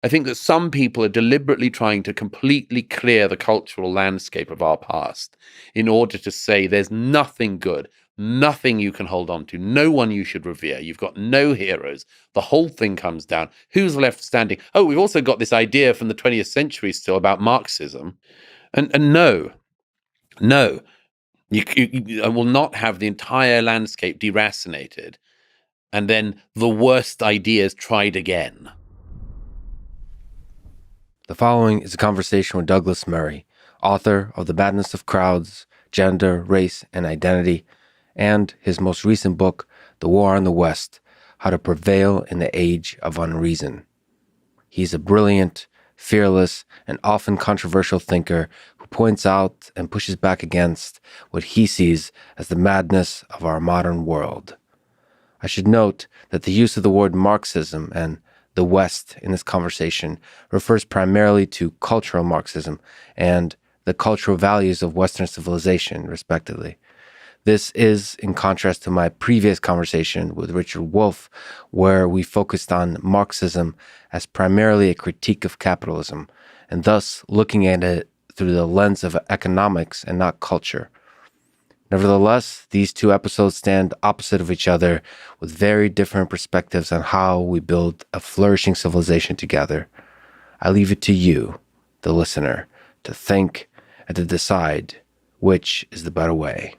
I think that some people are deliberately trying to completely clear the cultural landscape of our past in order to say there's nothing good, nothing you can hold on to, no one you should revere. You've got no heroes. The whole thing comes down. Who's left standing? Oh, we've also got this idea from the 20th century still about Marxism. And no, you will not have the entire landscape deracinated and then the worst ideas tried again. The following is a conversation with Douglas Murray, author of The Madness of Crowds, Gender, Race, and Identity, and his most recent book, The War on the West, How to Prevail in the Age of Unreason. He's a brilliant, fearless, and often controversial thinker who points out and pushes back against what he sees as the madness of our modern world. I should note that the use of the word Marxism and the West in this conversation refers primarily to cultural Marxism and the cultural values of Western civilization, respectively. This is in contrast to my previous conversation with Richard Wolff, where we focused on Marxism as primarily a critique of capitalism, and thus looking at it through the lens of economics and not culture. Nevertheless, these two episodes stand opposite of each other with very different perspectives on how we build a flourishing civilization together. I leave it to you, the listener, to think and to decide which is the better way.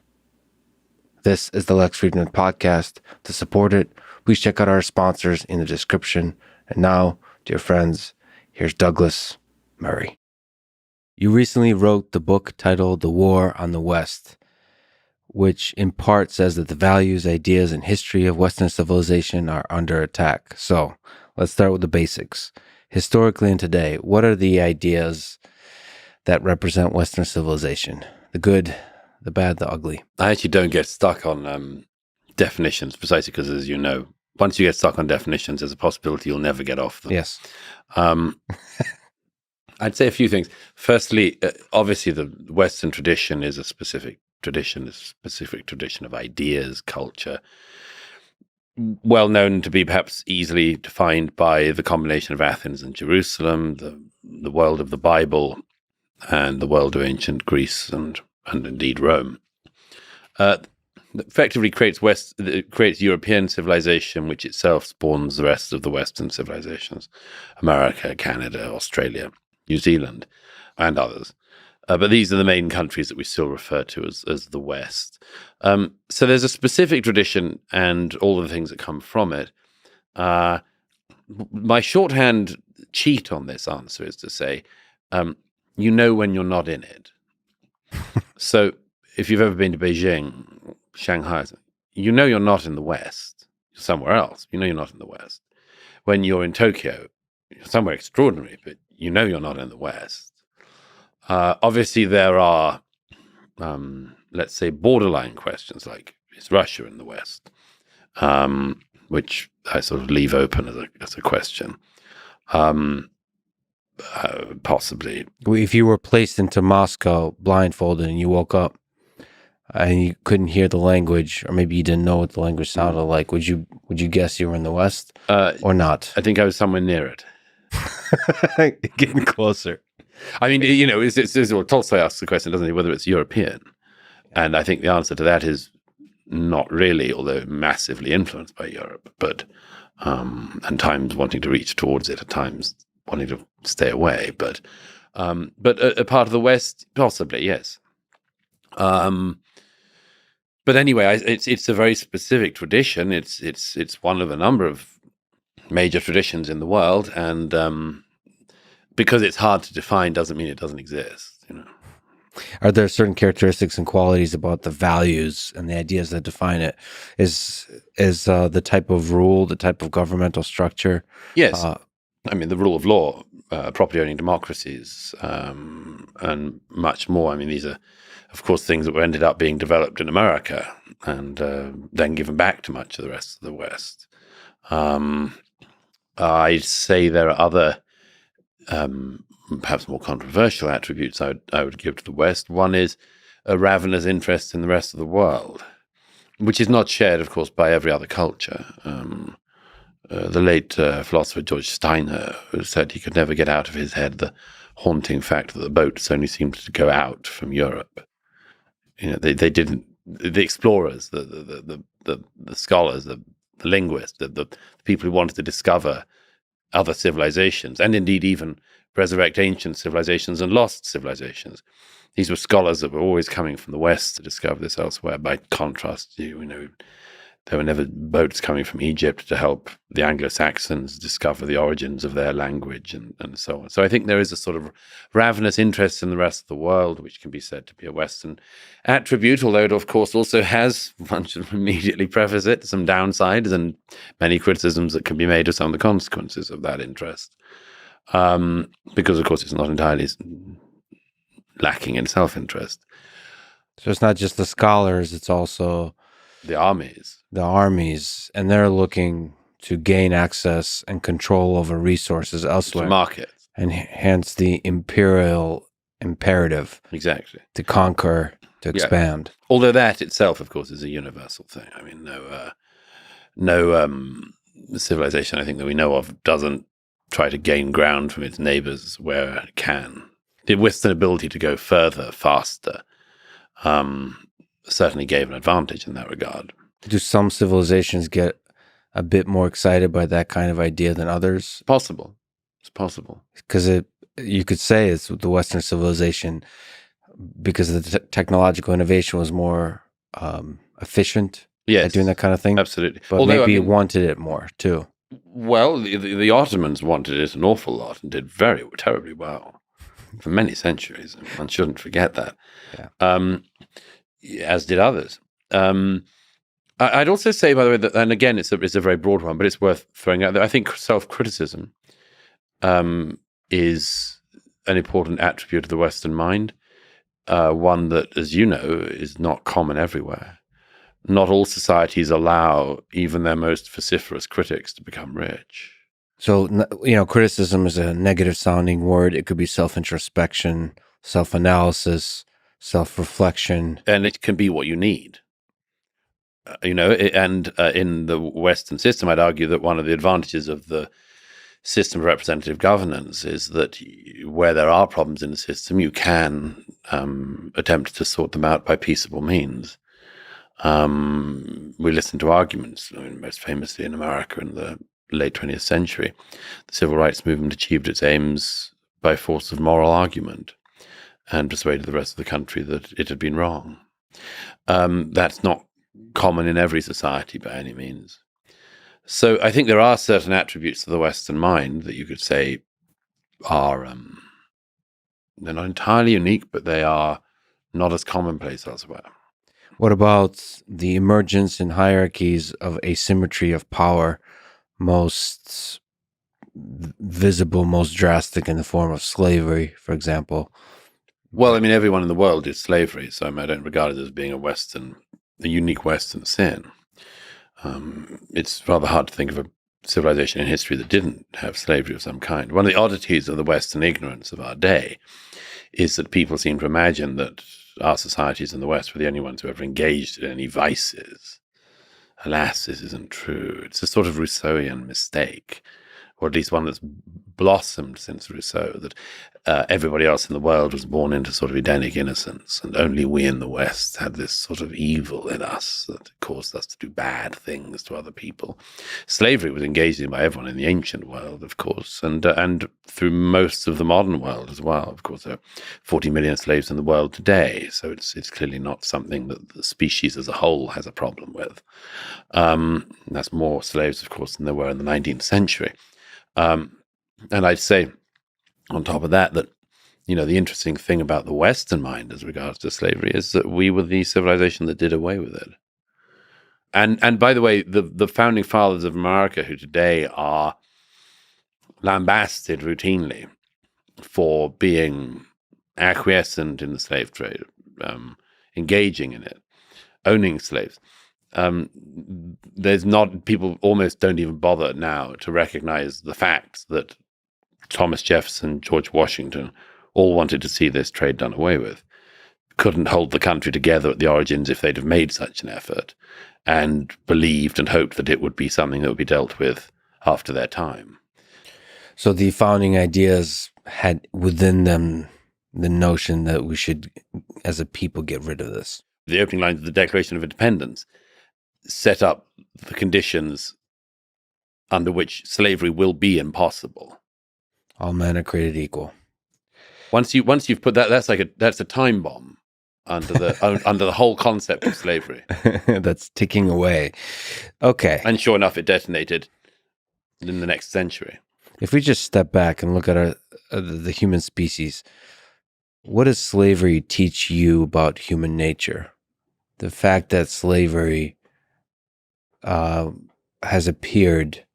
This is the Lex Friedman Podcast. To support it, please check out our sponsors in the description. And now, dear friends, here's Douglas Murray. You recently wrote the book titled The War on the West, which in part says that the values, ideas, and history of Western civilization are under attack. So let's start with the basics. Historically and today, what are the ideas that represent Western civilization? The good, the bad, the ugly. I actually don't get stuck on definitions, precisely because, as you know, once you get stuck on definitions, there's a possibility you'll never get off them. Yes. I'd say a few things. Firstly, obviously, the Western tradition is a specific tradition of ideas, culture, well known to be perhaps easily defined by the combination of Athens and Jerusalem, the world of the Bible, and the world of ancient Greece and indeed Rome. Effectively creates European civilization, which itself spawns the rest of the Western civilizations: America, Canada, Australia, New Zealand, and others. But these are the main countries that we still refer to as the West. So there's a specific tradition and all the things that come from it. My shorthand cheat on this answer is to say, you know when you're not in it. So if you've ever been to Beijing, Shanghai, you know you're not in the West. You're somewhere else. You know you're not in the West. When you're in Tokyo, you're somewhere extraordinary, but you know you're not in the West. Obviously, there are, let's say, borderline questions like, is Russia in the West? Which I sort of leave open as a question. Possibly. If you were placed into Moscow blindfolded and you woke up and you couldn't hear the language, or maybe you didn't know what the language sounded like, would you guess you were in the West or not? I think I was somewhere near it. Getting closer. I mean, you know, it's what Tolstoy asks the question, doesn't he, whether it's European? And I think the answer to that is not really, although massively influenced by Europe, but and times wanting to reach towards it, at times wanting to stay away. But a part of the West, possibly, yes. But anyway, it's a very specific tradition. It's one of a number of major traditions in the world, and because it's hard to define doesn't mean it doesn't exist, you know. Are there certain characteristics and qualities about the values and the ideas that define it? Is the type of rule, the type of governmental structure? Yes. I mean, the rule of law, property-owning democracies, and much more. I mean, these are, of course, things that were ended up being developed in America and then given back to much of the rest of the West. I'd say there are other perhaps more controversial attributes I would give to the West. One is a ravenous interest in the rest of the world, which is not shared, of course, by every other culture. the late philosopher George Steiner said he could never get out of his head the haunting fact that the boats only seemed to go out from Europe. They didn't. The explorers, the scholars, the linguists, the people who wanted to discover other civilizations, and indeed even resurrect ancient civilizations and lost civilizations. These were scholars that were always coming from the West to discover this elsewhere. By contrast, there were never boats coming from Egypt to help the Anglo-Saxons discover the origins of their language and so on. So I think there is a sort of ravenous interest in the rest of the world, which can be said to be a Western attribute, although it, of course, also has, one should immediately preface it, some downsides and many criticisms that can be made of some of the consequences of that interest. Because, of course, it's not entirely lacking in self-interest. So it's not just the scholars, it's also the armies, and they're looking to gain access and control over resources elsewhere. The markets. And hence the imperial imperative. Exactly. To conquer, to expand. Although that itself, of course, is a universal thing. I mean, no civilization I think that we know of doesn't try to gain ground from its neighbors where it can. The Western ability to go further, faster, certainly gave an advantage in that regard. Do some civilizations get a bit more excited by that kind of idea than others? Possible. It's possible. Because you could say it's the Western civilization because the technological innovation was more efficient at doing that kind of thing. Absolutely. But maybe it wanted it more too. Well, the Ottomans wanted it an awful lot and did terribly well for many centuries. One shouldn't forget that. Yeah. As did others. I'd also say, by the way, that, and again, it's a very broad one, but it's worth throwing out there. I think self-criticism is an important attribute of the Western mind, one that, as you know, is not common everywhere. Not all societies allow even their most vociferous critics to become rich. So, criticism is a negative-sounding word. It could be self-introspection, self-analysis, self-reflection. And it can be what you need. And in the Western system, I'd argue that one of the advantages of the system of representative governance is that where there are problems in the system, you can attempt to sort them out by peaceable means. We listen to arguments, most famously in America in the late 20th century. The civil rights movement achieved its aims by force of moral argument and persuaded the rest of the country that it had been wrong. That's not common in every society by any means. So I think there are certain attributes of the Western mind that you could say are, they're not entirely unique, but they are not as commonplace elsewhere. What about the emergence in hierarchies of asymmetry of power, most visible, most drastic in the form of slavery, for example? Well, I mean, everyone in the world did slavery, so I don't regard it as being a unique Western sin. It's rather hard to think of a civilization in history that didn't have slavery of some kind. One of the oddities of the Western ignorance of our day is that people seem to imagine that our societies in the West were the only ones who ever engaged in any vices. Alas, this isn't true. It's a sort of Rousseauian mistake, or at least one that's blossomed since Rousseau, that everybody else in the world was born into sort of Edenic innocence, and only we in the West had this sort of evil in us that caused us to do bad things to other people. Slavery was engaged in by everyone in the ancient world, of course, and through most of the modern world as well. Of course, there are 40 million slaves in the world today, so it's clearly not something that the species as a whole has a problem with. That's more slaves, of course, than there were in the 19th century. And I'd say, on top of that, the interesting thing about the Western mind as regards to slavery is that we were the civilization that did away with it. And by the way, the founding fathers of America, who today are lambasted routinely for being acquiescent in the slave trade, engaging in it, owning slaves, people almost don't even bother now to recognize the fact that Thomas Jefferson, George Washington all wanted to see this trade done away with, couldn't hold the country together at the origins if they'd have made such an effort, and believed and hoped that it would be something that would be dealt with after their time. So the founding ideas had within them the notion that we should, as a people, get rid of this. The opening lines of the Declaration of Independence set up the conditions under which slavery will be impossible. All men are created equal. Once you've put that, that's a time bomb under the whole concept of slavery. That's ticking away. Okay. And sure enough, it detonated in the next century. If we just step back and look at the human species, what does slavery teach you about human nature? The fact that slavery has appeared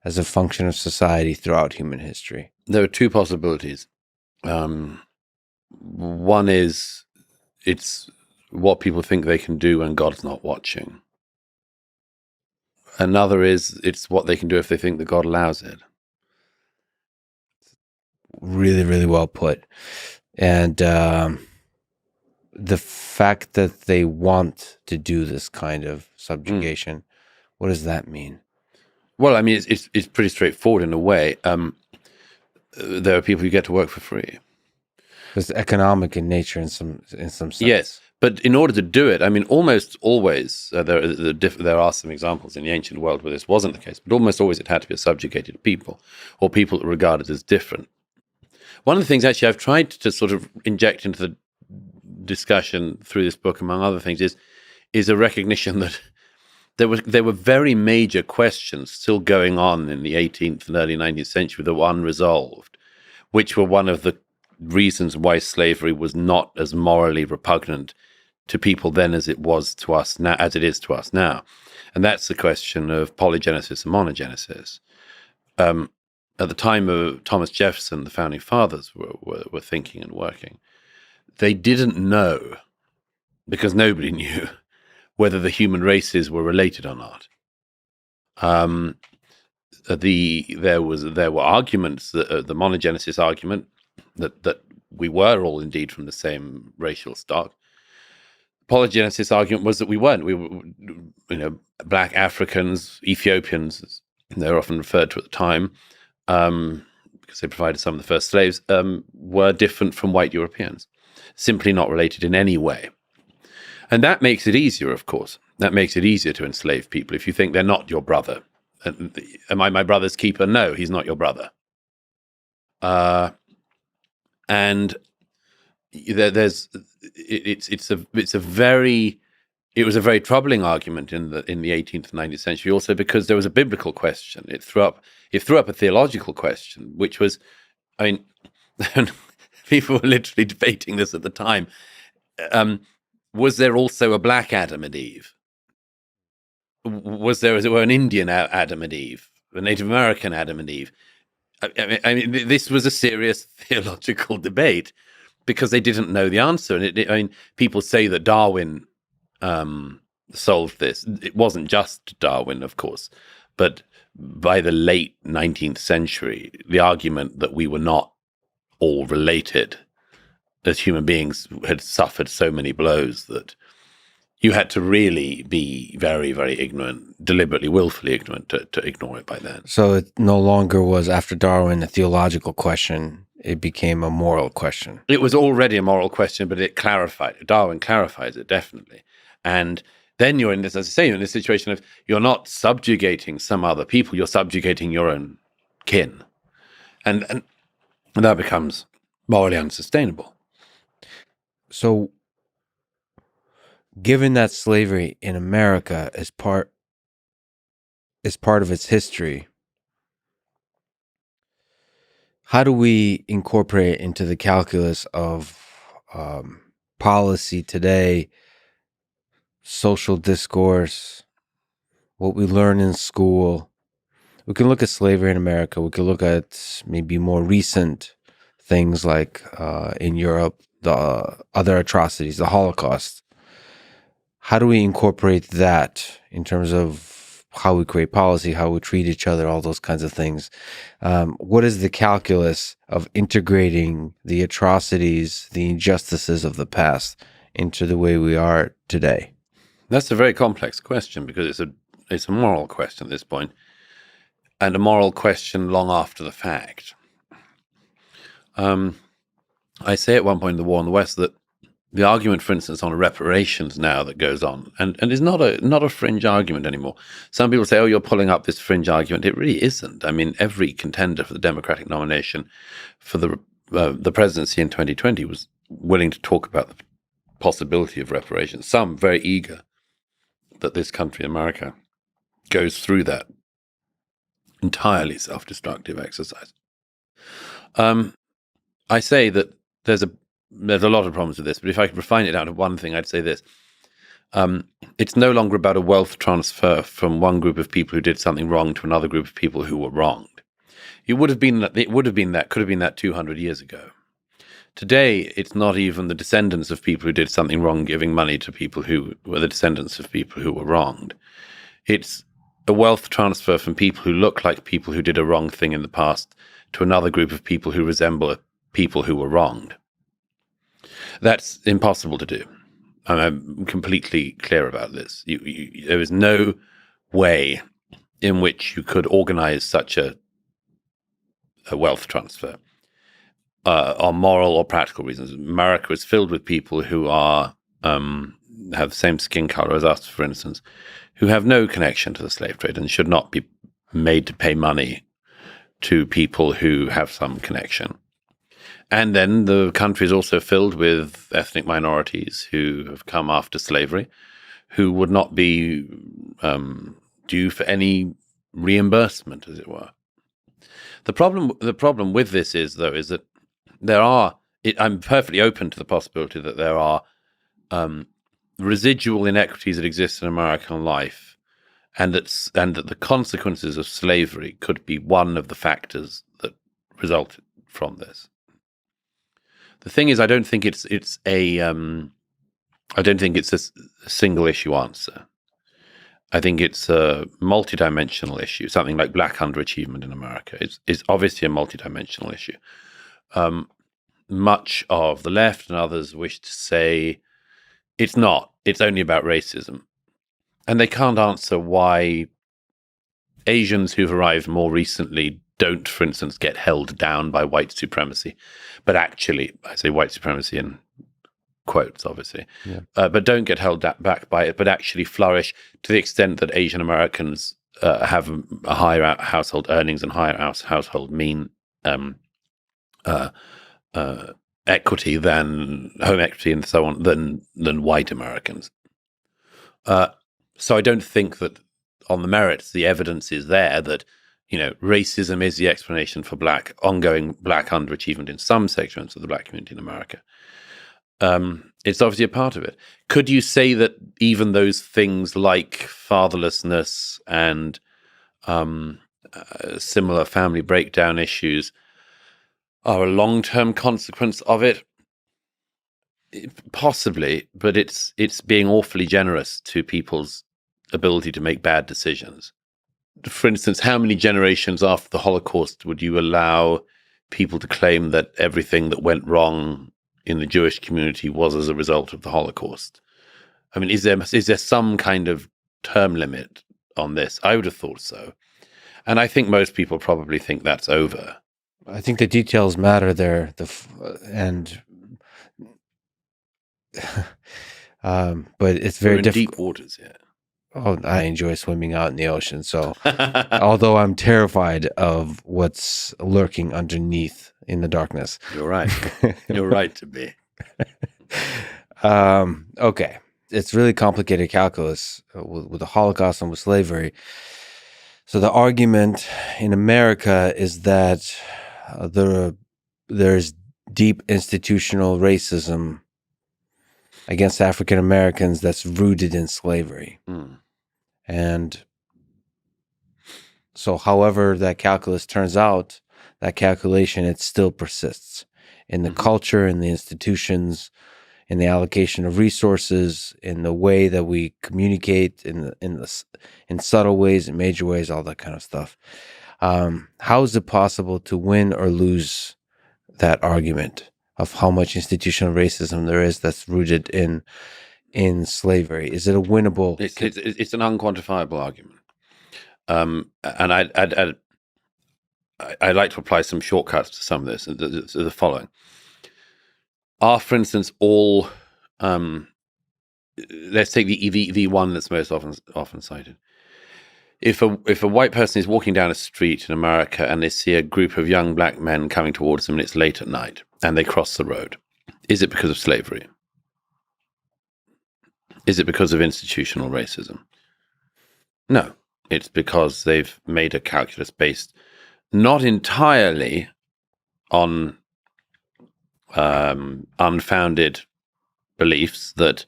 as a function of society throughout human history. There are two possibilities. One is it's what people think they can do when God's not watching. Another is it's what they can do if they think that God allows it. Really, really well put. And the fact that they want to do this kind of subjugation, what does that mean? Well, I mean, it's pretty straightforward in a way. There are people who get to work for free. It's economic in nature in some sense. Yes, but in order to do it, I mean, almost always there are some examples in the ancient world where this wasn't the case, but almost always it had to be a subjugated people or people regarded as different. One of the things actually I've tried to sort of inject into the discussion through this book, among other things, is a recognition that there were very major questions still going on in the 18th and early 19th century that were unresolved, which were one of the reasons why slavery was not as morally repugnant to people then as it was to us now, as it is to us now. And that's the question of polygenesis and monogenesis. At the time of Thomas Jefferson, the founding fathers were thinking and working. They didn't know, because nobody knew, whether the human races were related or not. There were arguments, the monogenesis argument, that we were all indeed from the same racial stock. Polygenesis argument was that we weren't. We were, Black Africans, Ethiopians, they were often referred to at the time, because they provided some of the first slaves, were different from white Europeans, simply not related in any way. And that makes it easier, of course. That makes it easier to enslave people if you think they're not your brother. Am I my brother's keeper? No, he's not your brother. And it was a very troubling argument in the 18th and 19th century, also because there was a biblical question. It threw up a theological question, which was, I mean, people were literally debating this at the time. Was there also a black Adam and Eve? Was there, as it were, an Indian Adam and Eve, a Native American Adam and Eve? I mean, this was a serious theological debate because they didn't know the answer. And people say that Darwin solved this. It wasn't just Darwin, of course, but by the late 19th century, the argument that we were not all related as human beings had suffered so many blows that you had to really be very, very ignorant, deliberately, willfully ignorant to ignore it by then. So it no longer was, after Darwin, a theological question. It became a moral question. It was already a moral question, but it clarified it. Darwin clarifies it, definitely. And then you're in this, as I say, you're in this situation of you're not subjugating some other people, you're subjugating your own kin. And that becomes morally unsustainable. So, given that slavery in America is part of its history, how do we incorporate it into the calculus of policy today, social discourse, what we learn in school? We can look at slavery in America. We can look at maybe more recent things like in Europe, the other atrocities, the Holocaust. How do we incorporate that in terms of how we create policy, how we treat each other, all those kinds of things? What is the calculus of integrating the atrocities, the injustices of the past into the way we are today? That's a very complex question because it's a moral question at this point. and a moral question long after the fact. I say at one point in the War in the West that the argument, for instance, on reparations now that goes on, and is not a fringe argument anymore. Some people say, "Oh, you're pulling up this fringe argument." It really isn't. I mean, every contender for the Democratic nomination for the presidency in 2020 was willing to talk about the possibility of reparations. Some very eager that this country, America, goes through that entirely self-destructive exercise. I say that there's a lot of problems with this, but if I could refine it down to one thing, I'd say this. It's no longer about a wealth transfer from one group of people who did something wrong to another group of people who were wronged. It could have been that 200 years ago. Today, it's not even the descendants of people who did something wrong giving money to people who were the descendants of people who were wronged. It's a wealth transfer from people who look like people who did a wrong thing in the past to another group of people who resemble people who were wronged. That's impossible to do. I'm completely clear about this. There is no way in which you could organize such a wealth transfer on moral or practical reasons. America is filled with people who are have the same skin color as us, for instance, who have no connection to the slave trade and should not be made to pay money to people who have some connection. And then the country is also filled with ethnic minorities who have come after slavery, who would not be due for any reimbursement, as it were. The problem with this is that I'm perfectly open to the possibility that there are residual inequities that exist in American life, and that the consequences of slavery could be one of the factors that resulted from this. The thing is, I don't think it's a single issue answer. I think it's a multidimensional issue. Something like black underachievement in America is obviously a multidimensional issue. Much of the left and others wish to say it's not. It's only about racism, and they can't answer why Asians who've arrived more recently don't, for instance, get held down by white supremacy, but actually, I say white supremacy in quotes, obviously, but don't get held back by it, but actually flourish to the extent that Asian Americans have a higher household earnings and higher household mean equity than home equity and so on than white Americans. So I don't think that on the merits, the evidence is there that, racism is the explanation for ongoing black underachievement in some segments of the black community in America. It's obviously a part of it. Could you say that even those things like fatherlessness and similar family breakdown issues are a long-term consequence of it? Possibly, but it's being awfully generous to people's ability to make bad decisions. For instance, how many generations after the Holocaust would you allow people to claim that everything that went wrong in the Jewish community was as a result of the Holocaust? I mean, is there some kind of term limit on this? I would have thought so. And I think most people probably think that's over. I think the details matter there. But it's very difficult. Deep waters, yeah. Oh, I enjoy swimming out in the ocean. So, although I'm terrified of what's lurking underneath in the darkness. You're right. You're right to be. Okay. It's really complicated calculus with the Holocaust and with slavery. So the argument in America is that there's deep institutional racism against African Americans that's rooted in slavery. And so however that calculus turns out, that calculation, it still persists in the culture, in the institutions, in the allocation of resources, in the way that we communicate, in subtle ways, in major ways, all that kind of stuff. How is it possible to win or lose that argument of how much institutional racism there is that's rooted in slavery? Is it a winnable? It's an unquantifiable argument, and I'd I like to apply some shortcuts to some of this. The following are, for instance, all. Let's take the one that's most often cited. If a white person is walking down a street in America and they see a group of young black men coming towards them and it's late at night and they cross the road, is it because of slavery? Is it because of institutional racism? No, it's because they've made a calculus based not entirely on unfounded beliefs that,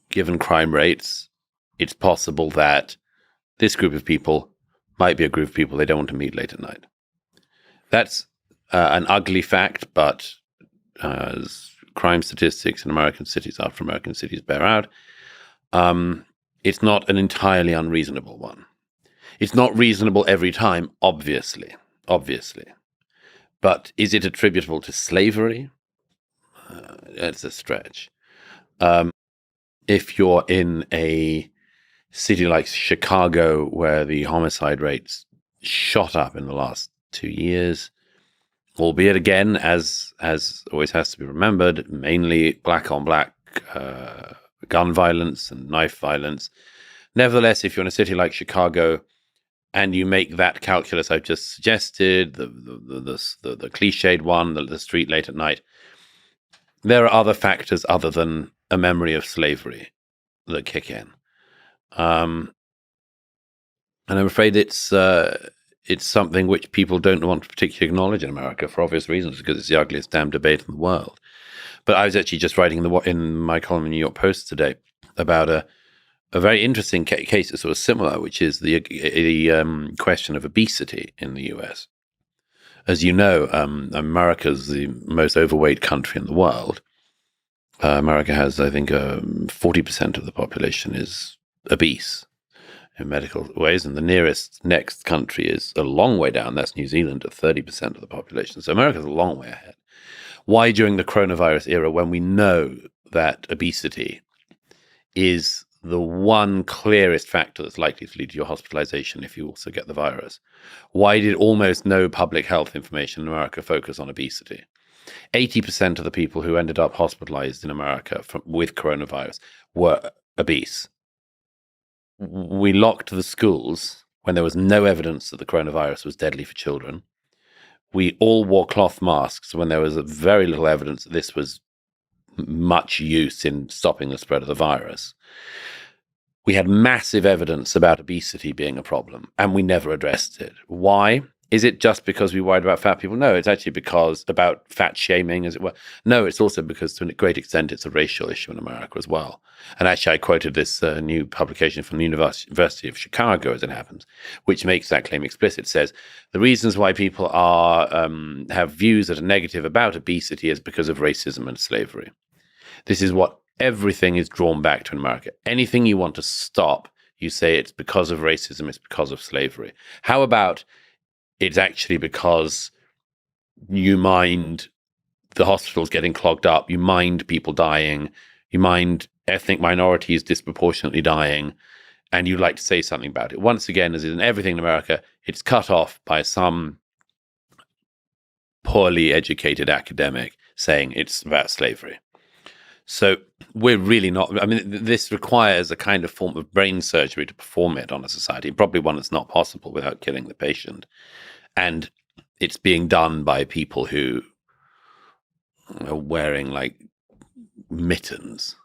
given crime rates, it's possible that this group of people might be a group of people they don't want to meet late at night. That's an ugly fact, but as crime statistics in American cities after American cities bear out, it's not an entirely unreasonable one. It's not reasonable every time, obviously. But is it attributable to slavery? That's a stretch. If you're in a city like Chicago, where the homicide rates shot up in the last 2 years, albeit again, as always has to be remembered, mainly black on black gun violence and knife violence. Nevertheless, if you're in a city like Chicago and you make that calculus I've just suggested, the cliched one, the street late at night, there are other factors other than a memory of slavery that kick in. And I'm afraid it's something which people don't want to particularly acknowledge in America for obvious reasons, because it's the ugliest damn debate in the world. But I was actually just writing in my column in New York Post today about a very interesting case that's sort of similar, which is the question of obesity in the US. As you know, America's the most overweight country in the world. America has, I think, 40% of the population is obese in medical ways, and the next country is a long way down. That's New Zealand at 30% of the population. So America's a long way ahead. Why during the coronavirus era, when we know that obesity is the one clearest factor that's likely to lead to your hospitalization if you also get the virus, why did almost no public health information in America focus on obesity? 80% of the people who ended up hospitalized in America with coronavirus were obese. We locked the schools when there was no evidence that the coronavirus was deadly for children. We all wore cloth masks when there was very little evidence that this was much use in stopping the spread of the virus. We had massive evidence about obesity being a problem, and we never addressed it. Why? Is it just because we worried about fat people? No, it's actually because about fat shaming, as it were. No, it's also because to a great extent it's a racial issue in America as well. And actually I quoted this new publication from the University of Chicago, as it happens, which makes that claim explicit. It says the reasons why people have views that are negative about obesity is because of racism and slavery. This is what everything is drawn back to in America. Anything you want to stop, you say it's because of racism, it's because of slavery. How about it's actually because you mind the hospitals getting clogged up, you mind people dying, you mind ethnic minorities disproportionately dying, and you'd like to say something about it. Once again, as in everything in America, it's cut off by some poorly educated academic saying it's about slavery. So we're really not, I mean, this requires a kind of form of brain surgery to perform it on a society, probably one that's not possible without killing the patient. And it's being done by people who are wearing like mittens.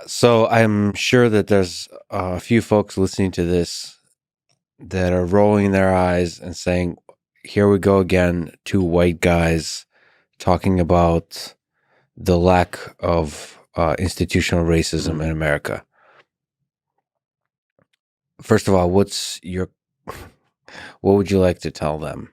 So I'm sure that there's a few folks listening to this that are rolling their eyes and saying, here we go again, two white guys talking about the lack of institutional racism in America. First of all, what would you like to tell them?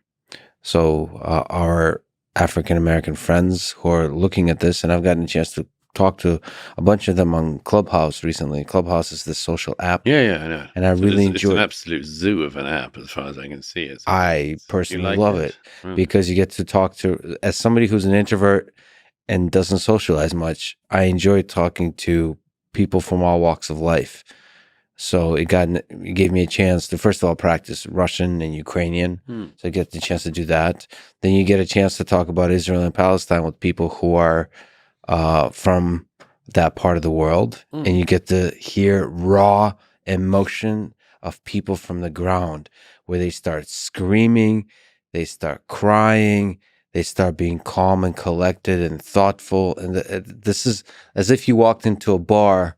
So our African-American friends who are looking at this, and I've gotten a chance to talk to a bunch of them on Clubhouse recently. Clubhouse is this social app. Yeah, I know. And I really enjoy it. It's an absolute zoo of an app as far as I can see. I personally love it because you get to talk to, as somebody who's an introvert and doesn't socialize much, I enjoy talking to people from all walks of life. So it gave me a chance to, first of all, practice Russian and Ukrainian. So I get the chance to do that. Then you get a chance to talk about Israel and Palestine with people who are from that part of the world. And you get to hear raw emotion of people from the ground, where they start screaming, they start crying, they start being calm and collected and thoughtful. And this is as if you walked into a bar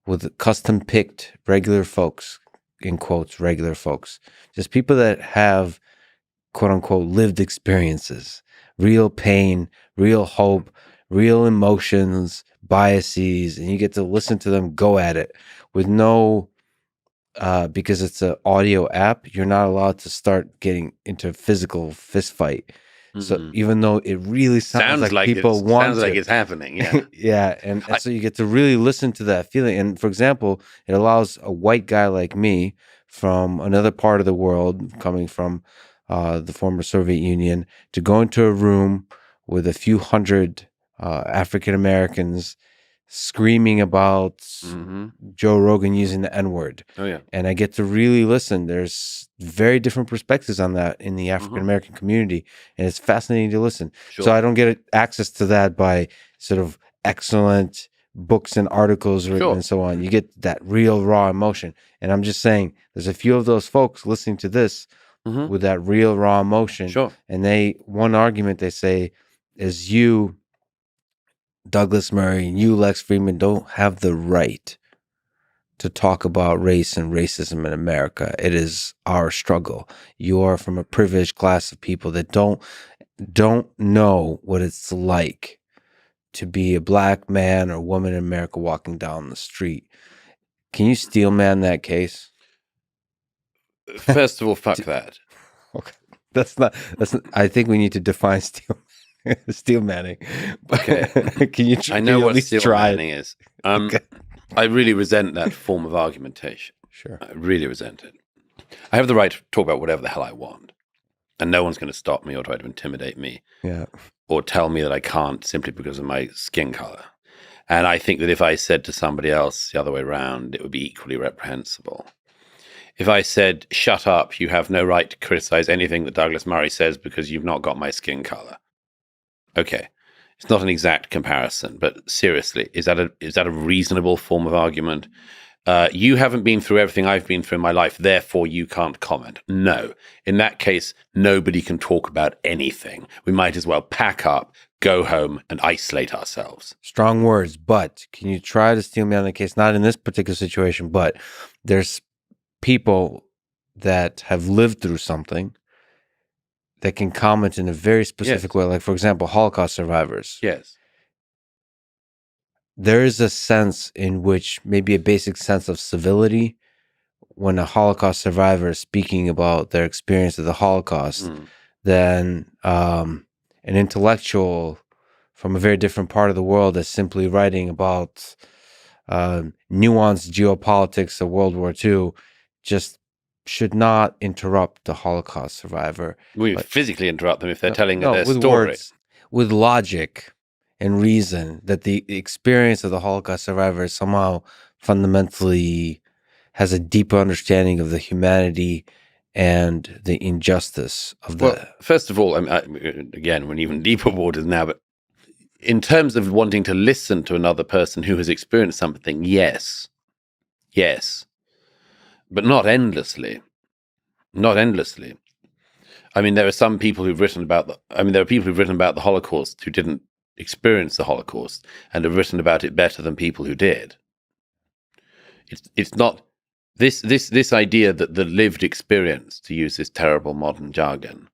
with custom picked regular folks, in quotes, regular folks, just people that have quote unquote lived experiences, real pain, real hope, real emotions, biases, and you get to listen to them go at it with no, because it's an audio app, you're not allowed to start getting into a physical fist fight. So even though it really sounds like people want sounds like it's happening, yeah. Yeah, and so you get to really listen to that feeling. And for example, it allows a white guy like me from another part of the world, coming from the former Soviet Union, to go into a room with a few hundred African Americans screaming about Joe Rogan using the N-word. Oh, yeah. And I get to really listen. There's very different perspectives on that in the African American community, and it's fascinating to listen. Sure. So I don't get access to that by sort of excellent books and articles written and so on. You get that real raw emotion. And I'm just saying, there's a few of those folks listening to this with that real raw emotion. Sure. And one argument they say is, you, Douglas Murray, and you, Lex Friedman, don't have the right to talk about race and racism in America. It is our struggle. You are from a privileged class of people that don't know what it's like to be a black man or woman in America walking down the street. Can you steel man that case? First of all, fuck that. Okay. That's not, I think we need to define steel manning. Okay. Can you I know at what least steel try manning is. I really resent that form of argumentation. Sure. I really resent it. I have the right to talk about whatever the hell I want, and no one's going to stop me or try to intimidate me, or tell me that I can't simply because of my skin color. And I think that if I said to somebody else the other way around, it would be equally reprehensible. If I said, shut up, you have no right to criticize anything that Douglas Murray says because you've not got my skin color. Okay. It's not an exact comparison, but seriously, is that a reasonable form of argument? You haven't been through everything I've been through in my life, therefore you can't comment. No. In that case, nobody can talk about anything. We might as well pack up, go home, and isolate ourselves. Strong words, but can you try to steel me on the case? Not in this particular situation, but there's people that have lived through something that can comment in a very specific way. Like, for example, Holocaust survivors. Yes. There is a sense in which, maybe a basic sense of civility, when a Holocaust survivor is speaking about their experience of the Holocaust, than an intellectual from a very different part of the world is simply writing about nuanced geopolitics of World War II, just should not interrupt the Holocaust survivor. We physically interrupt them if they're telling their with story. Words, with logic and reason, that the experience of the Holocaust survivor somehow fundamentally has a deeper understanding of the humanity and the injustice of the... Well, first of all, again, we're in even deeper waters now, but in terms of wanting to listen to another person who has experienced something, yes, but not endlessly. Not endlessly. I mean, there are some people who've written about there are people who've written about the Holocaust who didn't experience the Holocaust and have written about it better than people who did. It's not this idea that the lived experience, to use this terrible modern jargon,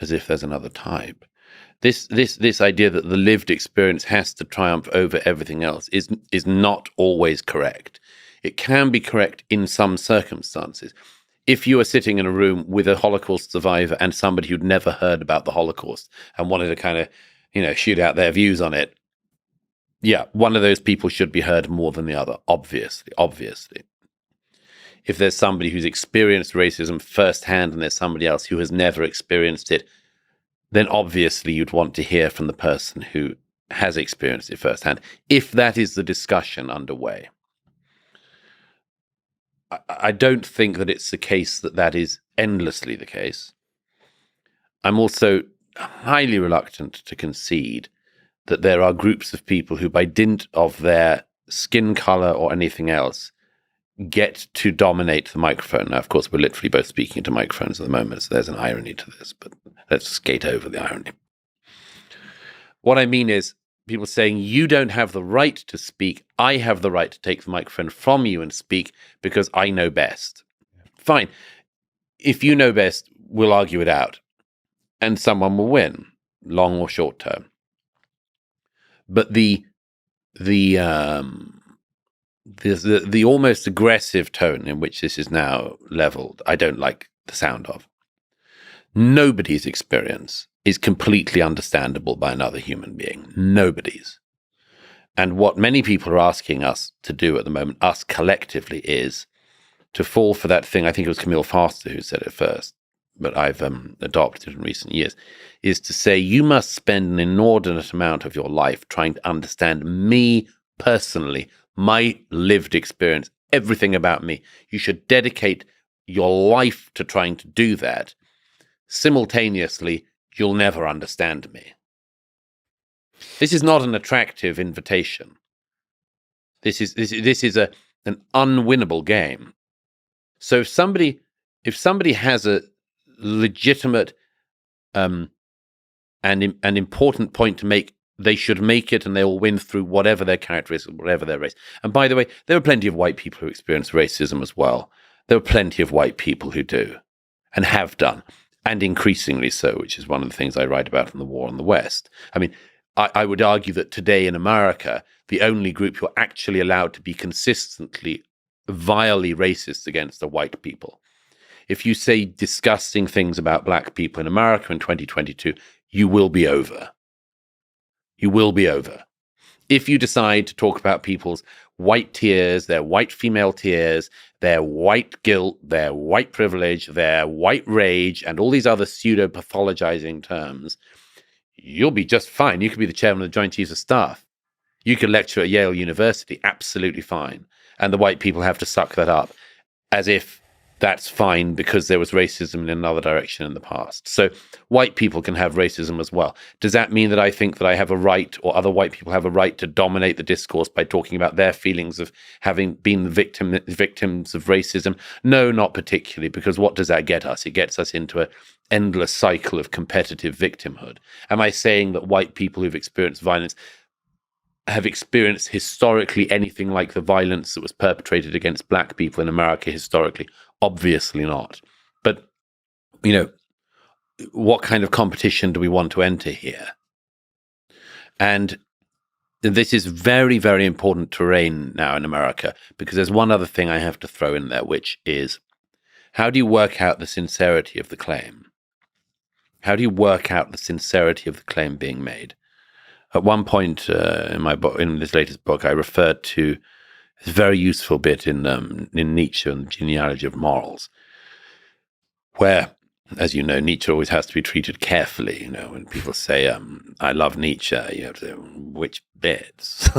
as if there's another type. This idea that the lived experience has to triumph over everything else is not always correct. It can be correct in some circumstances. If you are sitting in a room with a Holocaust survivor and somebody who'd never heard about the Holocaust and wanted to kind of, shoot out their views on it, yeah, one of those people should be heard more than the other, obviously. If there's somebody who's experienced racism firsthand and there's somebody else who has never experienced it, then obviously you'd want to hear from the person who has experienced it firsthand, if that is the discussion underway. I don't think that it's the case that is endlessly the case. I'm also highly reluctant to concede that there are groups of people who, by dint of their skin color or anything else, get to dominate the microphone. Now, of course, we're literally both speaking into microphones at the moment, so there's an irony to this, but let's skate over the irony. What I mean is people saying, you don't have the right to speak. I have the right to take the microphone from you and speak because I know best. Fine. If you know best, we'll argue it out. And someone will win, long or short term. But the almost aggressive tone in which this is now leveled, I don't like the sound of. Nobody's experience is completely understandable by another human being. Nobody's. And what many people are asking us to do at the moment, us collectively, is to fall for that thing. I think it was Camille Foster who said it first, but I've adopted it in recent years, is to say you must spend an inordinate amount of your life trying to understand me personally, my lived experience, everything about me. You should dedicate your life to trying to do that. Simultaneously, you'll never understand me. This is not an attractive invitation. This is an unwinnable game. So if somebody has a legitimate and important point to make, they should make it, and they will win through whatever their characteristics, whatever their race. And by the way, there are plenty of white people who experience racism as well. There are plenty of white people who do and have done, and increasingly so, which is one of the things I write about in The War on the West. I mean, I would argue that today in America, the only group who are actually allowed to be consistently, vilely racist against are white people. If you say disgusting things about black people in America in 2022, you will be over. You will be over. If you decide to talk about people's white tears, their white female tears, their white guilt, their white privilege, their white rage, and all these other pseudo-pathologizing terms, you'll be just fine. You could be the chairman of the Joint Chiefs of Staff. You could lecture at Yale University, absolutely fine. And the white people have to suck that up as if that's fine because there was racism in another direction in the past. So white people can have racism as well. Does that mean that I think that I have a right, or other white people have a right, to dominate the discourse by talking about their feelings of having been victims of racism? No, not particularly, because what does that get us? It gets us into an endless cycle of competitive victimhood. Am I saying that white people who've experienced violence have experienced historically anything like the violence that was perpetrated against black people in America historically? Obviously not. But, you know, what kind of competition do we want to enter here? And this is very, very important terrain now in America, because there's one other thing I have to throw in there, which is, how do you work out the sincerity of the claim? How do you work out the sincerity of the claim being made? At one point in my book, in this latest book, I referred to a very useful bit in Nietzsche and the Genealogy of Morals, where, as you know, Nietzsche always has to be treated carefully. You know, when people say, I love Nietzsche, you have to say, which bits?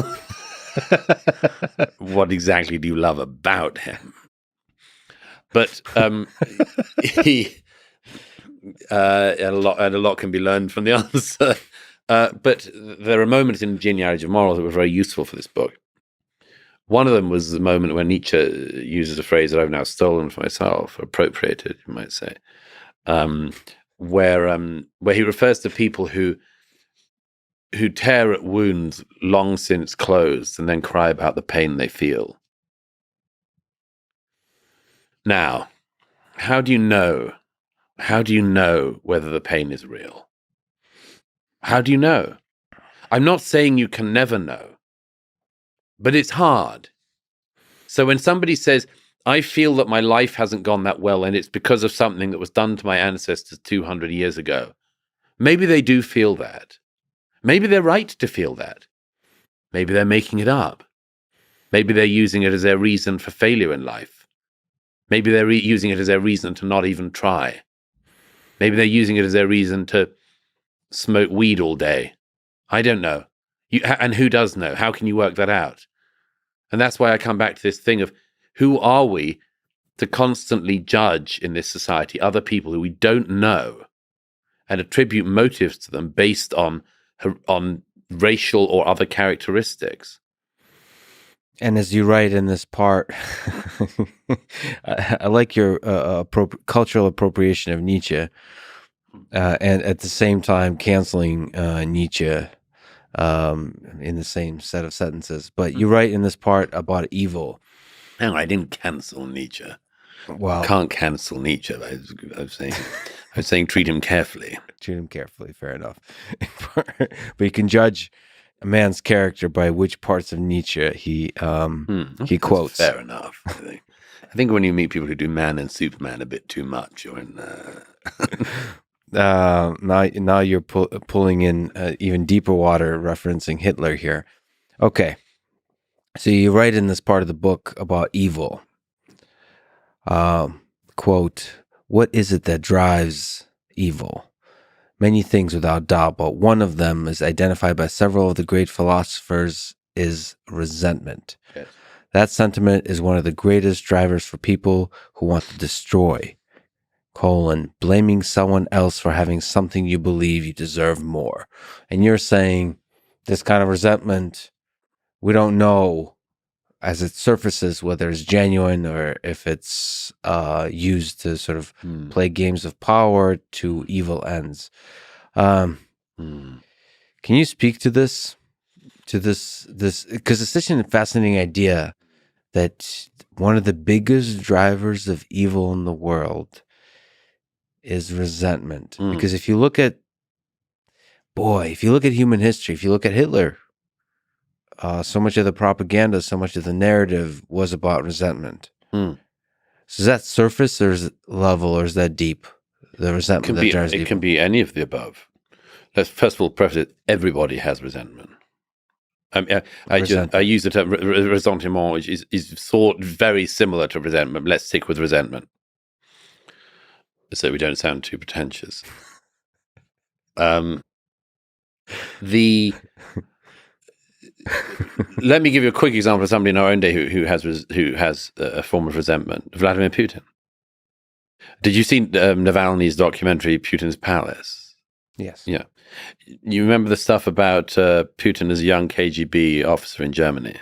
What exactly do you love about him? But he, a lot can be learned from the answer. But there are moments in Genealogy of Morals that were very useful for this book. One of them was the moment when Nietzsche uses a phrase that I've now stolen for myself, appropriated, you might say, where he refers to people who tear at wounds long since closed and then cry about the pain they feel. Now, how do you know? How do you know whether the pain is real? How do you know? I'm not saying you can never know, but it's hard. So when somebody says, I feel that my life hasn't gone that well and it's because of something that was done to my ancestors 200 years ago, maybe they do feel that. Maybe they're right to feel that. Maybe they're making it up. Maybe they're using it as their reason for failure in life. Maybe they're using it as their reason to not even try. Maybe they're using it as their reason to smoke weed all day. I don't know. And who does know? How can you work that out? And that's why I come back to this thing of, who are we to constantly judge in this society other people who we don't know and attribute motives to them based on racial or other characteristics. And as you write in this part, I like your cultural appropriation of Nietzsche, and at the same time canceling Nietzsche in the same set of sentences. But you write in this part about evil. No, I didn't cancel Nietzsche. Well, Can't cancel Nietzsche. I was saying treat him carefully. Treat him carefully. Fair enough. But you can judge a man's character by which parts of Nietzsche he quotes. Fair enough. I think when you meet people who do Man and Superman a bit too much, you're in. Now you're pulling in even deeper water, referencing Hitler here. Okay, so you write in this part of the book about evil. Quote, what is it that drives evil? Many things without doubt, but one of them is identified by several of the great philosophers is resentment. Yes. That sentiment is one of the greatest drivers for people who want to destroy, blaming someone else for having something you believe you deserve more. And you're saying this kind of resentment, we don't know as it surfaces whether it's genuine or if it's used to sort of play games of power to evil ends. Can you speak to this? Because it's such a fascinating idea that one of the biggest drivers of evil in the world is resentment. Because if you look at human history, if you look at Hitler, so much of the propaganda, so much of the narrative was about resentment. So is that surface or is it level or is that deep? The resentment that drives evil? It can be any of the above. Let's first of all preface it, everybody has resentment. I use the term ressentiment, which is thought very similar to resentment. Let's stick with resentment, so we don't sound too pretentious. Let me give you a quick example of somebody in our own day who has a form of resentment. Vladimir Putin. Did you see Navalny's documentary, Putin's Palace? Yes. Yeah. You remember the stuff about Putin as a young KGB officer in Germany?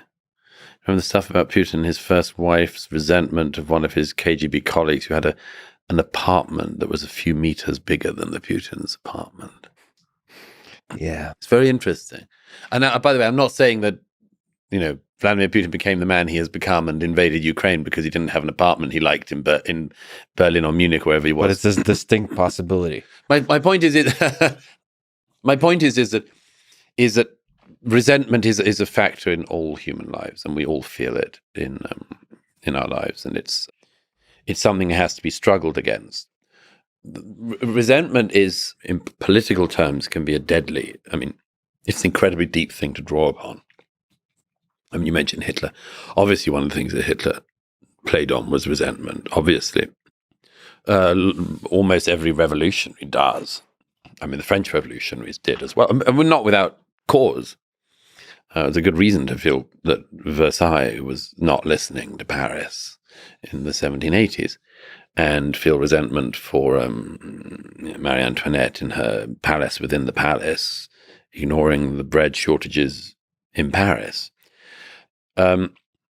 Remember the stuff about Putin, his first wife's resentment of one of his KGB colleagues who had an apartment that was a few meters bigger than the Putin's apartment? Yeah. It's very interesting. And by the way, I'm not saying that, Vladimir Putin became the man he has become and invaded Ukraine because he didn't have an apartment he liked in Berlin or Munich, wherever he was. But it's this distinct possibility. My point is that resentment is a factor in all human lives, and we all feel it in our lives, and it's something that has to be struggled against. Resentment is, in political terms, can be it's an incredibly deep thing to draw upon. You mentioned Hitler. Obviously, one of the things that Hitler played on was resentment. Obviously, almost every revolutionary does. The French revolutionaries did as well, and we're not without cause. There's a good reason to feel that Versailles was not listening to Paris in the 1780s, and feel resentment for Marie Antoinette in her palace within the palace, ignoring the bread shortages in Paris.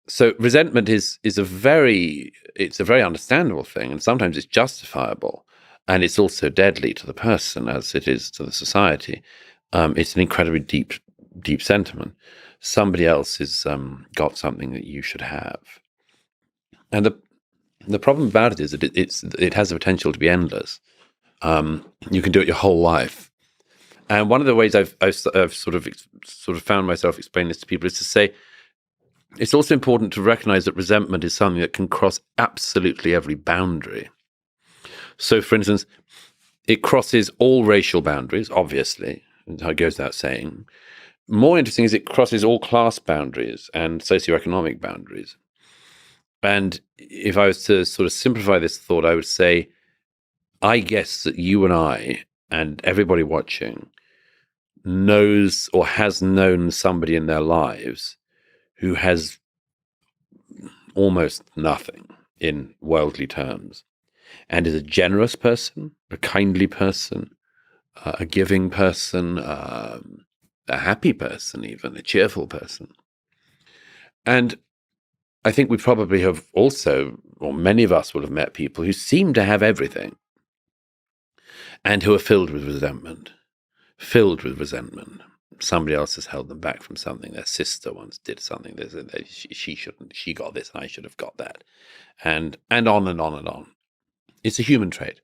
So resentment is a very understandable thing, and sometimes it's justifiable, and it's also deadly to the person as it is to the society. It's an incredibly deep sentiment. Somebody else has got something that you should have, and the problem about it is that it has the potential to be endless. You can do it your whole life, and one of the ways I've sort of found myself explaining this to people is to say, it's also important to recognize that resentment is something that can cross absolutely every boundary. So, for instance, it crosses all racial boundaries, obviously, it goes without saying. More interesting is it crosses all class boundaries and socioeconomic boundaries. And if I was to sort of simplify this thought, I would say, I guess that you and I and everybody watching knows or has known somebody in their lives who has almost nothing, in worldly terms, and is a generous person, a kindly person, a giving person, a happy person, even a cheerful person. And I think we probably have also, or many of us will have met people who seem to have everything and who are filled with resentment. Somebody else has held them back from something. Their sister once did something. She shouldn't. She got this, and I should have got that, and on and on and on. It's a human trait,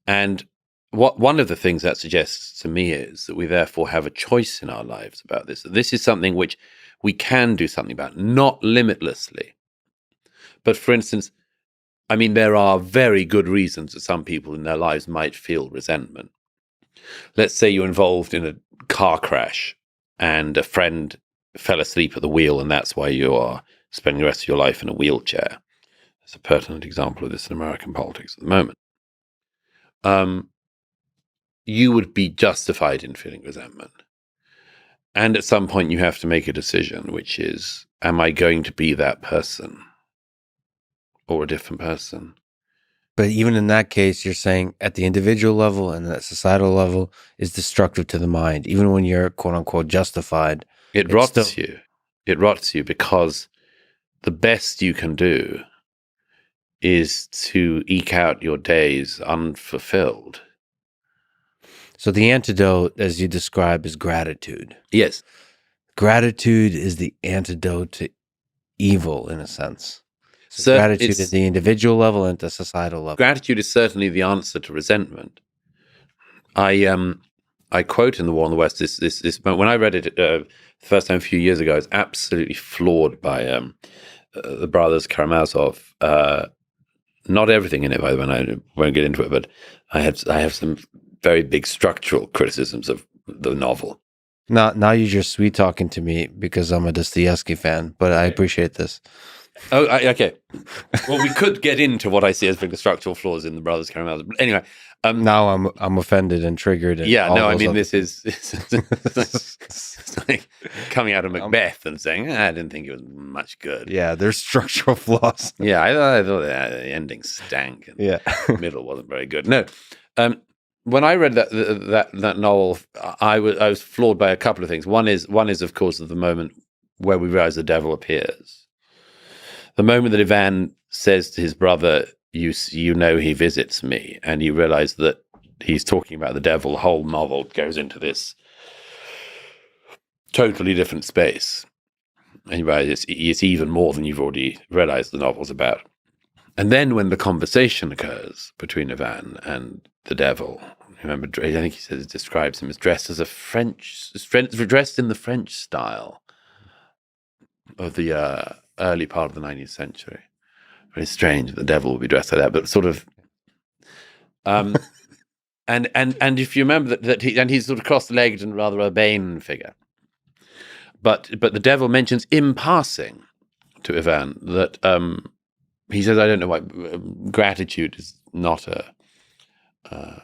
and one of the things that suggests to me is that we therefore have a choice in our lives about this. This is something which we can do something about, not limitlessly. But for instance, I mean, there are very good reasons that some people in their lives might feel resentment. Let's say you're involved in a car crash and a friend fell asleep at the wheel, and that's why you are spending the rest of your life in a wheelchair. There's a pertinent example of this in American politics at the moment. You would be justified in feeling resentment. And at some point you have to make a decision, which is, am I going to be that person or a different person? But even in that case, you're saying at the individual level and at societal level is destructive to the mind. Even when you're quote unquote justified, it rots you. It rots you because the best you can do is to eke out your days unfulfilled. So the antidote, as you describe, is gratitude. Yes. Gratitude is the antidote to evil, in a sense. So gratitude at the individual level and at the societal level. Gratitude is certainly the answer to resentment. I quote in The War in the West this when I read it the first time a few years ago, I was absolutely floored by the brothers Karamazov. Not everything in it, by the way, and I won't get into it, but I have some very big structural criticisms of the novel. Now you're just sweet talking to me because I'm a Dostoevsky fan, but I appreciate this. Oh, okay. Well, we could get into what I see as being the structural flaws in the Brothers Karamazov. But anyway, now I'm offended and triggered. And I mean, this is it's like coming out of Macbeth and saying, I didn't think it was much good. Yeah, there's structural flaws. Yeah, I thought the ending stank, and the middle wasn't very good. No, when I read that novel, I was floored by a couple of things. One is of course the moment where we realize the devil appears. The moment that Ivan says to his brother, you know he visits me, and you realize that he's talking about the devil, the whole novel goes into this totally different space. And you realize it's even more than you've already realized the novel's about. And then when the conversation occurs between Ivan and the devil, remember, I think he says it describes him as dressed in the French style of the early part of the 19th century. Very strange that the devil would be dressed like that, but sort of. And if you remember that he's sort of cross-legged and rather urbane figure. But the devil mentions in passing to Ivan that he says, I don't know why gratitude is not an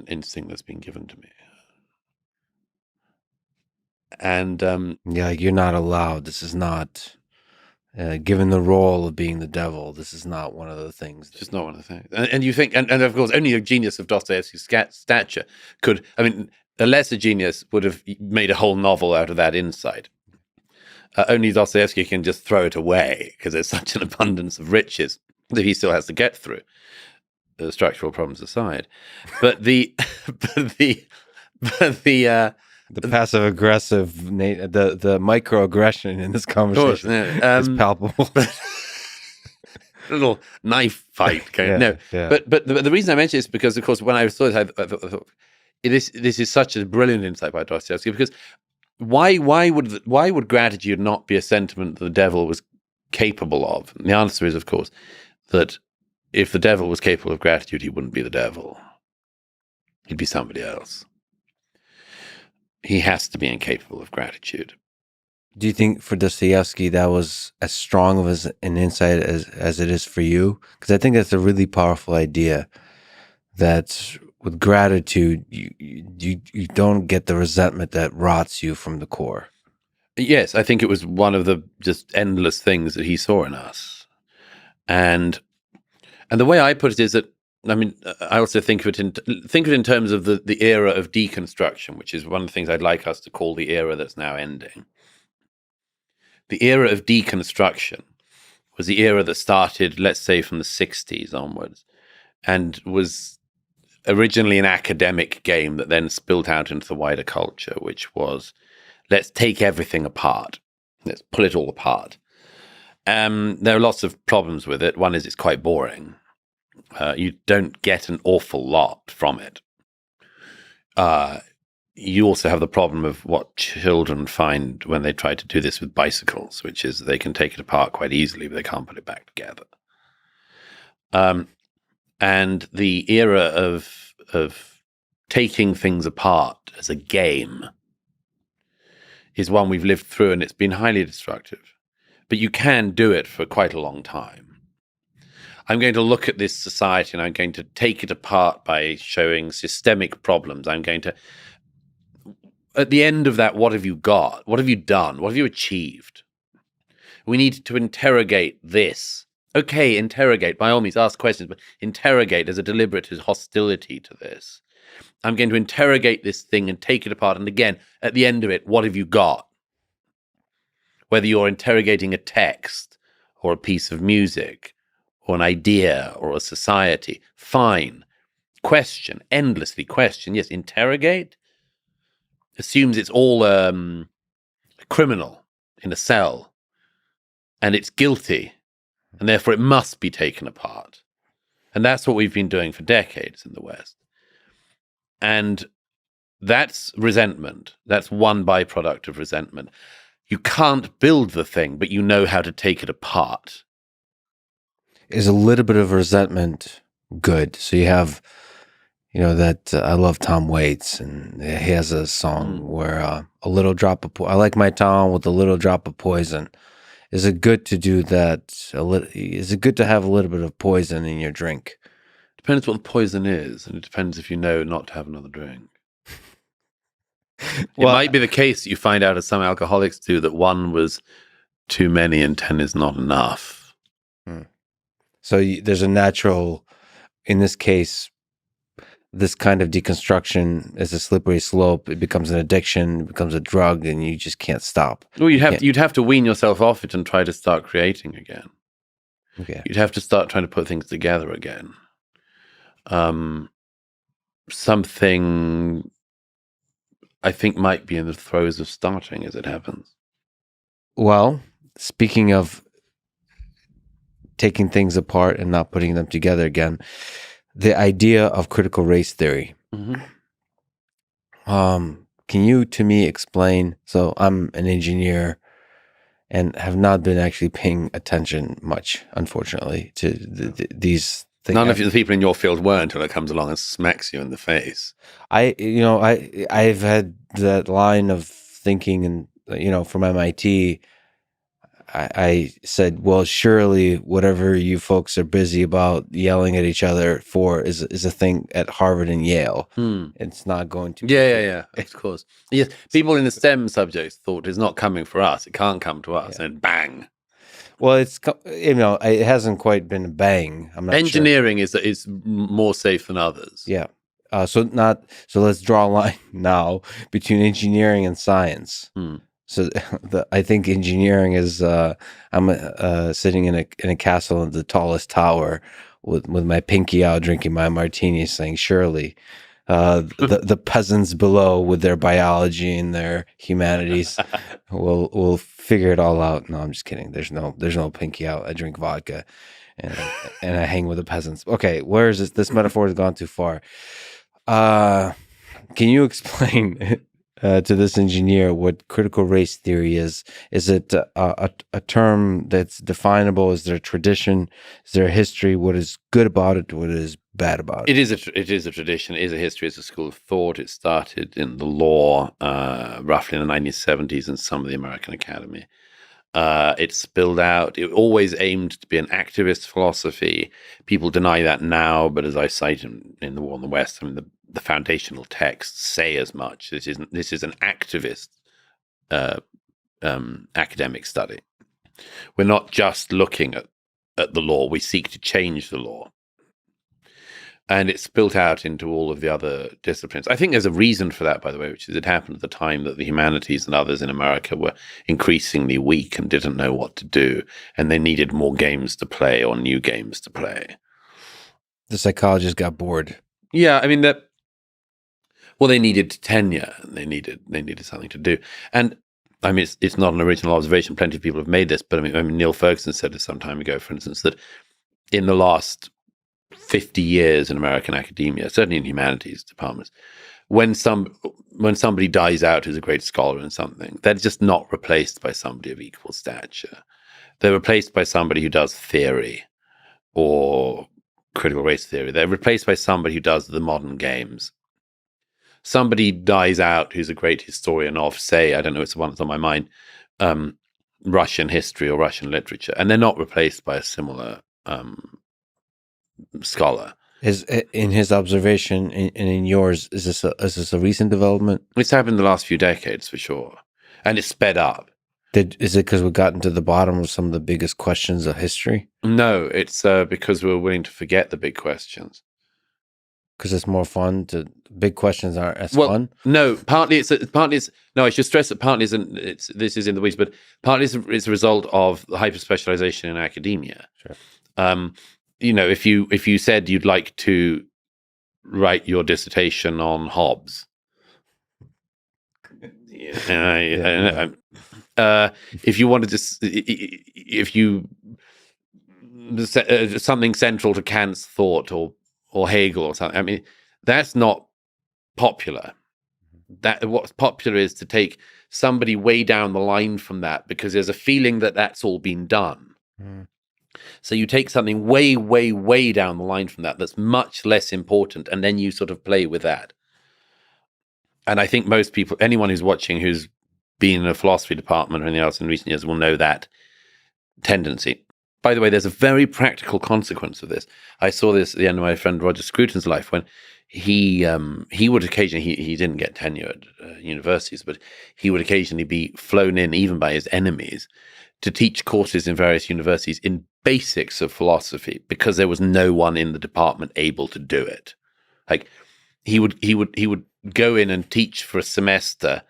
instinct that's been given to me. And you're not allowed. This is not given the role of being the devil. This is not one of the things. It's just not one of the things. And you think, and of course, only a genius of Dostoevsky's stature could. I mean, a lesser genius would have made a whole novel out of that insight. Only Dostoevsky can just throw it away because there's such an abundance of riches that he still has to get through. The structural problems aside, but the passive aggressive, the microaggression in this conversation is palpable. A little knife fight, But the reason I mention it is because, of course, when I saw it, I thought this is such a brilliant insight by Dostoevsky. Because why would gratitude not be a sentiment that the devil was capable of? And the answer is, of course, that if the devil was capable of gratitude, he wouldn't be the devil. He'd be somebody else. He has to be incapable of gratitude. Do you think for Dostoevsky that was as strong of an insight as it is for you? Because I think that's a really powerful idea, that with gratitude, you don't get the resentment that rots you from the core. Yes, I think it was one of the just endless things that he saw in us. And And the way I put it is that, I mean, I also think of it in terms of the era of deconstruction, which is one of the things I'd like us to call the era that's now ending. The era of deconstruction was the era that started, let's say, from the 60s onwards, and was originally an academic game that then spilled out into the wider culture, which was, let's take everything apart. Let's pull it all apart. There are lots of problems with it. One is it's quite boring. You don't get an awful lot from it. You also have the problem of what children find when they try to do this with bicycles, which is they can take it apart quite easily, but they can't put it back together. And the era of taking things apart as a game is one we've lived through, and it's been highly destructive. But you can do it for quite a long time. I'm going to look at this society and I'm going to take it apart by showing systemic problems. I'm going to, at the end of that, what have you got? What have you done? What have you achieved? We need to interrogate this. Okay, interrogate, by all means, ask questions, but interrogate as a deliberate hostility to this. I'm going to interrogate this thing and take it apart. And again, at the end of it, what have you got? Whether you're interrogating a text or a piece of music or an idea or a society, fine. Question, endlessly question. Yes, interrogate assumes it's all a criminal in a cell and it's guilty, and therefore it must be taken apart. And that's what we've been doing for decades in the West. And that's resentment. That's one byproduct of resentment. You can't build the thing, but you know how to take it apart. Is a little bit of resentment good? So you have, that I love Tom Waits, and he has a song where a little drop of I like my town with a little drop of poison. Is it good to do that? Is it good to have a little bit of poison in your drink? Depends what the poison is, and it depends if you know not to have another drink. Well, it might be the case that you find out, as some alcoholics do, that 1 was too many and 10 is not enough. So there's a natural, in this case, this kind of deconstruction is a slippery slope. It becomes an addiction, it becomes a drug, and you just can't stop. Well, you'd have to wean yourself off it and try to start creating again. Okay. You'd have to start trying to put things together again. Something I think might be in the throes of starting as it happens. Well, speaking of taking things apart and not putting them together again, the idea of critical race theory. Mm-hmm. Can you, to me, explain? So I'm an engineer and have not been actually paying attention much, unfortunately, to these things. None of the people in your field were until it comes along and smacks you in the face. I've had that line of thinking, and from MIT, I said, well, surely whatever you folks are busy about yelling at each other for is a thing at Harvard and Yale. It's not going to be. Yeah, of course. Yes, people in the STEM subjects thought it's not coming for us. It can't come to us. Yeah. And bang. Well, it hasn't quite been a bang. I'm not Engineering sure. is more safe than others. Yeah. So let's draw a line now between engineering and science. So I think engineering is I'm sitting in a castle in the tallest tower with my pinky out, drinking my martini, saying, surely the peasants below with their biology and their humanities will figure it all out. No, I'm just kidding. There's no pinky out. I drink vodka and I hang with the peasants. Okay, where is this? This metaphor has gone too far. Can you explain to this engineer what critical race theory is? Is it a term that's definable? Is there a tradition? Is there a history? What is good about it? What is bad about it? It is a tradition. It is a history. It's a school of thought. It started in the law roughly in the 1970s in some of the American Academy. It spilled out. It always aimed to be an activist philosophy. People deny that now, but as I cite in The War in the West, I mean, the foundational texts say as much. This is an activist academic study. We're not just looking at the law. We seek to change the law. And it's spilt out into all of the other disciplines. I think there's a reason for that, by the way, which is it happened at the time that the humanities and others in America were increasingly weak and didn't know what to do. And they needed more games to play or new games to play. The psychologists got bored. Yeah, I mean, they needed tenure. And they needed something to do. And I mean, it's not an original observation. Plenty of people have made this, but I mean, Neil Ferguson said this some time ago, for instance, that in the last 50 years in American academia, certainly in humanities departments, when somebody dies out who's a great scholar in something, they're just not replaced by somebody of equal stature. They're replaced by somebody who does theory or critical race theory. They're replaced by somebody who does the modern games. Somebody dies out who's a great historian of, say, I don't know, it's the one that's on my mind, Russian history or Russian literature, and they're not replaced by a similar scholar. In his observation and in yours, is this a recent development? It's happened in the last few decades for sure, and it's sped up. Is it because we've gotten to the bottom of some of the biggest questions of history? No, it's because we're willing to forget the big questions. Because it's more fun. Big questions aren't as fun. No, partly it's no. I should stress that partly this is in the weeds, but partly it's a result of the hyper specialization in academia. Sure. If you said you'd like to write your dissertation on Hobbes, if you wanted to, if you something central to Kant's thought or Hegel or something, I mean, that's not popular. That what's popular is to take somebody way down the line from that, because there's a feeling that that's all been done. Mm. So you take something way, way, way down the line from that's much less important, and then you sort of play with that. And I think most people, anyone who's watching who's been in a philosophy department or anything else in recent years, will know that tendency. By the way, there's a very practical consequence of this. I saw this at the end of my friend Roger Scruton's life, when he would occasionally, he didn't get tenure at universities, but he would occasionally be flown in, even by his enemies, to teach courses in various universities in basics of philosophy, because there was no one in the department able to do it. Like he would go in and teach for a semester,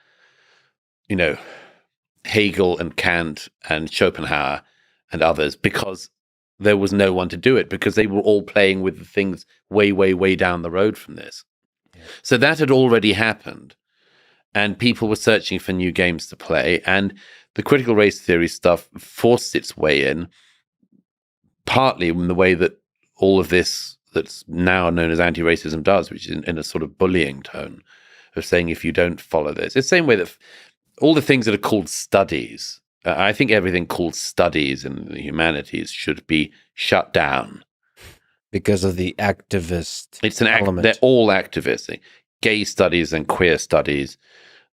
Hegel and Kant and Schopenhauer and others, because there was no one to do it, because they were all playing with the things way, way, way down the road from this. Yeah. So that had already happened, and people were searching for new games to play, and the critical race theory stuff forced its way in, partly in the way that all of this that's now known as anti-racism does, which is in a sort of bullying tone of saying, if you don't follow this, it's the same way that all the things that are called studies, I think everything called studies in the humanities should be shut down. Because of the activist it's an element. They're all activists. Gay studies and queer studies,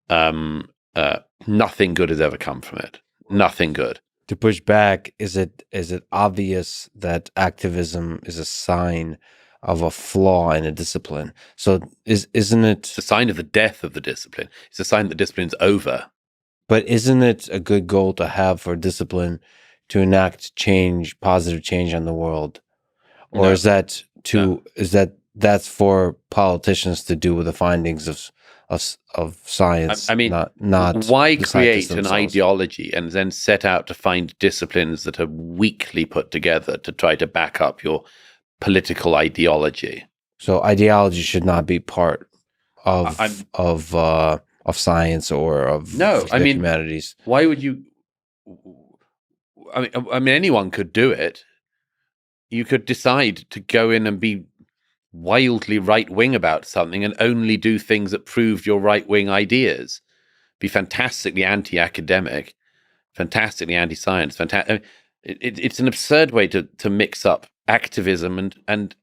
nothing good has ever come from it. Nothing good. To push back, is it obvious that activism is a sign of a flaw in a discipline? So isn't it... It's a sign of the death of the discipline. It's a sign that discipline's over. But isn't it a good goal to have for discipline to enact change, positive change on the world? Or is that that's for politicians to do with the findings of science? I mean, not why create an ideology and then set out to find disciplines that are weakly put together to try to back up your political ideology? So ideology should not be part of science or of humanities. Why would you? I mean, anyone could do it. You could decide to go in and be wildly right-wing about something and only do things that proved your right-wing ideas. Be fantastically anti-academic, fantastically anti-science. It's an absurd way to mix up activism and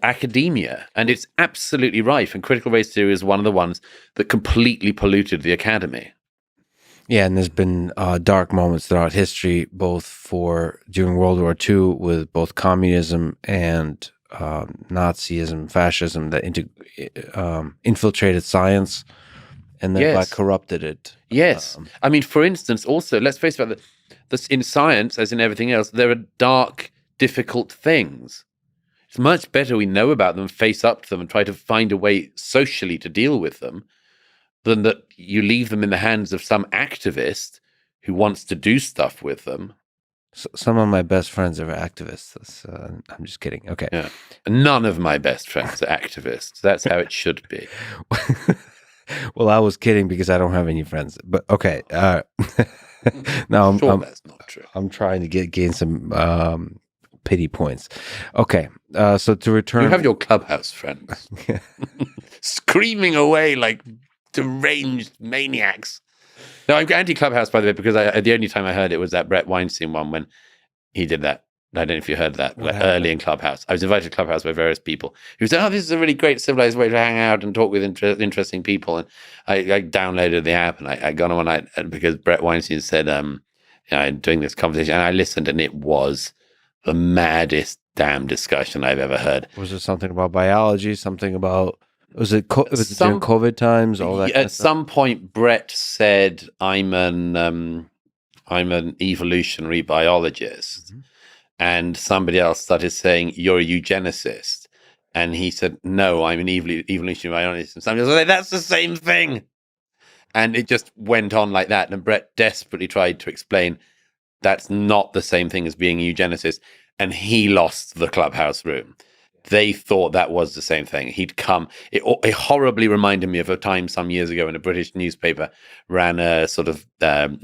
academia, and it's absolutely rife. And critical race theory is one of the ones that completely polluted the academy. Yeah, and there's been dark moments throughout history, both during World War II with both communism and Nazism, fascism, that infiltrated science and thereby corrupted it. Yes. I mean, for instance, also, let's face it, in science, as in everything else, there are dark, difficult things. It's much better we know about them, face up to them, and try to find a way socially to deal with them than that you leave them in the hands of some activist who wants to do stuff with them. Some of my best friends are activists. I'm just kidding. Okay. Yeah. None of my best friends are activists. That's how it should be. Well, I was kidding because I don't have any friends. But okay. Now That's not true. I'm trying to gain some pity points. Okay. So to return, you have your clubhouse friends screaming away like deranged maniacs. No, I'm anti-clubhouse, by the way, because the only time I heard it was that Brett Weinstein one when he did that. I don't know if you heard that, like early in Clubhouse. I was invited to Clubhouse by various people who said, this is a really great civilized way to hang out and talk with interesting people. And I downloaded the app and I got on one night because Brett Weinstein said, doing this conversation, and I listened, and it was the maddest damn discussion I've ever heard. Was it something about biology? Something about... Was it during COVID times? All that. At some point, Brett said, "I'm an evolutionary biologist," and somebody else started saying, "You're a eugenicist," and he said, "No, I'm an evolutionary biologist." And somebody else said, "That's the same thing," and it just went on like that. And Brett desperately tried to explain that's not the same thing as being a eugenicist, and he lost the Clubhouse room. They thought that was the same thing. He'd come. It horribly reminded me of a time some years ago when a British newspaper ran a sort of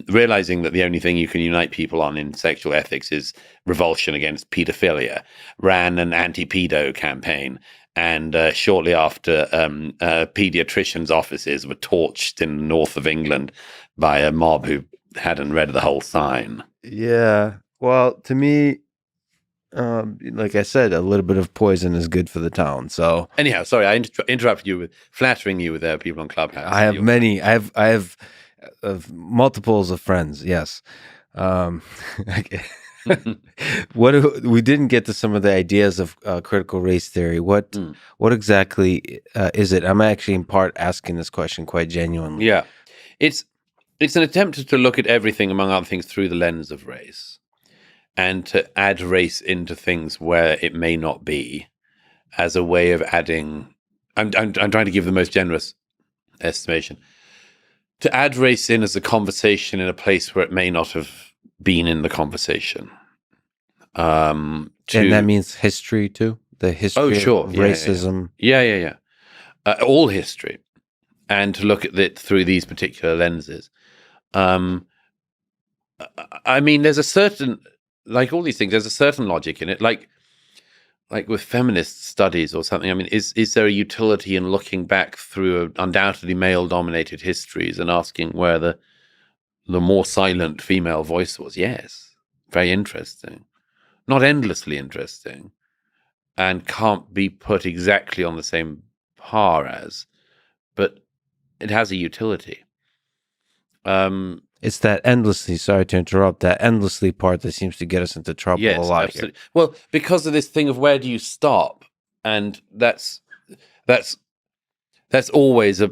realizing that the only thing you can unite people on in sexual ethics is revulsion against paedophilia, ran an anti-pedo campaign. And shortly after, pediatricians' offices were torched in the north of England by a mob who hadn't read the whole sign. Yeah. Well, to me, like I said, a little bit of poison is good for the town. So anyhow, sorry, I interrupted you with flattering you with people on Clubhouse. I have many. I have multiples of friends. Yes. We didn't get to some of the ideas of critical race theory. What exactly is it? I'm actually in part asking this question quite genuinely. Yeah, it's an attempt to look at everything, among other things, through the lens of race, and to add race into things where it may not be, as a way of adding. I'm trying to give the most generous estimation. To add race in as a conversation in a place where it may not have been in the conversation. And that means history too? The history of racism? Yeah. All history. And to look at it through these particular lenses. I mean, there's a certain... Like all these things, there's a certain logic in it. Like with feminist studies or something. I mean, is there a utility in looking back through undoubtedly male-dominated histories and asking where the more silent female voice was? Yes, very interesting. Not endlessly interesting, and can't be put exactly on the same par as, but it has a utility. It's that endlessly, sorry to interrupt, that endlessly part that seems to get us into trouble a lot. Absolutely. Here. Well, because of this thing of where do you stop? And that's always I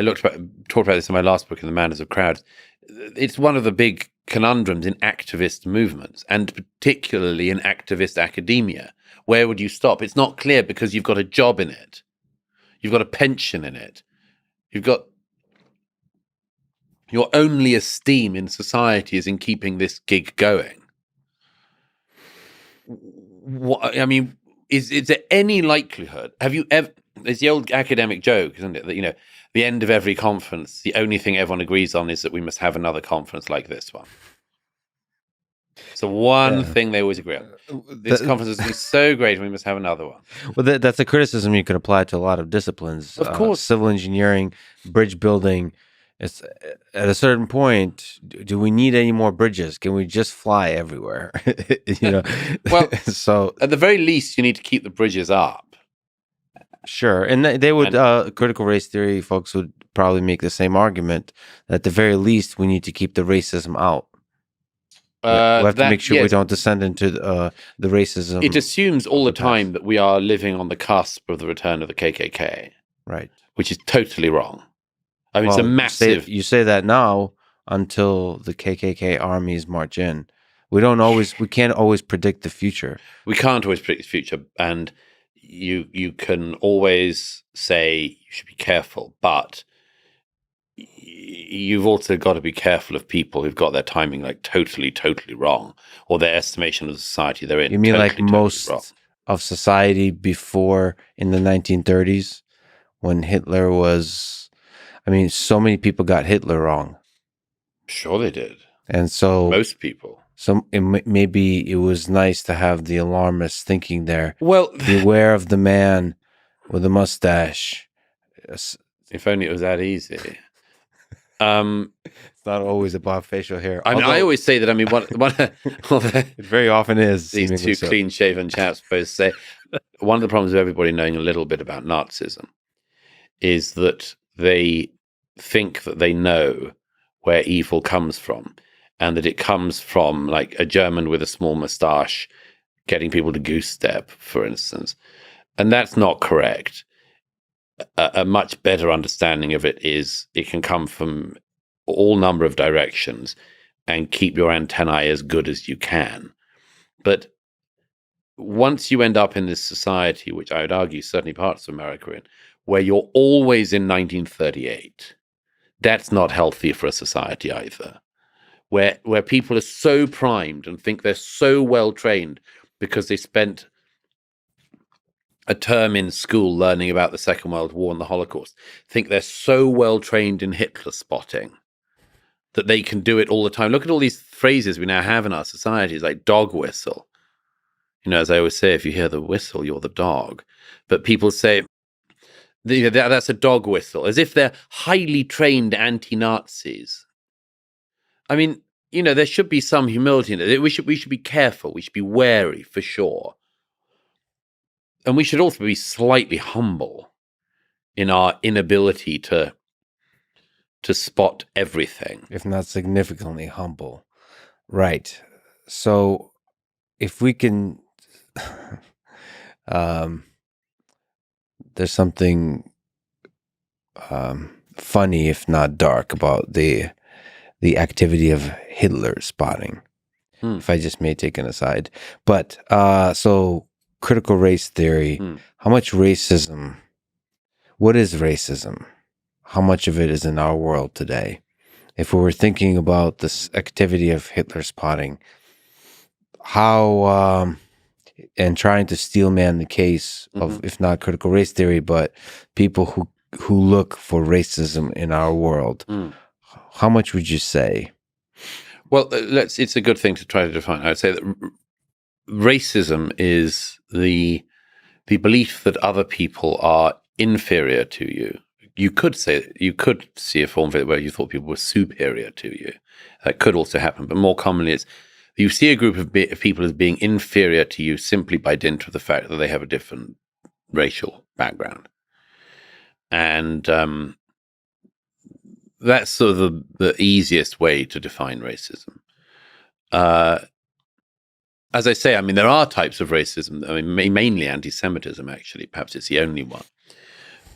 talked about this in my last book, in The Manners of Crowds. It's one of the big conundrums in activist movements, and particularly in activist academia. Where would you stop? It's not clear because you've got a job in it. You've got a pension in it. You've got your only esteem in society is in keeping this gig going. I mean, is there any likelihood? Have you ever? It's the old academic joke, isn't it? That the end of every conference, the only thing everyone agrees on is that we must have another conference like this one. So one thing they always agree on: this conference is so great, we must have another one. Well, that's a criticism you could apply to a lot of disciplines. Of course, civil engineering, bridge building. It's at a certain point, do we need any more bridges? Can we just fly everywhere? Well, so at the very least, you need to keep the bridges up. Sure, and they would critical race theory folks would probably make the same argument that at the very least we need to keep the racism out. We have to make sure we don't descend into the racism. It assumes all the time that we are living on the cusp of the return of the KKK, right? Which is totally wrong. I mean, it's a massive... You say that now until the KKK armies march in, We can't always predict the future. We can't always predict the future, and you can always say you should be careful, but you've also got to be careful of people who've got their timing like totally wrong, or their estimation of the society they're in. You mean like most wrong. of society before in the 1930s when Hitler was, I mean, so many people got Hitler wrong. Sure they did. And so most people. So maybe it was nice to have the alarmist thinking there. Well, beware of the man with a mustache. If only it was that easy. It's not always about facial hair. I mean, I always say that. I mean, it very often is. These two clean-shaven chaps both say one of the problems of everybody knowing a little bit about Nazism is that they think that they know where evil comes from, and that it comes from like a German with a small mustache getting people to goose step, for instance. And that's not correct. A much better understanding of it is it can come from all number of directions and keep your antennae as good as you can. But once you end up in this society, which I would argue certainly parts of America are in, where you're always in 1938, that's not healthy for a society either. Where people are so primed and think they're so well trained because they spent a term in school learning about the Second World War and the Holocaust, think they're so well trained in Hitler spotting that they can do it all the time. Look at all these phrases we now have in our societies, like dog whistle. You know, as I always say, if you hear the whistle, you're the dog. But people say, that's a dog whistle, as if they're highly trained anti-Nazis. I mean, you know, there should be some humility in it. We should be careful. We should be wary, for sure. And we should also be slightly humble in our inability to spot everything. If not significantly humble. Right. So if we can, there's something funny, if not dark, about the activity of Hitler spotting, if I just may take an aside. But so critical race theory, how much racism, what is racism? How much of it is in our world today? If we were thinking about this activity of Hitler spotting, how, and trying to steelman the case of, if not critical race theory, but people who look for racism in our world, how much would you say? Well, it's a good thing to try to define. I would say that racism is the belief that other people are inferior to you. You could see a form of it where you thought people were superior to you. That could also happen, but more commonly it's you see a group of people as being inferior to you simply by dint of the fact that they have a different racial background. And that's sort of the easiest way to define racism. As I say, I mean, there are types of racism, I mean, mainly anti-Semitism, actually. Perhaps it's the only one,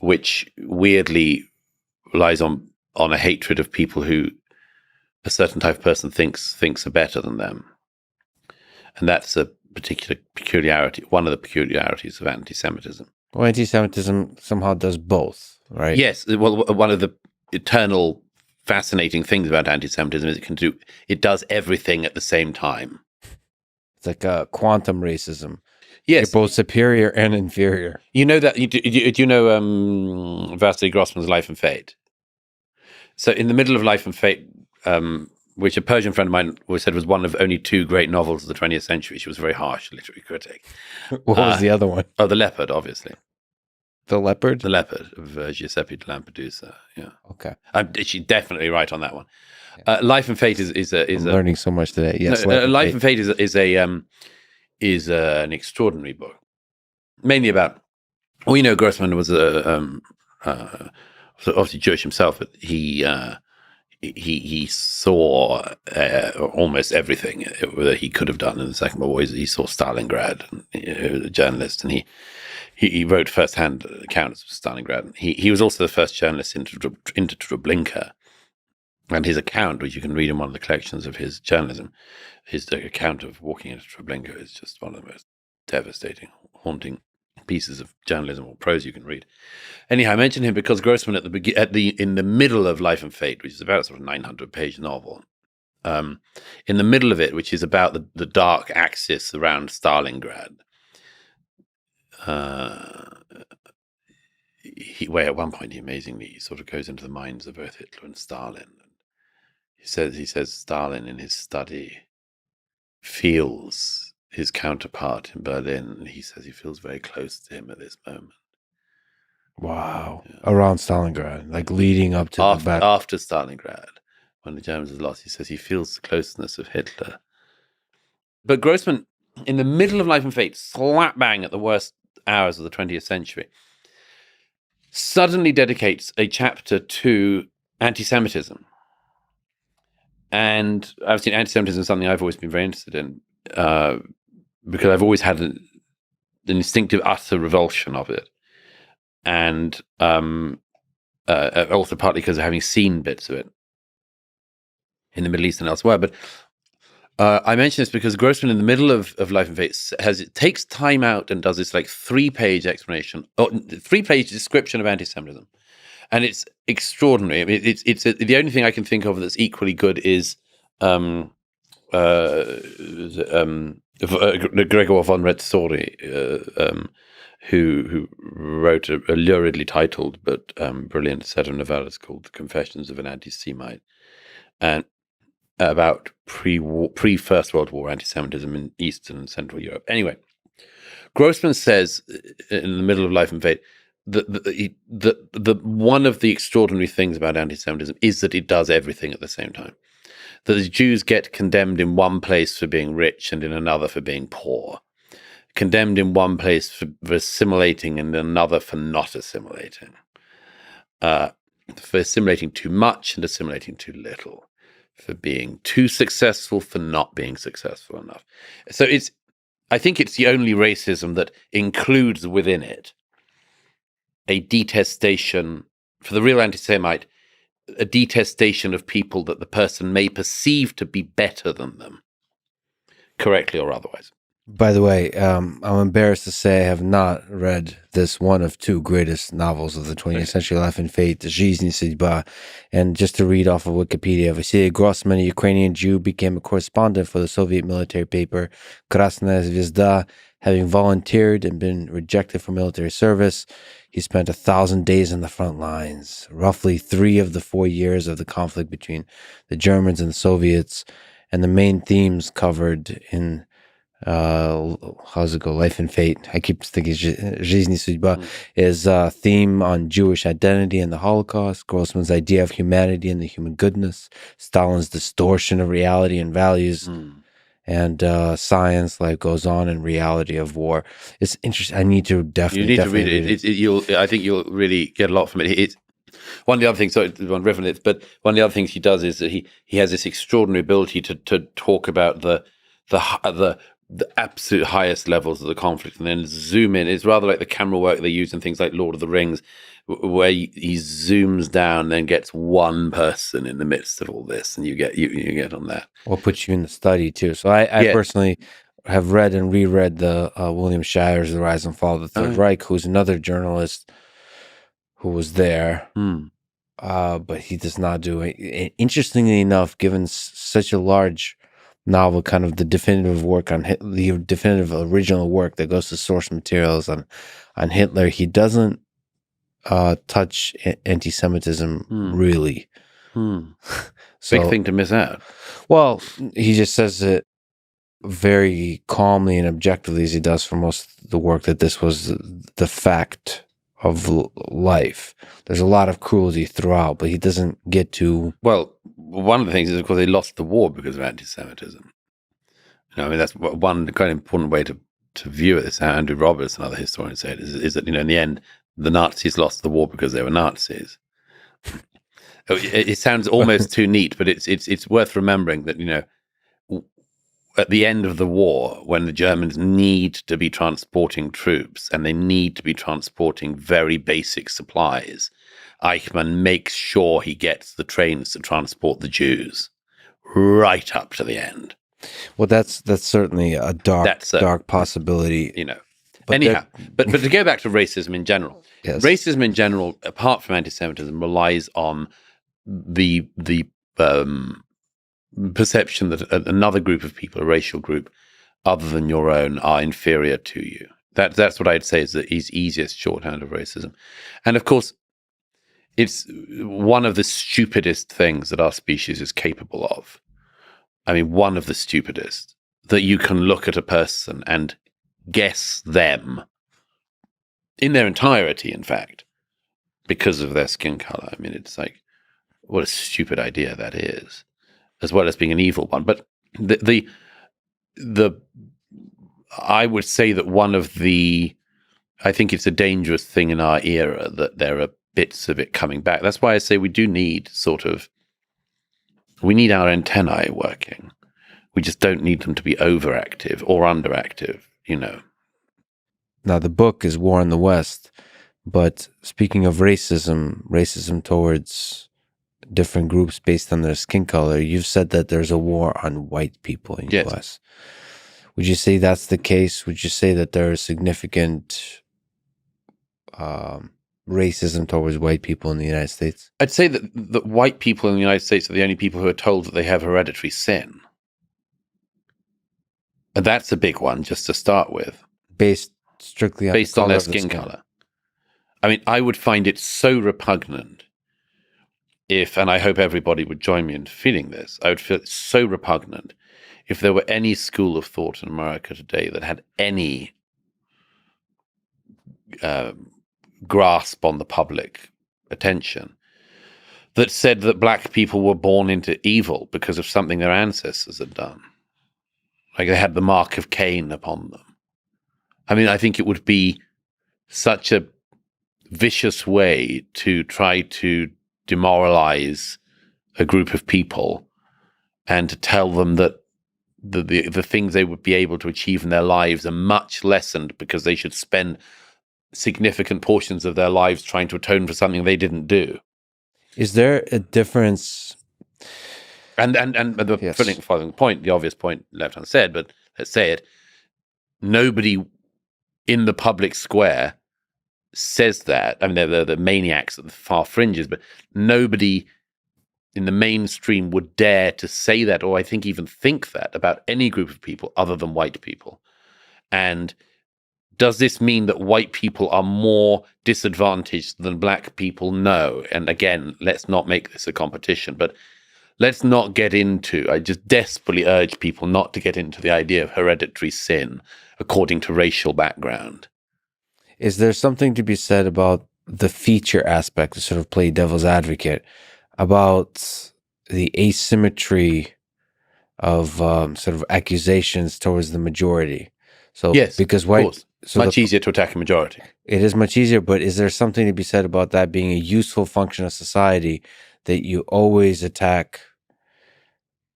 which weirdly relies on a hatred of people who a certain type of person thinks are better than them. And that's a particular peculiarity, one of the peculiarities of anti-Semitism. Well, anti-Semitism somehow does both, right? Yes. Well, one of the eternal fascinating things about anti-Semitism is it does everything at the same time. It's like a quantum racism. Yes. You're both superior and inferior. You know that, do you know Vasily Grossman's Life and Fate? So in the middle of Life and Fate, which a Persian friend of mine always said was one of only two great novels of the 20th century. She was a very harsh literary critic. What was the other one? Oh, The Leopard, obviously. The Leopard? The Leopard of Giuseppe de Lampedusa. Yeah. Okay. She's definitely right on that one. Yeah. Life and Fate is I'm learning so much today. Yes. Life and Fate is an extraordinary book, mainly about. We know Grossman was obviously Jewish himself, but he saw almost everything that he could have done in the Second World War. He saw Stalingrad, and he was a journalist, and he wrote first-hand accounts of Stalingrad. He was also the first journalist into Treblinka, And his account, which you can read in one of the collections of his journalism, his account of walking into Treblinka is just one of the most devastating, haunting pieces of journalism or prose you can read. Anyhow, I mentioned him because Grossman in the middle of Life and Fate, which is about a sort of 900-page novel, in the middle of it, which is about the dark axis around Stalingrad, where at one point he amazingly sort of goes into the minds of both Hitler and Stalin. He says Stalin in his study feels his counterpart in Berlin, and he says he feels very close to him at this moment. Wow. Yeah. Around Stalingrad, like leading up to the battle. After Stalingrad, when the Germans had lost, he says he feels the closeness of Hitler. But Grossman, in the middle of Life and Fate, slap bang at the worst hours of the 20th century, suddenly dedicates a chapter to anti-Semitism. And I've seen anti-Semitism as something I've always been very interested in, because I've always had an instinctive utter revulsion of it. And also partly because of having seen bits of it in the Middle East and elsewhere. But I mention this because Grossman, in the middle of Life and Fate, takes time out and does this like 3-page explanation, or 3-page description of anti-Semitism. And it's extraordinary. I mean, it's the only thing I can think of that's equally good is Gregor von Retzory, who wrote a luridly titled but brilliant set of novellas called The Confessions of an Anti-Semite, and about pre-First World War anti-Semitism in Eastern and Central Europe. Anyway, Grossman says in the middle of Life and Fate that one of the extraordinary things about anti-Semitism is that it does everything at the same time. That the Jews get condemned in one place for being rich and in another for being poor. Condemned in one place for assimilating and in another for not assimilating. For assimilating too much and assimilating too little. For being too successful, for not being successful enough. So I think it's the only racism that includes within it a detestation, for the real anti-Semite, a detestation of people that the person may perceive to be better than them, correctly or otherwise. By the way, I'm embarrassed to say I have not read this one of 2 greatest novels of the 20th century, Life and Fate, Жизнь и судьба. And just to read off of Wikipedia, Vasily Grossman, a Ukrainian Jew, became a correspondent for the Soviet military paper Krasnaya Zvezda. Having volunteered and been rejected for military service, he spent 1,000 days in the front lines, roughly 3 of the 4 years of the conflict between the Germans and the Soviets. And the main themes covered in how's it go? Life and Fate. I keep thinking Жизнь и судьба is a theme on Jewish identity and the Holocaust, Grossman's idea of humanity and the human goodness, Stalin's distortion of reality and values, and science, life goes on, and reality of war. It's interesting. I need to definitely read it. I think you'll really get a lot from it. It's one of the other things. Sorry, on Riverlit, but one of the other things he does is that he has this extraordinary ability to talk about the absolute highest levels of the conflict and then zoom in. It's rather like the camera work they use in things like Lord of the Rings, where he zooms down, then gets one person in the midst of all this, and you get on that. Well, put you in the study too. So I personally have read and reread the William Shirer's The Rise and Fall of the Third Reich, who's another journalist who was there. But he does not do it. Interestingly enough, given such a large novel, kind of the definitive work on the definitive original work that goes to source materials on Hitler, he doesn't touch anti-Semitism really. So, big thing to miss out. Well, he just says it very calmly and objectively, as he does for most of the work, that this was the fact of life. There's a lot of cruelty throughout, but he doesn't get to... Well, one of the things is, of course, they lost the war because of anti-Semitism. I mean, that's one quite important way to view it. This is how Andrew Roberts and other historians say it, is that, in the end, the Nazis lost the war because they were Nazis. It sounds almost too neat, but it's worth remembering that, at the end of the war, when the Germans need to be transporting troops and they need to be transporting very basic supplies, Eichmann makes sure he gets the trains to transport the Jews right up to the end. Well, that's certainly a dark possibility. But anyhow, but to go back to racism in general, yes. Racism in general, apart from anti-Semitism, relies on the perception that another group of people, a racial group, other than your own, are inferior to you. That's what I'd say is the easiest shorthand of racism. And of course, it's one of the stupidest things that our species is capable of. I mean, one of the stupidest, that you can look at a person and guess them in their entirety, in fact, because of their skin color. I mean, it's like, what a stupid idea that is, as well as being an evil one. But the I would say that I think it's a dangerous thing in our era that there are bits of it coming back. That's why I say we do need we need our antennae working. We just don't need them to be overactive or underactive, Now, the book is War in the West, but speaking of racism towards different groups based on their skin color, you've said that there's a war on white people in the U.S. Would you say that's the case? Would you say that there is significant racism towards white people in the United States? I'd say that white people in the United States are the only people who are told that they have hereditary sin. And that's a big one, just to start with. Based strictly on their skin color. I mean, I would find it so repugnant and I hope everybody would join me in feeling this, I would feel it so repugnant if there were any school of thought in America today that had any grasp on the public attention that said that black people were born into evil because of something their ancestors had done. Like they had the mark of Cain upon them. I mean, I think it would be such a vicious way to try to demoralize a group of people and to tell them that the things they would be able to achieve in their lives are much lessened because they should spend significant portions of their lives trying to atone for something they didn't do. Is there a difference? And the following point, the obvious point left unsaid, but let's say it, nobody in the public square says that. I mean, they're the maniacs at the far fringes, but nobody in the mainstream would dare to say that, or I think even think that about any group of people other than white people. And does this mean that white people are more disadvantaged than black people? No. And again, let's not make this a competition, but let's not get into, I just desperately urge people not to get into the idea of hereditary sin according to racial background. Is there something to be said about the feature aspect, to sort of play devil's advocate, about the asymmetry of sort of accusations towards the majority? So, yes, because white, so much easier to attack a majority. It is much easier, but is there something to be said about that being a useful function of society, that you always attack,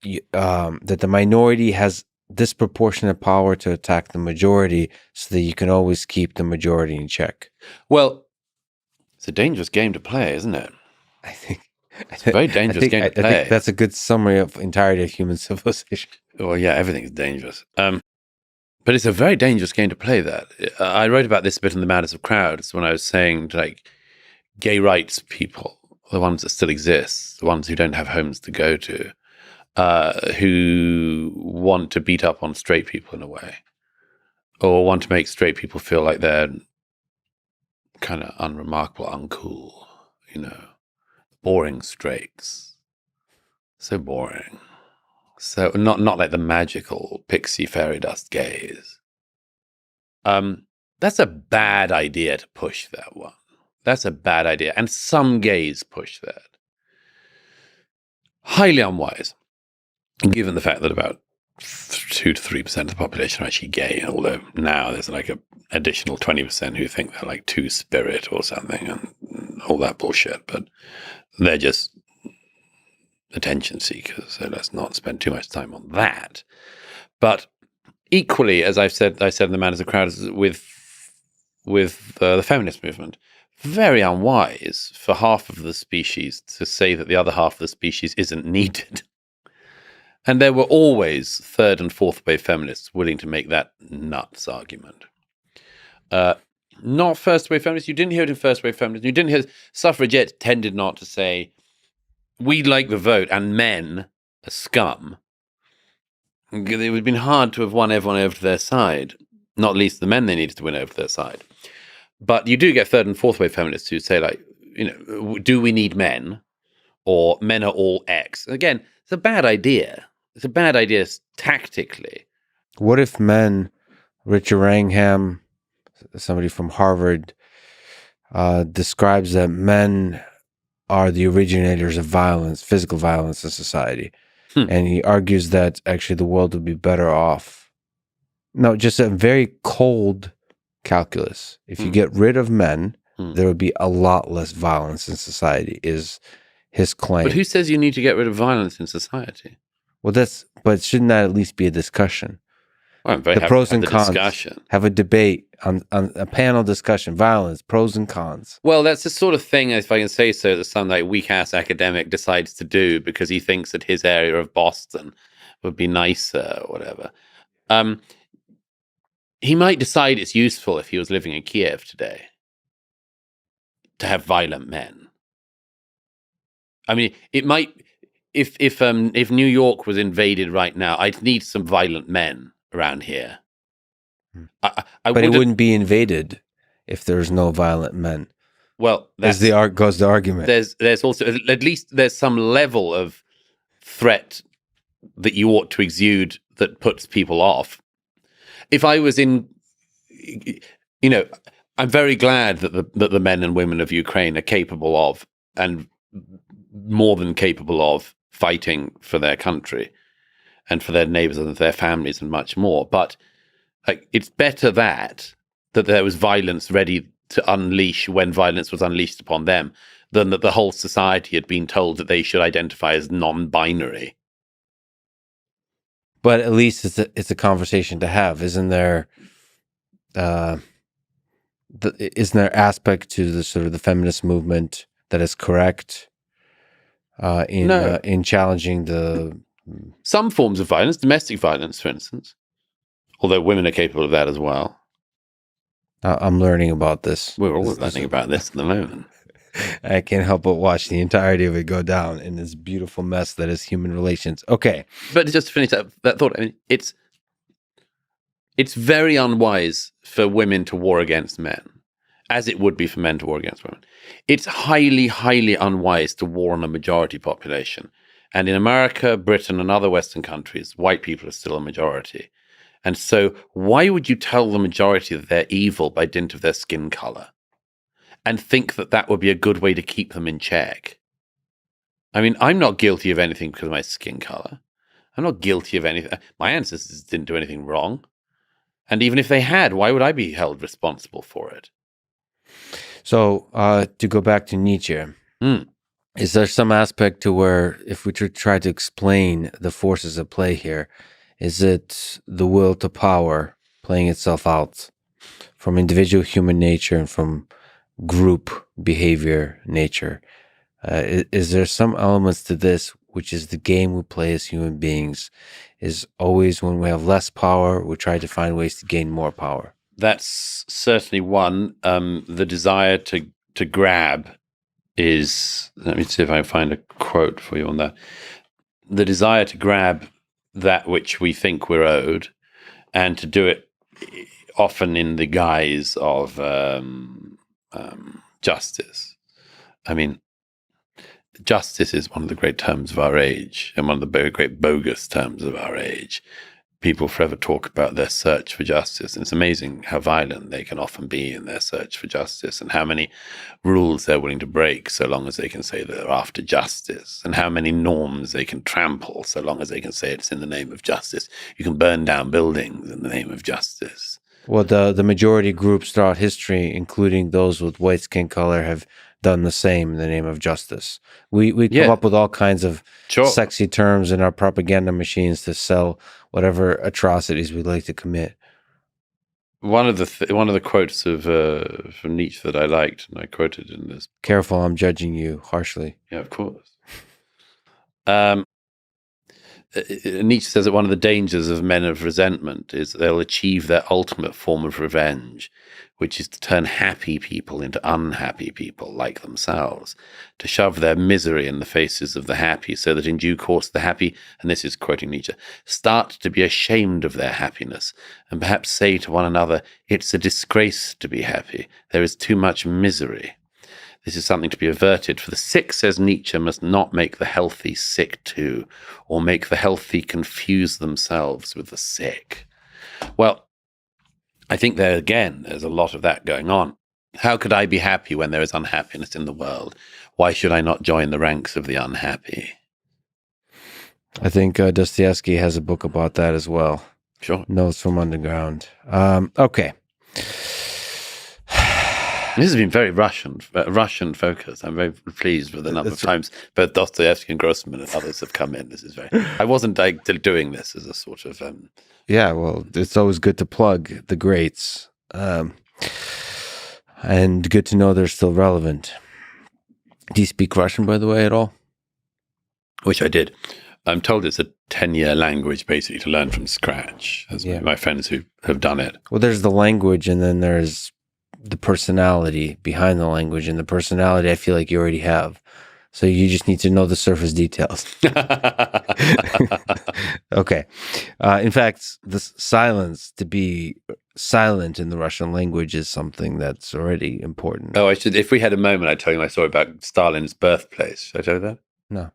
that the minority has disproportionate power to attack the majority so that you can always keep the majority in check? Well, it's a dangerous game to play, isn't it? I think it's a very dangerous game to play. I think that's a good summary of the entirety of human civilization. Well, yeah, everything is dangerous. But it's a very dangerous game to play that. I wrote about this a bit in The Madness of Crowds when I was saying, like, gay rights people, the ones that still exist, the ones who don't have homes to go to, who want to beat up on straight people in a way, or want to make straight people feel like they're kind of unremarkable, uncool, boring straights. So boring. So not like the magical pixie fairy dust gays. That's a bad idea to push that one. That's a bad idea. And some gays push that. Highly unwise, given the fact that about 2 to 3% of the population are actually gay, although now there's like an additional 20% who think they're like two-spirit or something and all that bullshit, but they're just attention seekers, so let's not spend too much time on that. But equally, as I said in The Man as a Crowd, with the feminist movement, very unwise for half of the species to say that the other half of the species isn't needed. And there were always third and fourth wave feminists willing to make that nuts argument. Not first wave feminists. You didn't hear it in first wave feminists. You didn't hear suffragettes tended not to say, we like the vote and men are scum. It would have been hard to have won everyone over to their side, not least the men they needed to win over to their side. But you do get third and fourth wave feminists who say, like, do we need men? Or men are all X. Again, it's a bad idea. It's a bad idea tactically. What if men, Richard Wrangham, somebody from Harvard, describes that men are the originators of violence, physical violence in society. And he argues that actually the world would be better off. No, just a very cold calculus. If you get rid of men, there would be a lot less violence in society, is his claim. But who says you need to get rid of violence in society? Well, but shouldn't that at least be a discussion? Well, I'm very the happy pros to have and the cons. discussion. Have a debate on a panel discussion, violence, pros and cons. Well, that's the sort of thing, if I can say so, that some like weak-ass academic decides to do because he thinks that his area of Boston would be nicer or whatever. He might decide it's useful if he was living in Kiev today to have violent men. I mean, it might, if New York was invaded right now, I'd need some violent men around here. But it wouldn't be invaded if there's no violent men. Well, that's goes the argument. There's also, at least there's some level of threat that you ought to exude that puts people off. If I was in, I'm very glad that the men and women of Ukraine are capable of, and more than capable of, fighting for their country and for their neighbors and their families and much more. But it's better that there was violence ready to unleash when violence was unleashed upon them than that the whole society had been told that they should identify as non-binary. But at least it's a conversation to have, isn't there? Isn't there aspect to the sort of the feminist movement that is correct in challenging the some forms of violence, domestic violence, for instance, although women are capable of that as well. I'm learning about this. We're all learning about this at the moment. I can't help but watch the entirety of it go down in this beautiful mess that is human relations. Okay. But just to finish that thought, I mean, it's very unwise for women to war against men, as it would be for men to war against women. It's highly, highly unwise to war on a majority population. And in America, Britain, and other Western countries, white people are still a majority. And so why would you tell the majority that they're evil by dint of their skin color? And think that would be a good way to keep them in check. I mean, I'm not guilty of anything because of my skin color. I'm not guilty of anything. My ancestors didn't do anything wrong. And even if they had, why would I be held responsible for it? So to go back to Nietzsche, is there some aspect to where if we try to explain the forces at play here, is it the will to power playing itself out from individual human nature and from group behavior nature? Is there some elements to this, which is the game we play as human beings, is always when we have less power, we try to find ways to gain more power? That's certainly one. The desire to grab is, let me see if I can find a quote for you on that. The desire to grab that which we think we're owed, and to do it often in the guise of justice. I mean, justice is one of the great terms of our age, and one of the very great bogus terms of our age. People forever talk about their search for justice, and it's amazing how violent they can often be in their search for justice, and how many rules they're willing to break so long as they can say they're after justice, and how many norms they can trample so long as they can say it's in the name of justice. You can burn down buildings in the name of justice. Well, the majority groups throughout history, including those with white skin color, have done the same in the name of justice. We come up with all kinds of sexy terms in our propaganda machines to sell whatever atrocities we'd like to commit. one of the quotes of from Nietzsche that I liked, and I quoted in this. Careful, I'm judging you harshly. Yeah, of course. Nietzsche says that one of the dangers of men of resentment is that they'll achieve their ultimate form of revenge, which is to turn happy people into unhappy people like themselves, to shove their misery in the faces of the happy, so that in due course the happy, and this is quoting Nietzsche, start to be ashamed of their happiness, and perhaps say to one another, "It's a disgrace to be happy. There is too much misery." This is something to be averted, for the sick, says Nietzsche, must not make the healthy sick too, or make the healthy confuse themselves with the sick. Well, I think there again, there's a lot of that going on. How could I be happy when there is unhappiness in the world? Why should I not join the ranks of the unhappy? I think Dostoevsky has a book about that as well. Sure. Notes from Underground. Okay. This has been very Russian focused. I'm very pleased with the number of times both Dostoevsky and Grossman and others have come in. This is very. I wasn't doing this as a sort of. Yeah, well, it's always good to plug the greats, and good to know they're still relevant. Do you speak Russian, by the way, at all? Which I did. I'm told it's a 10-year language, basically, to learn from scratch. As my friends who have done it. Well, there's the language, and then there's the personality behind the language, and the personality I feel like you already have. So you just need to know the surface details. Okay. In fact, the silence, to be silent in the Russian language, is something that's already important. Oh, I should. If we had a moment, I'd tell you my story about Stalin's birthplace. Should I tell you that? No.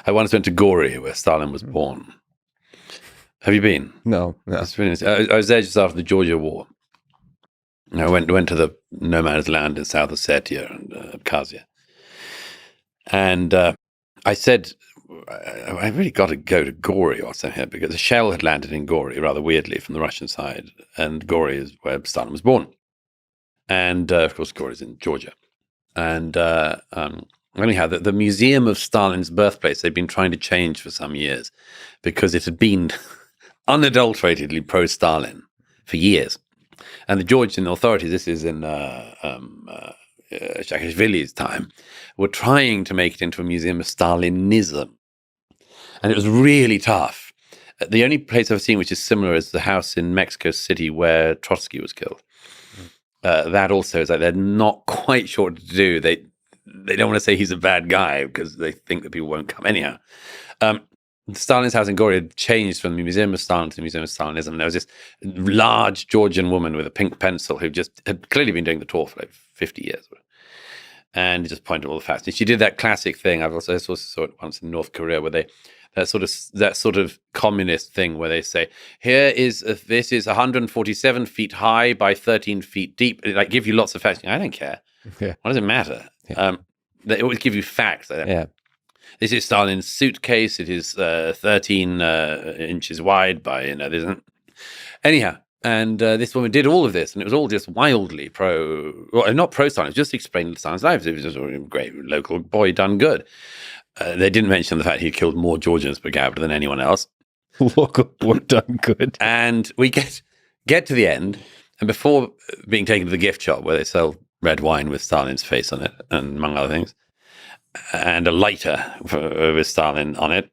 I once went to Gori, where Stalin was born. Have you been? No. It's really nice. I was there just after the Georgia War. I went to the no man's land in South Ossetia and Abkhazia. And I said, I really got to go to Gori or something here, because a shell had landed in Gori, rather weirdly, from the Russian side. And Gori is where Stalin was born. And, of course, Gori is in Georgia. And anyhow, the museum of Stalin's birthplace, they'd been trying to change for some years, because it had been unadulteratedly pro-Stalin for years. And the Georgian authorities, this is in Saakashvili's time, were trying to make it into a museum of Stalinism. And it was really tough. The only place I've seen which is similar is the house in Mexico City where Trotsky was killed. That also is like they're not quite sure what to do. They don't want to say he's a bad guy because they think that people won't come anyhow. Stalin's house in Gori had changed from the Museum of Stalin to the Museum of Stalinism. And there was this large Georgian woman with a pink pencil who just had clearly been doing the tour for like 50 years. And just pointed all the facts. And she did that classic thing. I also saw it once in North Korea, where that sort of communist thing where they say, this is 147 feet high by 13 feet deep. It like give you lots of facts. I don't care. Yeah. What does it matter? Yeah. They always give you facts. Yeah. This is Stalin's suitcase. It is 13 inches wide by, this. Anyhow, and this woman did all of this, and it was all just wildly not pro-Stalin, it was just explaining Stalin's life. It was just a great local boy done good. They didn't mention the fact he killed more Georgians per capita than anyone else. Local boy done good. And we get to the end, and before being taken to the gift shop where they sell red wine with Stalin's face on it, and among other things, and a lighter with Stalin on it,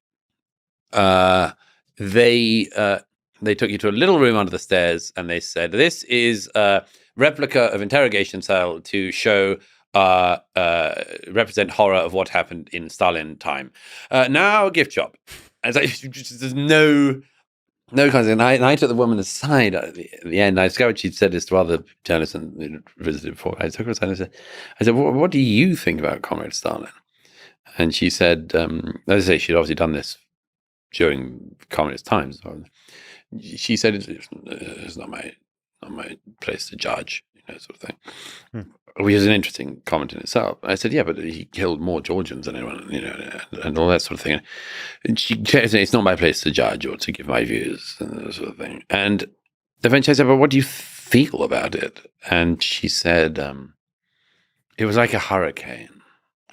they took you to a little room under the stairs, and they said, "This is a replica of interrogation cell to show represent horror of what happened in Stalin time. Now gift shop." And it's like, there's no kind of thing. And I took the woman aside at the end. I discovered she'd said this to other journalists and visited before. I took her aside and I said, what do you think about Comrade Stalin? And she said, as I say, she'd obviously done this during communist times. She said, it's not my place to judge, sort of thing. Which is an interesting comment in itself. I said, yeah, but he killed more Georgians than anyone, and all that sort of thing. And she said, it's not my place to judge or to give my views and that sort of thing. And eventually I said, but what do you feel about it? And she said, it was like a hurricane.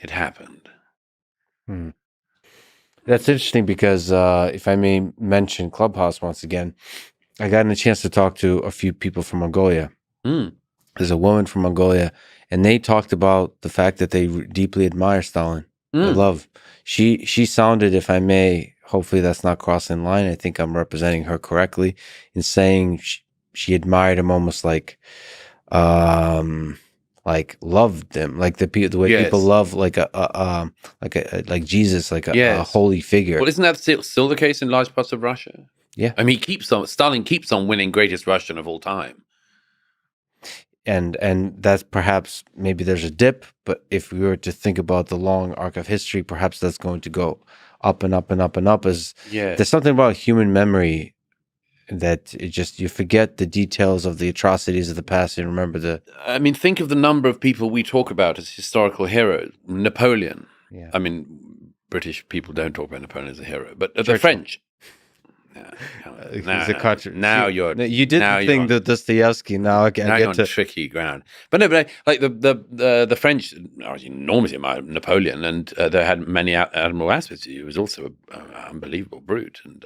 It happened. That's interesting because if I may mention Clubhouse once again, I got a chance to talk to a few people from Mongolia. Mm. There's a woman from Mongolia, and they talked about the fact that they deeply admire Stalin. They love. She sounded, if I may, hopefully that's not crossing line. I think I'm representing her correctly in saying she admired him almost like loved him, like the way people love like like Jesus, like a holy figure. Well, isn't that still the case in large parts of Russia? Yeah, I mean, Stalin keeps on winning greatest Russian of all time. And that's perhaps maybe there's a dip, but if we were to think about the long arc of history, perhaps that's going to go up and up and up and up. There's something about human memory that you forget the details of the atrocities of the past and remember I mean, think of the number of people we talk about as historical heroes. Napoleon. Yeah. I mean, British people don't talk about Napoleon as a hero, but the French. Now you're you didn't think that Dostoevsky. Now I get you're on tricky ground. But no, but like the French enormously admired Napoleon, and they had many admirable aspects. He was also an unbelievable brute and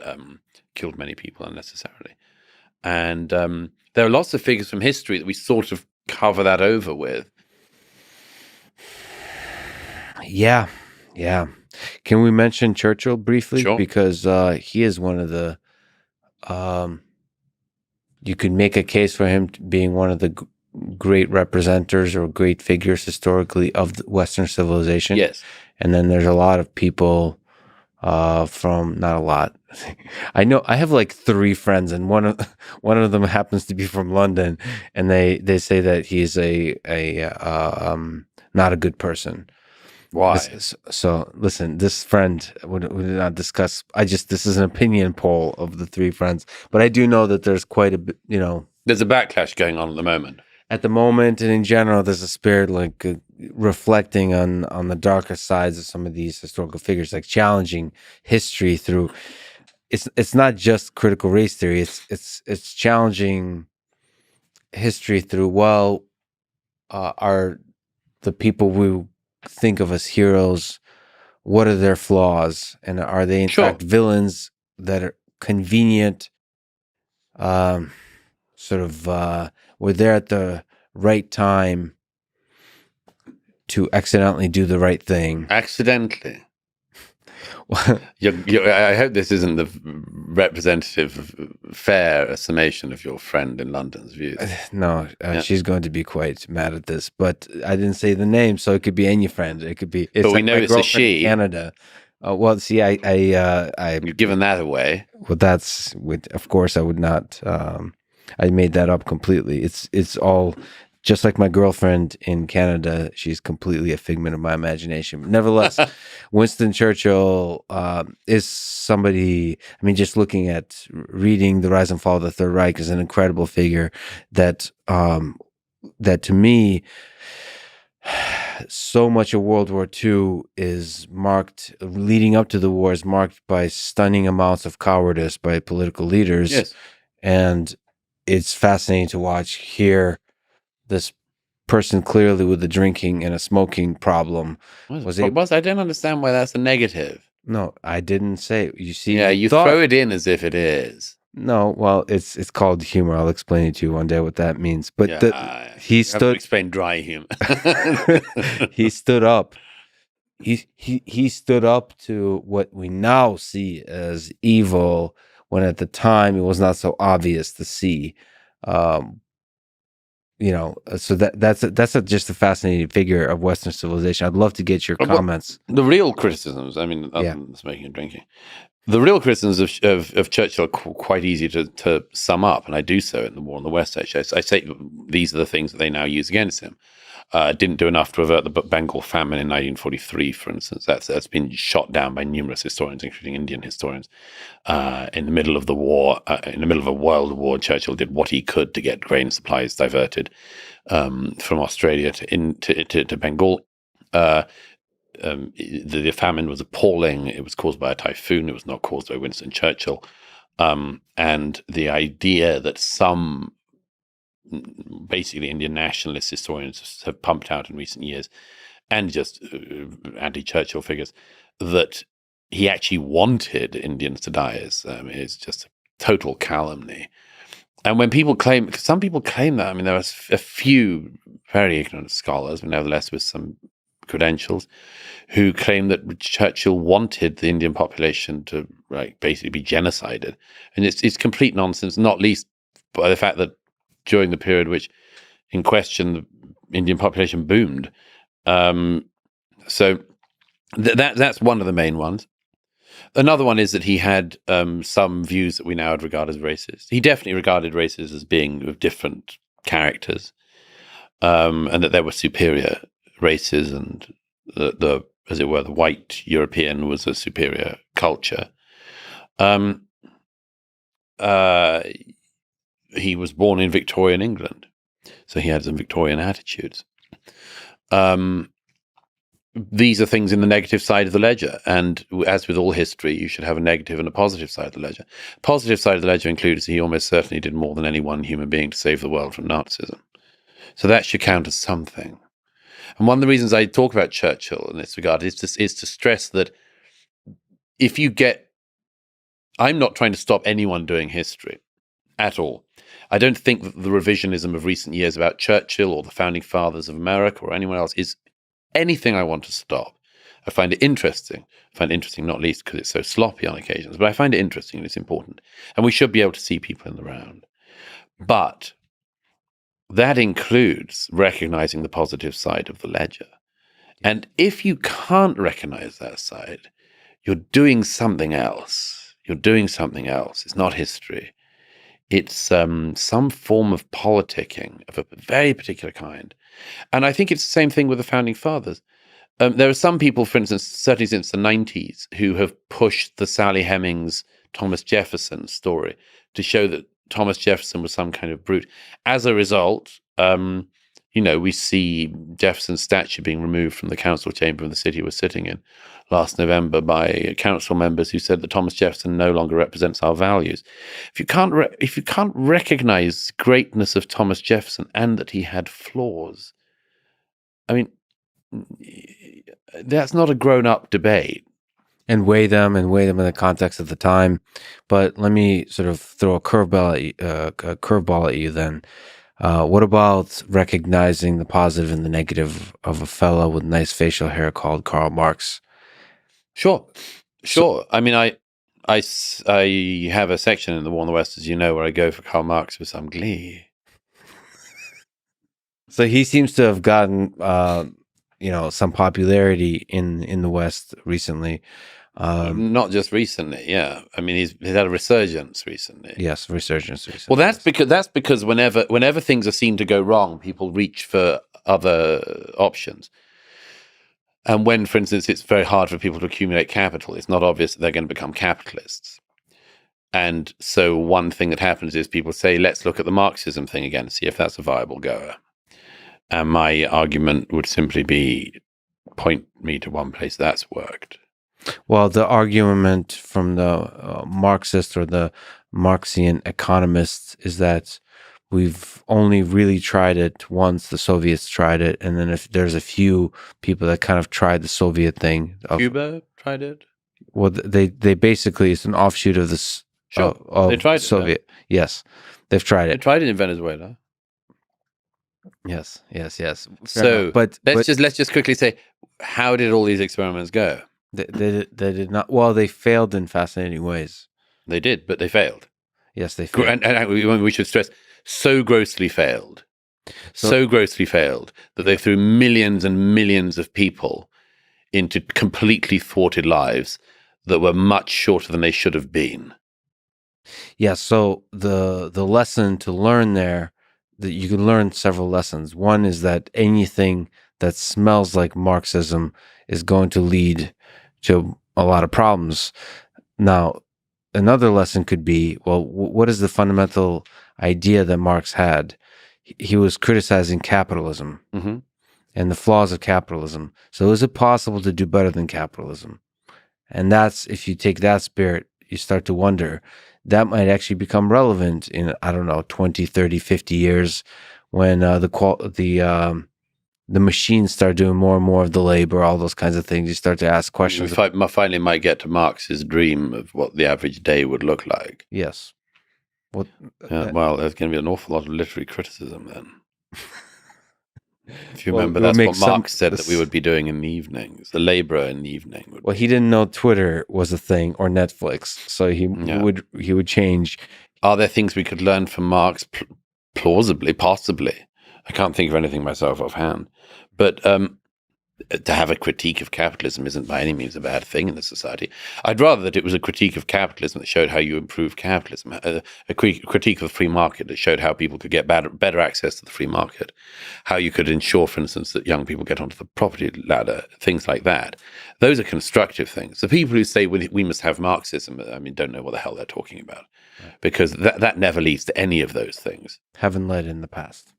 killed many people unnecessarily. And there are lots of figures from history that we sort of cover that over with. Yeah. Can we mention Churchill briefly? Sure. Because he is one of the, you could make a case for him being one of the great representatives or great figures historically of the Western civilization. Yes. And then there's a lot of people from, not a lot. I know I have like 3 friends, and one of them happens to be from London, and they say that he's not a good person. Why? So listen, this friend would not discuss. This is an opinion poll of the 3 friends, but I do know that there's quite a bit. There's a backlash going on at the moment. At the moment, and in general, there's a spirit like reflecting on the darker sides of some of these historical figures, like challenging history through. It's not just critical race theory. It's challenging history through. Are the people we think of as heroes, what are their flaws, and are they in fact villains that are convenient, were there at the right time to accidentally do the right thing? Accidentally. I hope this isn't the representative, fair summation of your friend in London's views. No, she's going to be quite mad at this, but I didn't say the name, so it could be any friend. It could be. But we know it's a she. In Canada. Well, see, you've given that away. Well, of course, I would not. I made that up completely. It's all. Just like my girlfriend in Canada, she's completely a figment of my imagination. Nevertheless, Winston Churchill is somebody, I mean, just looking at reading The Rise and Fall of the Third Reich is an incredible figure that to me, so much of World War II is marked, leading up to the war, is marked by stunning amounts of cowardice by political leaders. Yes. And it's fascinating to watch here. This person clearly with a drinking and a smoking problem I don't understand why that's a negative. No, I didn't say. You see, you throw it in as if it is. No, well, it's called humor. I'll explain it to you one day what that means. But he stood. Explain dry humor. He stood up. He stood up to what we now see as evil, when at the time it was not so obvious to see. So that's just a fascinating figure of Western civilization. I'd love to get your comments. The real criticisms, I mean, other than smoking and drinking, the real criticisms of Churchill are quite easy to sum up, and I do so in The War on the West. Actually, I say these are the things that they now use against him. Didn't do enough to avert the Bengal famine in 1943, for instance. That's been shot down by numerous historians, including Indian historians. In the middle of the war, in the middle of a world war, Churchill did what he could to get grain supplies diverted from Australia to Bengal. The famine was appalling. It was caused by a typhoon. It was not caused by Winston Churchill. And the idea that some basically Indian nationalist historians have pumped out in recent years, and just anti-Churchill figures, that he actually wanted Indians to die is just a total calumny. And when people claim, because some people claim that, I mean, there are a few very ignorant scholars, but nevertheless with some credentials, who claim that Churchill wanted the Indian population to basically be genocided. And it's complete nonsense, not least by the fact that during the period which in question, the Indian population boomed. So that's one of the main ones. Another one is that he had some views that we now would regard as racist. He definitely regarded races as being of different characters, and that there were superior races, and the as it were, the white European was a superior culture. He was born in Victorian England, so he had some Victorian attitudes. These are things in the negative side of the ledger. And as with all history, you should have a negative and a positive side of the ledger. Positive side of the ledger includes he almost certainly did more than any one human being to save the world from Nazism. So that should count as something. And one of the reasons I talk about Churchill in this regard is to stress that if you get... I'm not trying to stop anyone doing history at all. I don't think that the revisionism of recent years about Churchill or the founding fathers of America or anyone else is anything I want to stop. I find it interesting. I find it interesting not least because it's so sloppy on occasions, but I find it interesting and it's important. And we should be able to see people in the round. But that includes recognizing the positive side of the ledger. And if you can't recognize that side, you're doing something else. You're doing something else. It's not history. It's some form of politicking of a very particular kind. And I think it's the same thing with the founding fathers. There are some people, for instance, certainly since the 90s, who have pushed the Sally Hemings, Thomas Jefferson story to show that Thomas Jefferson was some kind of brute. As a result, we see Jefferson's statue being removed from the council chamber of the city we're sitting in last November by council members who said that Thomas Jefferson no longer represents our values. If you can't recognize greatness of Thomas Jefferson and that he had flaws, I mean, that's not a grown-up debate. And weigh them in the context of the time. But let me sort of throw a curveball at you then. What about recognizing the positive and the negative of a fellow with nice facial hair called Karl Marx? Sure. I mean, I have a section in the War in the West, as you know, where I go for Karl Marx with some glee. So he seems to have gotten, some popularity in the West recently. Not just recently, yeah. I mean, he's had a resurgence recently. Yes, resurgence recently. Well, that's because whenever things are seen to go wrong, people reach for other options. And when, for instance, it's very hard for people to accumulate capital, it's not obvious that they're going to become capitalists. And so one thing that happens is people say, let's look at the Marxism thing again, see if that's a viable goer. And my argument would simply be, point me to one place that's worked. Well, the argument from the Marxist or the Marxian economists is that we've only really tried it once. The Soviets tried it, and then if there's a few people that kind of tried the Soviet thing. Cuba tried it? Well, they basically, it's an offshoot of this. Sure. They tried Soviet. It, yes, they've tried it. They tried it in Venezuela. Yes. So, but let's just quickly say, how did all these experiments go? They did not. Well, they failed in fascinating ways. They did, but they failed. Yes, they failed. And we should stress, so grossly failed that they threw millions and millions of people into completely thwarted lives that were much shorter than they should have been. Yeah. So the lesson to learn there, that you can learn several lessons. One is that anything that smells like Marxism is going to lead to a lot of problems. Now, another lesson could be, well, what is the fundamental idea that Marx had? He was criticizing capitalism and the flaws of capitalism. So is it possible to do better than capitalism? And that's, if you take that spirit, you start to wonder, that might actually become relevant in, 20, 30, 50 years when the machines start doing more and more of the labor, all those kinds of things. You start to ask questions. We finally might get to Marx's dream of what the average day would look like. Yes. Well, Well, there's going to be an awful lot of literary criticism then. If you Well, remember, it would that's make what Marx said that we would be doing in the evenings. The labourer in the evening would well, he didn't know Twitter was a thing or Netflix, so he would change. Are there things we could learn from Marx? Plausibly, possibly. I can't think of anything myself offhand. But to have a critique of capitalism isn't by any means a bad thing in the society. I'd rather that it was a critique of capitalism that showed how you improve capitalism, a critique of the free market that showed how people could get better access to the free market, how you could ensure, for instance, that young people get onto the property ladder, things like that. Those are constructive things. The people who say we must have Marxism, I mean, don't know what the hell they're talking about, because that never leads to any of those things. Haven't led in the past.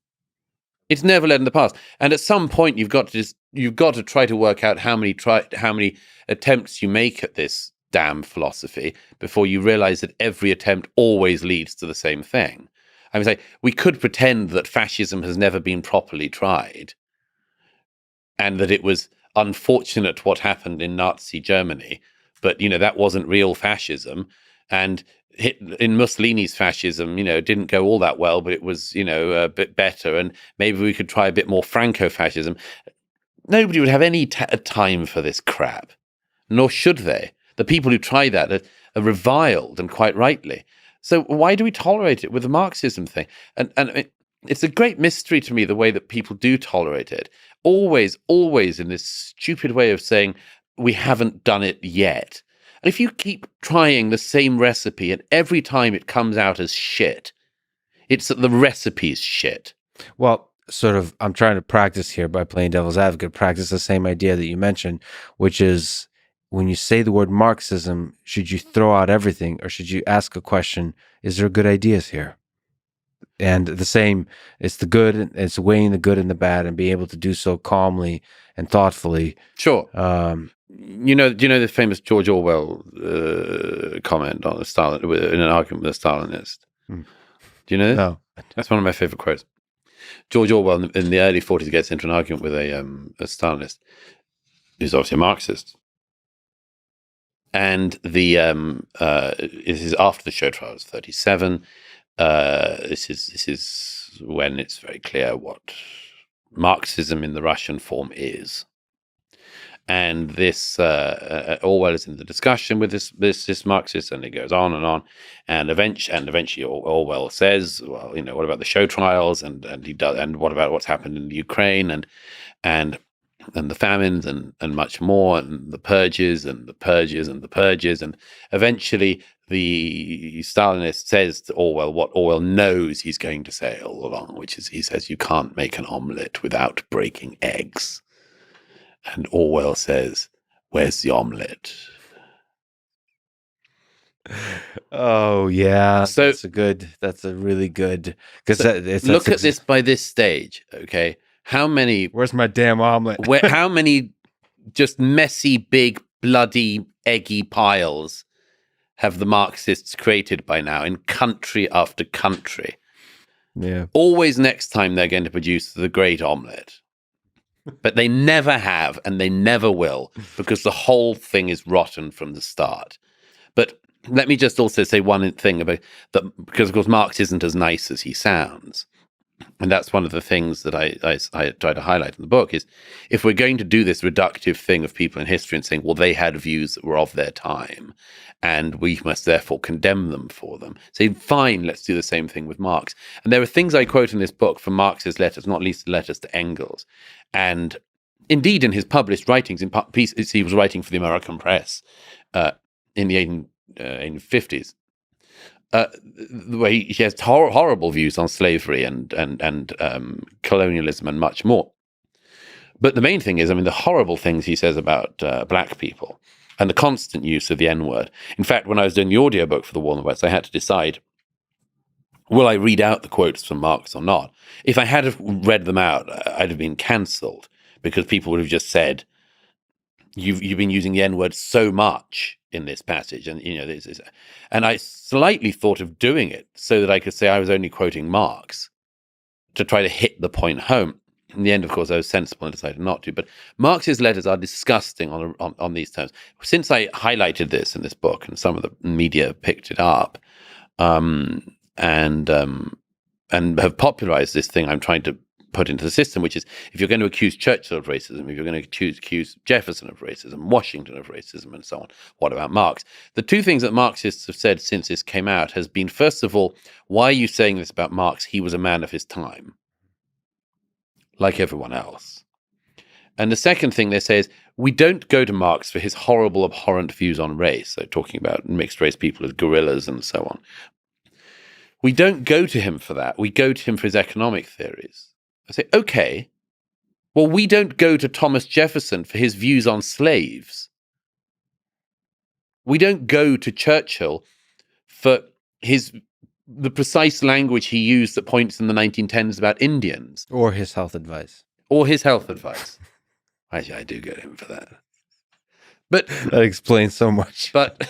It's never led in the past, and at some point you've got to try to work out how many attempts you make at this damn philosophy before you realize that every attempt always leads to the same thing. I mean, we could pretend that fascism has never been properly tried, and that it was unfortunate what happened in Nazi Germany, but that wasn't real fascism, and in Mussolini's fascism, it didn't go all that well, but it was, a bit better. And maybe we could try a bit more Franco-fascism. Nobody would have any time for this crap, nor should they. The people who try that are reviled, and quite rightly. So why do we tolerate it with the Marxism thing? And it's a great mystery to me, the way that people do tolerate it. Always in this stupid way of saying, we haven't done it yet. And if you keep trying the same recipe and every time it comes out as shit, it's that the recipe's shit. Well, sort of, I'm trying to practice here by playing devil's advocate, practice the same idea that you mentioned, which is when you say the word Marxism, should you throw out everything or should you ask a question, is there good ideas here? And the same, it's the good, it's weighing the good and the bad and being able to do so calmly and thoughtfully. Sure. Do you know the famous George Orwell comment on Stalin in an argument with a Stalinist? Do you know this? No. That's one of my favorite quotes. George Orwell in the early 40s gets into an argument with a Stalinist who's obviously a Marxist. And this is after the show trial. It's 1937. This is when it's very clear what Marxism in the Russian form is. And this Orwell is in the discussion with this Marxist, and it goes on, and eventually Orwell says, well, what about the show trials, and he does, and what about what's happened in the Ukraine, and the famines, and much more, and the purges, and the purges, and the purges, and eventually the Stalinist says to Orwell what Orwell knows he's going to say all along, which is he says, you can't make an omelette without breaking eggs. And Orwell says, where's the omelette? Oh, yeah. So that's a really good, because look at this by this stage, okay? How many... Where's my damn omelet? How many just messy, big, bloody, eggy piles have the Marxists created by now in country after country? Yeah. Always next time they're going to produce the great omelette. But they never have, and they never will, because the whole thing is rotten from the start. But let me just also say one thing about that, because of course Marx isn't as nice as he sounds. And that's one of the things that I try to highlight in the book is, if we're going to do this reductive thing of people in history and saying, well, they had views that were of their time, and we must therefore condemn them for them. Say, fine, let's do the same thing with Marx. And there are things I quote in this book from Marx's letters, not least the letters to Engels. And indeed, in his published writings, in pieces he was writing for the American press in the 1850s, where he has horrible views on slavery and colonialism and much more. But the main thing is, the horrible things he says about black people and the constant use of the N-word. In fact, when I was doing the audiobook for The War in the West, I had to decide, will I read out the quotes from Marx or not? If I had have read them out, I'd have been cancelled, because people would have just said, you've been using the N-word so much in this passage, and this is, and I slightly thought of doing it so that I could say I was only quoting Marx to try to hit the point home. In the end, of course, I was sensible and decided not to. But Marx's letters are disgusting on these terms. Since I highlighted this in this book, and some of the media picked it up, and have popularized this thing I'm trying to put into the system, which is if you're going to accuse Churchill of racism, if you're going to accuse Jefferson of racism, Washington of racism, and so on, what about Marx? The two things that Marxists have said since this came out has been, first of all, why are you saying this about Marx? He was a man of his time, like everyone else. And the second thing they say is, we don't go to Marx for his horrible, abhorrent views on race. So talking about mixed race people as gorillas and so on. We don't go to him for that. We go to him for his economic theories. I say, okay, well, we don't go to Thomas Jefferson for his views on slaves. We don't go to Churchill for the precise language he used that points in the 1910s about Indians. Or his health advice. Actually, I do go to him for that. But that explains so much. But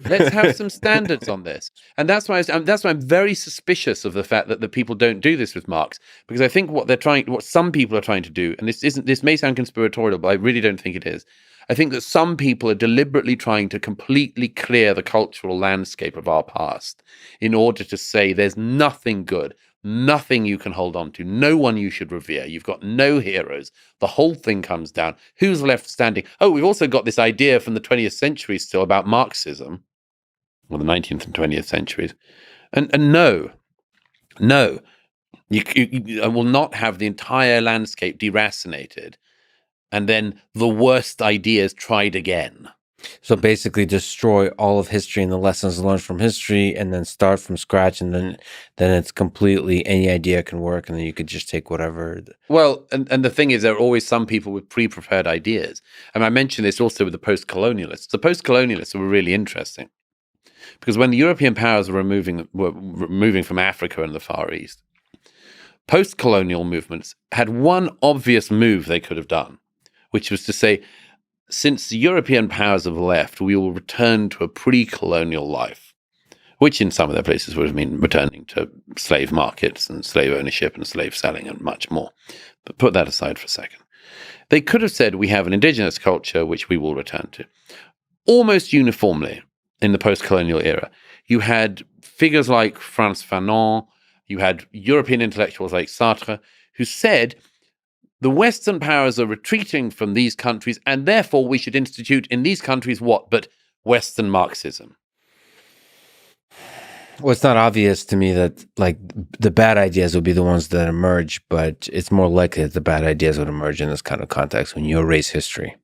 let's have some standards on this, and that's why I'm very suspicious of the fact that the people don't do this with Marx, because I think what some people are trying to do, and this may sound conspiratorial, but I really don't think it is. I think that some people are deliberately trying to completely clear the cultural landscape of our past in order to say there's nothing good. Nothing you can hold on to. No one you should revere. You've got no heroes. The whole thing comes down. Who's left standing? Oh, we've also got this idea from the 20th century still about Marxism, or the 19th and 20th centuries. And no, you will not have the entire landscape deracinated and then the worst ideas tried again. So basically destroy all of history and the lessons learned from history and then start from scratch, and then it's completely any idea can work, and then you could just take whatever. Well, and the thing is, there are always some people with pre-prepared ideas. And I mentioned this also with the post-colonialists. The post-colonialists were really interesting because when the European powers were moving from Africa and the Far East, post-colonial movements had one obvious move they could have done, which was to say, since the European powers have left, we will return to a pre-colonial life, which in some of their places would have mean returning to slave markets and slave ownership and slave selling and much more. But put that aside for a second. They could have said, we have an indigenous culture which we will return to. Almost uniformly in the post-colonial era, you had figures like Frantz Fanon, you had European intellectuals like Sartre, who said, the Western powers are retreating from these countries, and therefore we should institute in these countries what but Western Marxism. Well, it's not obvious to me that like the bad ideas would be the ones that emerge, but it's more likely that the bad ideas would emerge in this kind of context when you erase history,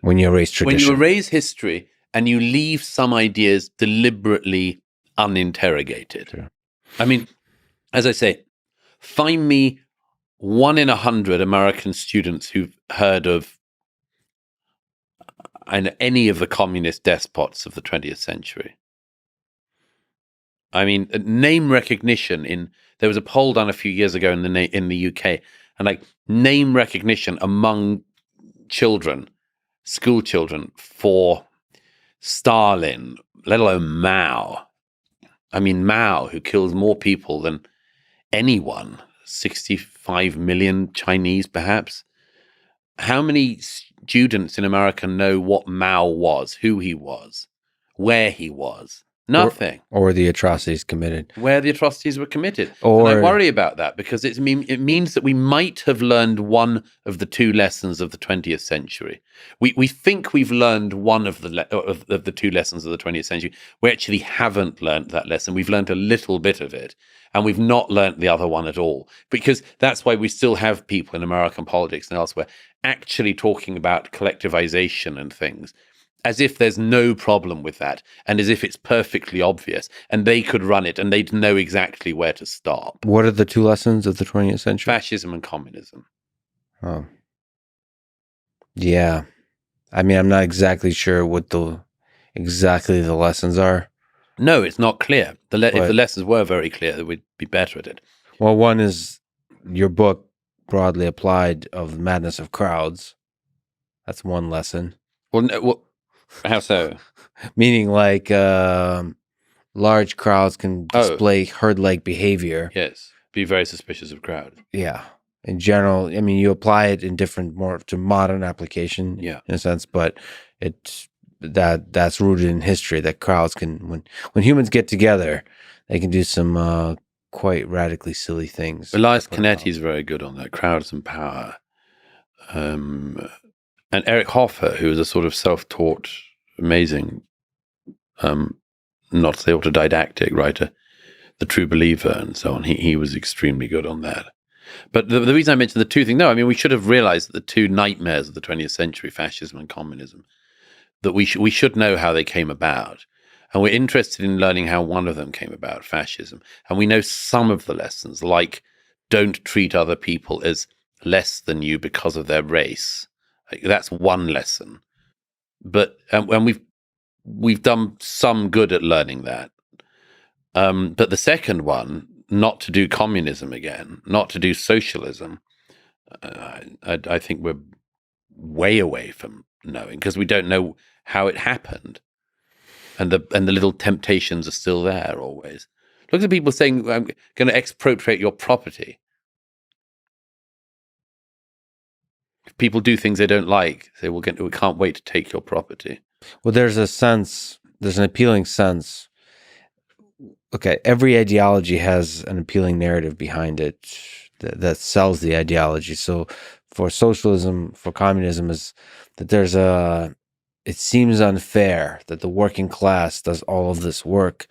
when you erase tradition. When you erase history and you leave some ideas deliberately uninterrogated. Sure. I mean, as I say, find me 1 in 100 American students who've heard of any of the communist despots of the 20th century. I mean, name recognition there was a poll done a few years ago in the UK, and like name recognition among children, school children, for Stalin, let alone Mao. I mean, Mao, who kills more people than anyone. 65 million Chinese, perhaps. How many students in America know what Mao was, who he was, where he was? Nothing. Or the atrocities committed. Where the atrocities were committed. And I worry about that because it means that we might have learned one of the two lessons of the 20th century. We think we've learned one of the two lessons of the 20th century. We actually haven't learned that lesson. We've learned a little bit of it. And we've not learnt the other one at all, because that's why we still have people in American politics and elsewhere actually talking about collectivization and things as if there's no problem with that and as if it's perfectly obvious and they could run it and they'd know exactly where to stop. What are the two lessons of the 20th century? Fascism and communism. Oh. Yeah. I mean, I'm not exactly sure what exactly the lessons are. No, it's not clear. If the lessons were very clear, we'd be better at it. Well, one is your book, broadly applied, of the madness of crowds. That's one lesson. Well, how so? Meaning like large crowds can display herd-like behavior. Yes, be very suspicious of crowd. Yeah. In general, I mean, you apply it in more to modern application in a sense, but that's rooted in history. That crowds can, when humans get together, they can do some quite radically silly things. Elias Canetti is very good on that, crowds and power. And Eric Hoffer, who is a sort of self-taught, amazing, not to say autodidactic writer, The True Believer and so on, he was extremely good on that. But the reason I mentioned the two things, we should have realized that the two nightmares of the 20th century, fascism and communism, that we should know how they came about. And we're interested in learning how one of them came about, fascism. And we know some of the lessons, like don't treat other people as less than you because of their race. That's one lesson. But and we've done some good at learning that. But the second one, not to do communism again, not to do socialism, I think we're way away from knowing, because we don't know how it happened, and the little temptations are still there always. Look at people saying, "I'm going to expropriate your property." If people do things they don't like, say, we can't wait to take your property. Well, there's an appealing sense. Okay, every ideology has an appealing narrative behind it that sells the ideology. So for socialism, for communism, is that it seems unfair that the working class does all of this work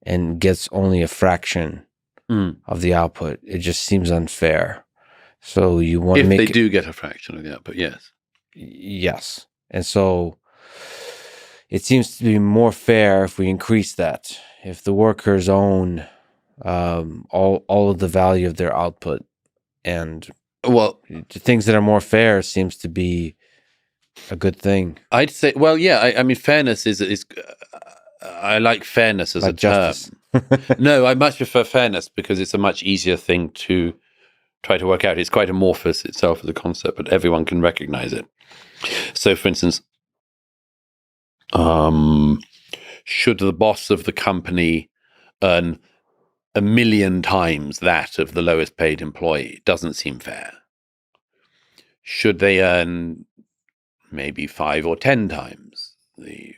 and gets only a fraction of the output. It just seems unfair. So you want to make if they do get a fraction of the output, yes. Yes. And so it seems to be more fair if we increase that. If the workers own all of the value of their output, and things that are more fair seems to be a good thing. I'd say, well, yeah. I mean, fairness is. I like fairness as like a justice. Term. No, I much prefer fairness because it's a much easier thing to try to work out. It's quite amorphous itself as a concept, but everyone can recognize it. So, for instance, should the boss of the company earn 1 million times that of the lowest paid employee? Doesn't seem fair. Should they earn maybe 5 or 10 times the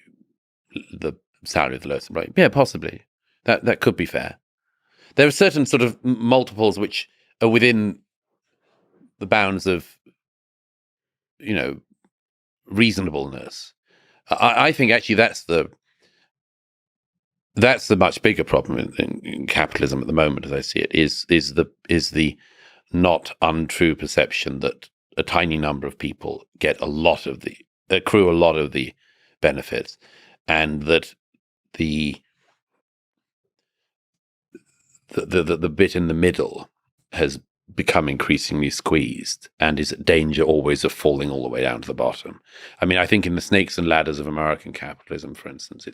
salary of the lowest employee? Yeah, possibly. That could be fair. There are certain sort of multiples which are within the bounds of, reasonableness. I think actually that's the much bigger problem in capitalism at the moment, as I see it, is the not untrue perception that a tiny number of people get accrue a lot of the benefits, and that the bit in the middle has become increasingly squeezed and is at danger always of falling all the way down to the bottom. I mean, I think in the snakes and ladders of American capitalism, for instance,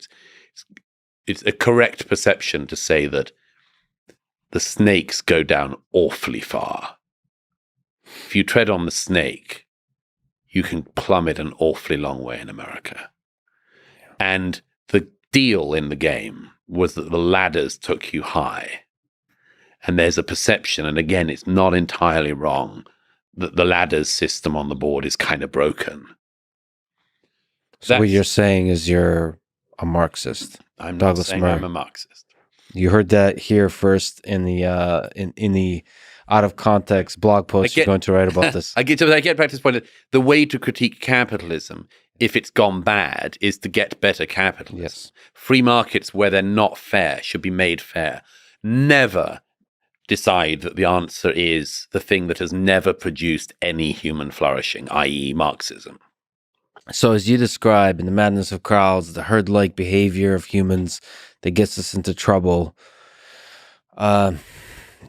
it's a correct perception to say that the snakes go down awfully far. If you tread on the snake, you can plummet an awfully long way in America. And the deal in the game was that the ladders took you high. And there's a perception, and again, it's not entirely wrong, that the ladders system on the board is kind of broken. So what you're saying is you're a Marxist. I'm not saying I'm a Marxist. You heard that here first in the in the out of context blog post you're going to write about this. I get back to this point. The way to critique capitalism, if it's gone bad, is to get better capitalism. Yes. Free markets where they're not fair should be made fair. Never decide that the answer is the thing that has never produced any human flourishing, i.e. Marxism. So as you describe in The Madness of Crowds, the herd-like behavior of humans that gets us into trouble,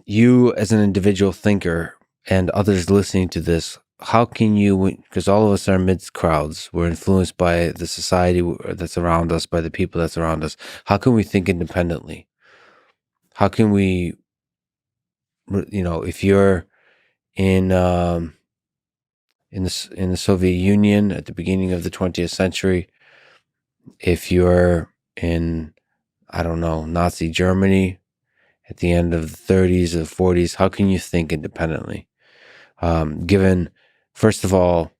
you as an individual thinker and others listening to this, how can you, because all of us are amidst crowds, we're influenced by the society that's around us, by the people that's around us, how can we think independently? How can we, if you're in the Soviet Union at the beginning of the 20th century, if you're in, I don't know, Nazi Germany at the end of the 30s or the 40s, how can you think independently? Given, first of all,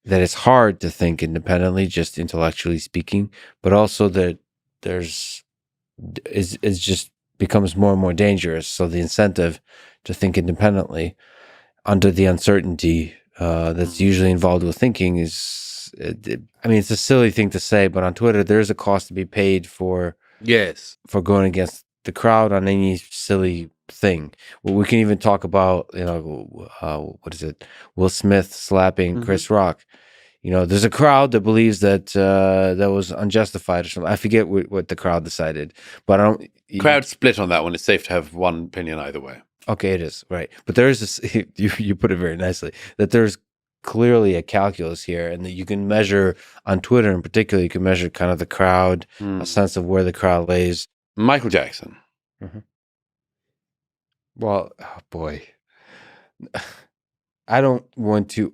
that it's hard to think independently, just intellectually speaking, but also that it's just becomes more and more dangerous. So the incentive to think independently under the uncertainty that's usually involved with thinking I mean, it's a silly thing to say, but on Twitter, there's a cost to be paid for going against the crowd on any silly thing. Well, we can even talk about, what is it? Will Smith slapping Chris Rock. There's a crowd that believes that that was unjustified or something. I forget what the crowd decided, but I don't. Crowd split on that one. It's safe to have one opinion either way. Okay, it is right, but there is this. You put it very nicely that there's clearly a calculus here, and that you can measure on Twitter in particular. You can measure kind of the crowd, a sense of where the crowd lays. Michael Jackson. Well, oh boy. I don't want to.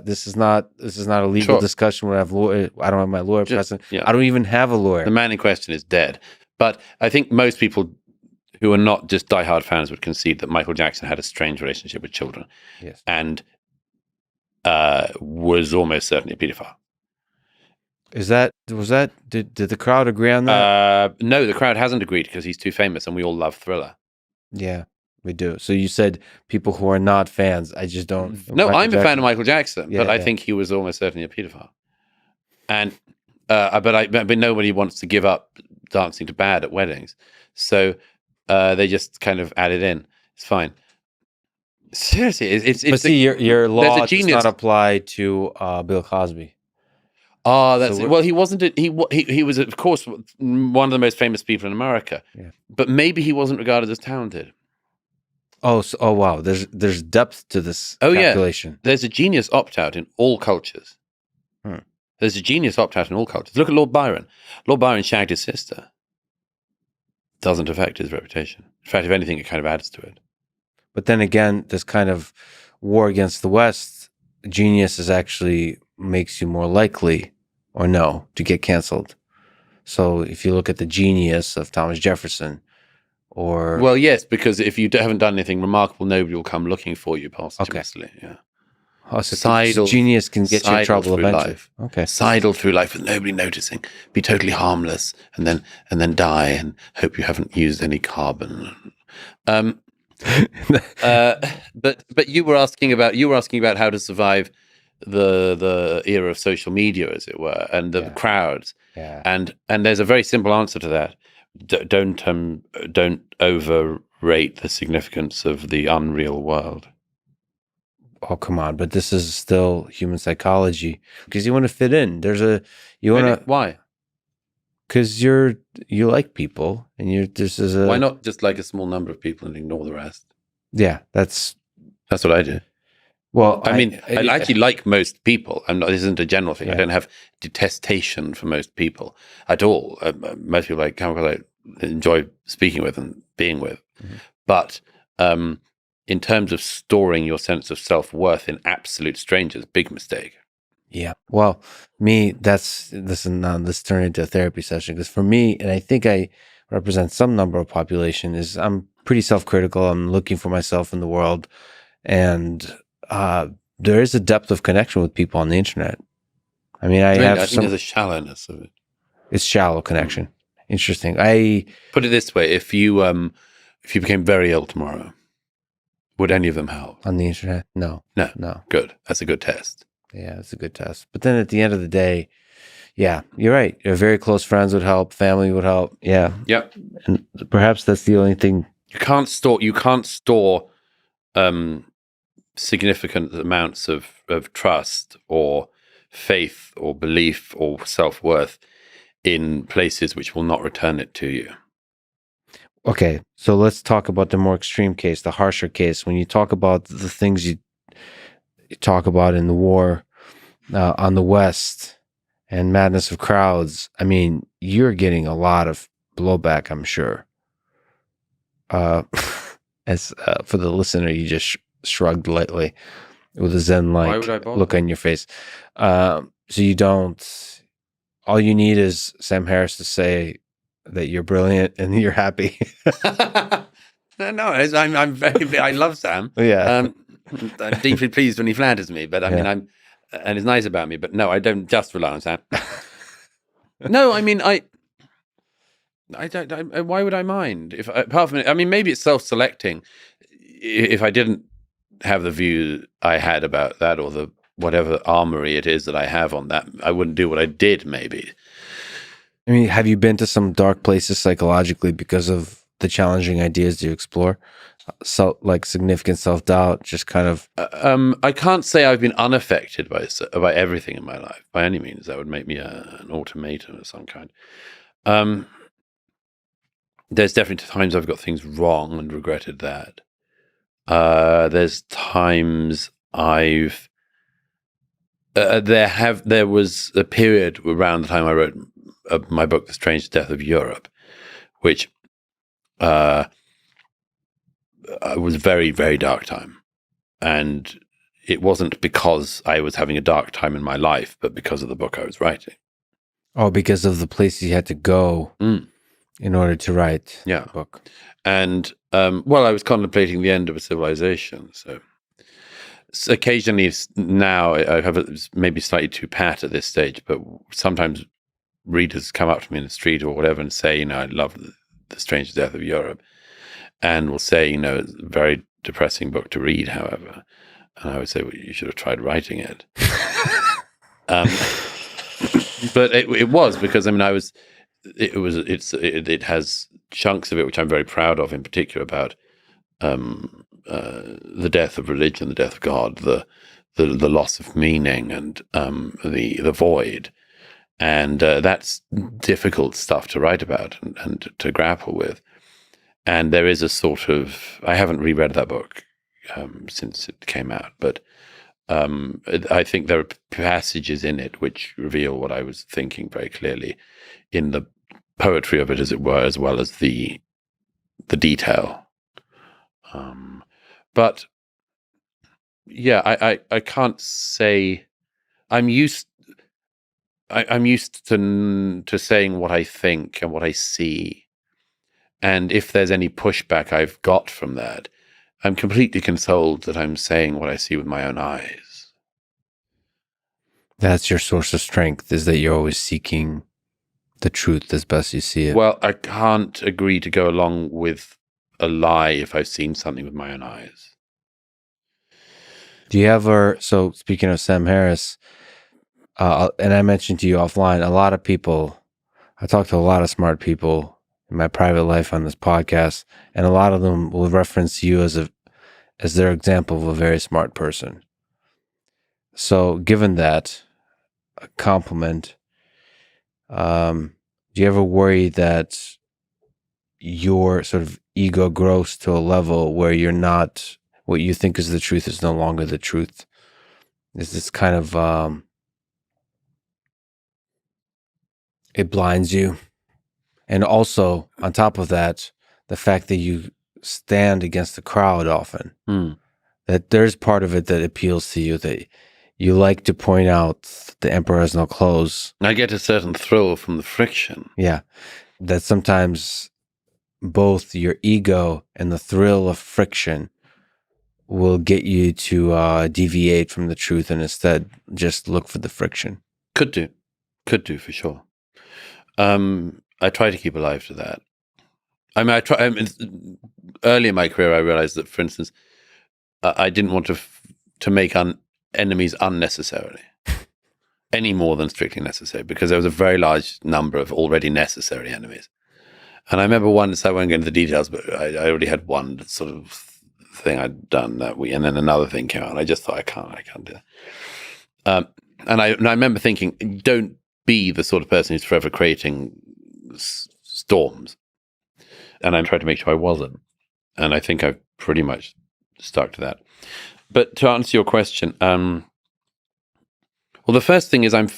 This is not a legal discussion where I don't have my lawyer present. Yeah. I don't even have a lawyer. The man in question is dead. But I think most people who are not just diehard fans would concede that Michael Jackson had a strange relationship with children, and was almost certainly a pedophile. Did the crowd agree on that? No, the crowd hasn't agreed because he's too famous, and we all love Thriller. Yeah. We do. So you said people who are not fans. I just don't. No, I'm a fan of Michael Jackson, but I think he was almost certainly a pedophile. And but nobody wants to give up dancing to Bad at weddings, so they just kind of add it in. It's fine. Seriously, it's. But see, your law does not apply to Bill Cosby. Oh, that's well. He wasn't. He was, of course, one of the most famous people in America. Yeah. But maybe he wasn't regarded as talented. Oh, wow. There's depth to this calculation. Yeah. There's a genius opt-out in all cultures. There's a genius opt-out in all cultures. Look at Lord Byron. Lord Byron shagged his sister. Doesn't affect his reputation. In fact, if anything, it kind of adds to it. But then again, this kind of war against the West, genius is actually makes you more likely, or no, to get canceled. So if you look at the genius of Thomas Jefferson, well, yes, because if you haven't done anything remarkable, nobody will come looking for you posthumously. Okay. Yeah. Oh, so genius can get you in trouble eventually. Life. Okay. Sidle through life with nobody noticing. Be totally harmless, and then die, and hope you haven't used any carbon. But you were asking about how to survive the era of social media, as it were, and the crowds. Yeah. And there's a very simple answer to that. Don't overrate the significance of the unreal world. Oh, come on! But this is still human psychology because you want to fit in. Why? Because you like people, and why not just like a small number of people and ignore the rest? Yeah, that's what I do. Well, I actually like most people. This isn't a general thing. Yeah. I don't have detestation for most people at all. Most people I enjoy speaking with and being with. Mm-hmm. But in terms of storing your sense of self-worth in absolute strangers, big mistake. Yeah. Well, this turned into a therapy session because for me, and I think I represent some number of population, is I'm pretty self-critical. I'm looking for myself in the world, and there is a depth of connection with people on the internet. I mean, I think there's a shallowness of it. It's shallow connection. Interesting. I put it this way: if you became very ill tomorrow, would any of them help on the internet? No. Good. That's a good test. Yeah, it's a good test. But then at the end of the day, yeah, you're right. Your very close friends would help. Family would help. Yeah. Yep. And perhaps that's the only thing. You can't store significant amounts of trust or faith or belief or self-worth in places which will not return it to you. Okay, so let's talk about the more extreme case, the harsher case. When you talk about the things you talk about in the war on the West and madness of crowds, I mean, you're getting a lot of blowback, I'm sure. As for the listener, you just shrugged lightly with a zen-like look on your face. So you don't. All you need is Sam Harris to say that you're brilliant and you're happy. No, I'm very. I love Sam. Yeah, I'm deeply pleased when he flatters me. But I mean, and is nice about me, but no, I don't just rely on that. No, I mean, I don't. Why would I mind? If apart from, I mean, maybe it's self-selecting. If I didn't have the view I had about that, or the whatever armory it is that I have on that, I wouldn't do what I did. Maybe. I mean, have you been to some dark places psychologically because of the challenging ideas you explore? So, like significant self-doubt, just kind of. I can't say I've been unaffected by everything in my life by any means. That would make me an automaton of some kind. There's definitely times I've got things wrong and regretted that. There's times I've there was a period around the time I wrote my book, The Strange Death of Europe, which was very, very dark time. And it wasn't because I was having a dark time in my life, but because of the book I was writing. Oh, because of the places you had to go in order to write the book. And, well, I was contemplating the end of a civilization. So occasionally now I have maybe slightly too pat at this stage, but sometimes readers come up to me in the street or whatever and say, I love the Strange Death of Europe. And will say, it's a very depressing book to read, however. And I would say, well, you should have tried writing it. But it was because, I mean, it has chunks of it, which I'm very proud of, in particular about the death of religion, the death of God, the loss of meaning, and the void. And that's difficult stuff to write about and to grapple with. And there is a sort of, I haven't reread that book since it came out, but I think there are passages in it which reveal what I was thinking very clearly in the poetry of it, as it were, as well as the detail. But yeah, I can't say I'm used to saying what I think and what I see. And if there's any pushback I've got from that, I'm completely consoled that I'm saying what I see with my own eyes. That's your source of strength, is that you're always seeking the truth as best you see it. Well, I can't agree to go along with a lie if I've seen something with my own eyes. Do you ever, so speaking of Sam Harris, and I mentioned to you offline, a lot of people, I talk to a lot of smart people in my private life on this podcast, and a lot of them will reference you as their example of a very smart person. So given that a compliment, do you ever worry that your sort of ego grows to a level where you're not, what you think is the truth is no longer the truth? Is this kind of, it blinds you? And also, on top of that, the fact that you stand against the crowd often, that there's part of it that appeals to you, that you like to point out the emperor has no clothes. I get a certain thrill from the friction. Yeah. That sometimes both your ego and the thrill of friction will get you to deviate from the truth and instead just look for the friction. Could do for sure. I try to keep alive to that. I mean, early in my career, I realized that, for instance, I didn't want to make enemies unnecessarily, any more than strictly necessary, because there was a very large number of already necessary enemies. And I remember once, I won't go into the details, but I already had one sort of thing I'd done that week, and then another thing came out, and I just thought, I can't do that. And I remember thinking, don't be the sort of person who's forever creating storms. And I tried to make sure I wasn't. And I think I've pretty much stuck to that. But to answer your question, well, the first thing is I'm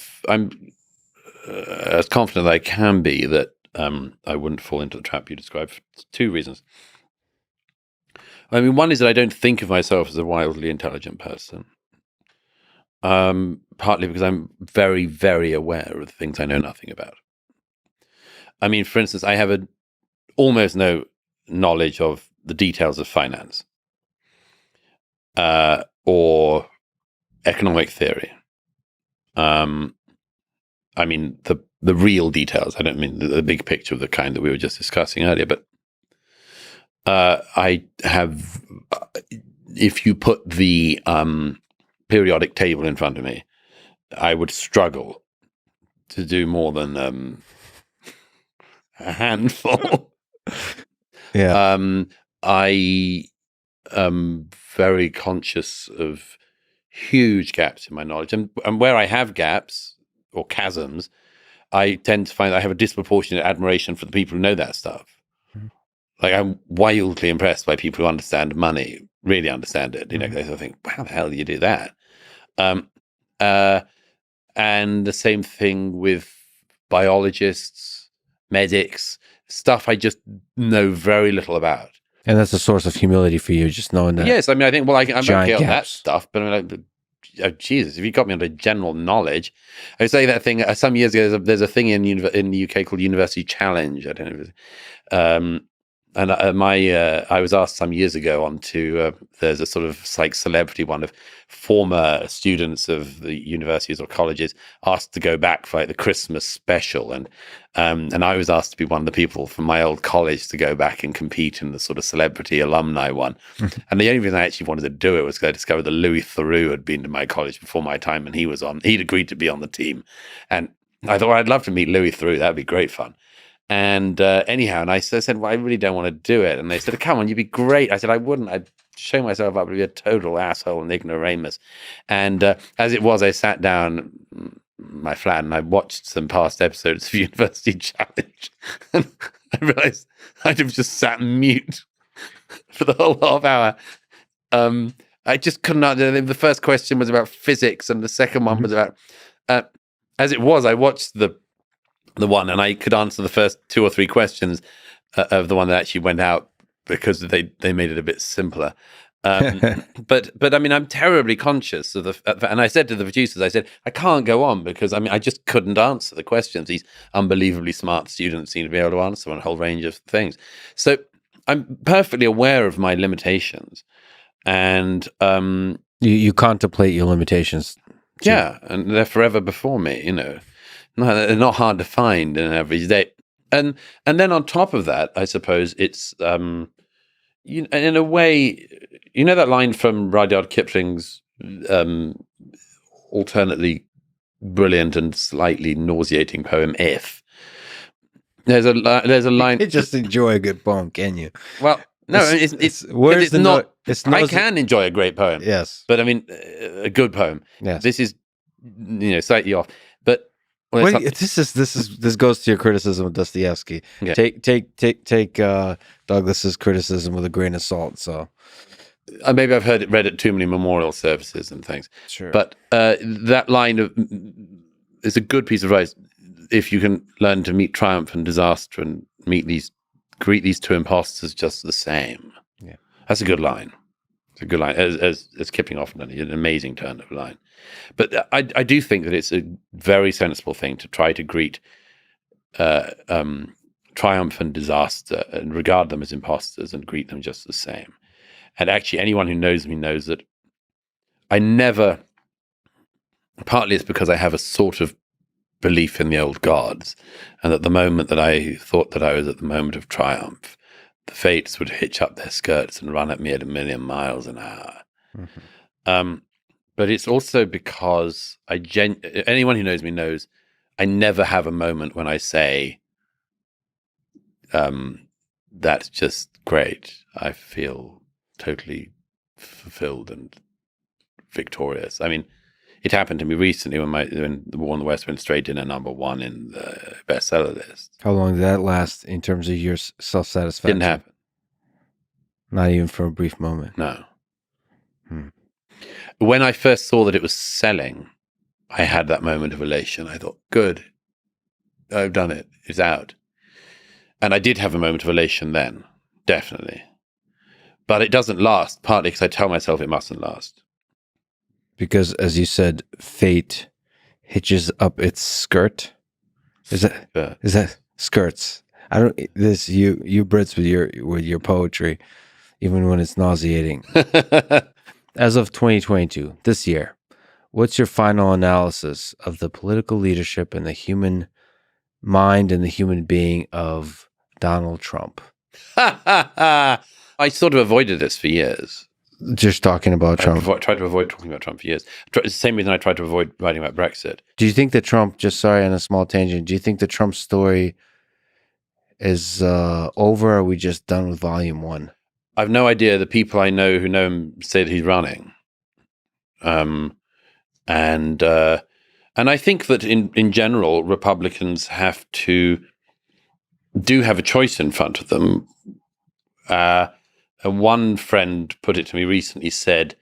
as confident as I can be that I wouldn't fall into the trap you described for two reasons. I mean, one is that I don't think of myself as a wildly intelligent person. Partly because I'm very, very aware of the things I know nothing about. I mean, for instance, I have almost no knowledge of the details of finance or economic theory I mean, the real details. I don't mean the big picture of the kind that we were just discussing earlier, but I have, if you put the periodic table in front of me, I would struggle to do more than a handful. Yeah. I am very conscious of huge gaps in my knowledge, and where I have gaps or chasms, I tend to find I have a disproportionate admiration for the people who know that stuff. Like, I'm wildly impressed by people who understand money, really understand it. You know, they sort of think, "How the hell do you do that?" And the same thing with biologists, medics, stuff I just know very little about. And that's a source of humility for you, just knowing that. Yes, I mean, I think, well, I'm okay on that gaps. stuff, but I mean, oh, Jesus, if you got me onto general knowledge, I would say that thing some years ago. There's a thing in the UK called University Challenge. I don't know. If and I was asked some years ago onto there's a sort of like celebrity one of former students of the universities or colleges asked to go back for like the Christmas special, and I was asked to be one of the people from my old college to go back and compete in the sort of celebrity alumni one. And the only reason I actually wanted to do it was because I discovered that Louis Theroux had been to my college before my time, and he'd agreed to be on the team, and I thought, well, I'd love to meet Louis Theroux. That'd be great fun. And anyhow, and I said, well, I really don't want to do it. And they said, come on, you'd be great. I said, I wouldn't. I'd show myself up to be a total asshole and ignoramus. And as it was, I sat down in my flat and I watched some past episodes of University Challenge. And I realized I'd have just sat mute for the whole half hour. I just couldn't. The first question was about physics, and the second one was about. As it was, I watched the one, and I could answer the first 2 or 3 questions of the one that actually went out because they made it a bit simpler. But I mean, I'm terribly conscious of and I said to the producers, I said, I can't go on because I mean, I just couldn't answer the questions. These unbelievably smart students seem to be able to answer on a whole range of things. So I'm perfectly aware of my limitations, and you contemplate your limitations too. Yeah, and they're forever before me. You know, they're not hard to find in an average day. And then on top of that, I suppose it's in a way, you know that line from Rudyard Kipling's alternately brilliant and slightly nauseating poem "If." There's a line. You just enjoy a good poem, can you? Well, no, it's not. I can enjoy a great poem. Yes, but I mean a good poem. Yes, this is slightly off. But this goes to your criticism of Dostoevsky. Okay. Take Douglas's criticism with a grain of salt. So maybe I've read at too many memorial services and things. Sure, but that line is a good piece of advice. If you can learn to meet triumph and disaster and greet these two impostors just the same. Yeah, that's a good line. It's a good line, as Kipling often done. An amazing turn of line. But I do think that it's a very sensible thing to try to greet triumph and disaster and regard them as imposters and greet them just the same. And actually, anyone who knows me knows that I never. Partly it's because I have a sort of belief in the old gods, and at the moment that I thought that I was at the moment of triumph, the fates would hitch up their skirts and run at me at 1,000,000 miles an hour. Mm-hmm. But it's also because anyone who knows me knows I never have a moment when I say, that's just great. I feel totally fulfilled and victorious. I mean, it happened to me recently when The War in the West went straight in at #1 in the bestseller list. How long did that last in terms of your self-satisfaction? Didn't happen. Not even for a brief moment. No. When I first saw that it was selling, I had that moment of elation. I thought, good, I've done it. It's out. And I did have a moment of elation then, definitely. But it doesn't last, partly because I tell myself it mustn't last. Because, as you said, fate hitches up its skirt. Is that skirts? I don't. This you Brits with your poetry, even when it's nauseating. As of 2022, this year, What's your final analysis of the political leadership and the human mind and the human being of Donald Trump? I sort of avoided this for years. Just talking about Trump. I tried to avoid talking about Trump for years. It's the same reason I tried to avoid writing about Brexit. Do you think that Trump, just sorry on a small tangent, do you think the Trump story is over, or are we just done with volume 1? I've no idea. The people I know who know him say that he's running. And I think that in general, Republicans have a choice in front of them. One friend put it to me recently, said,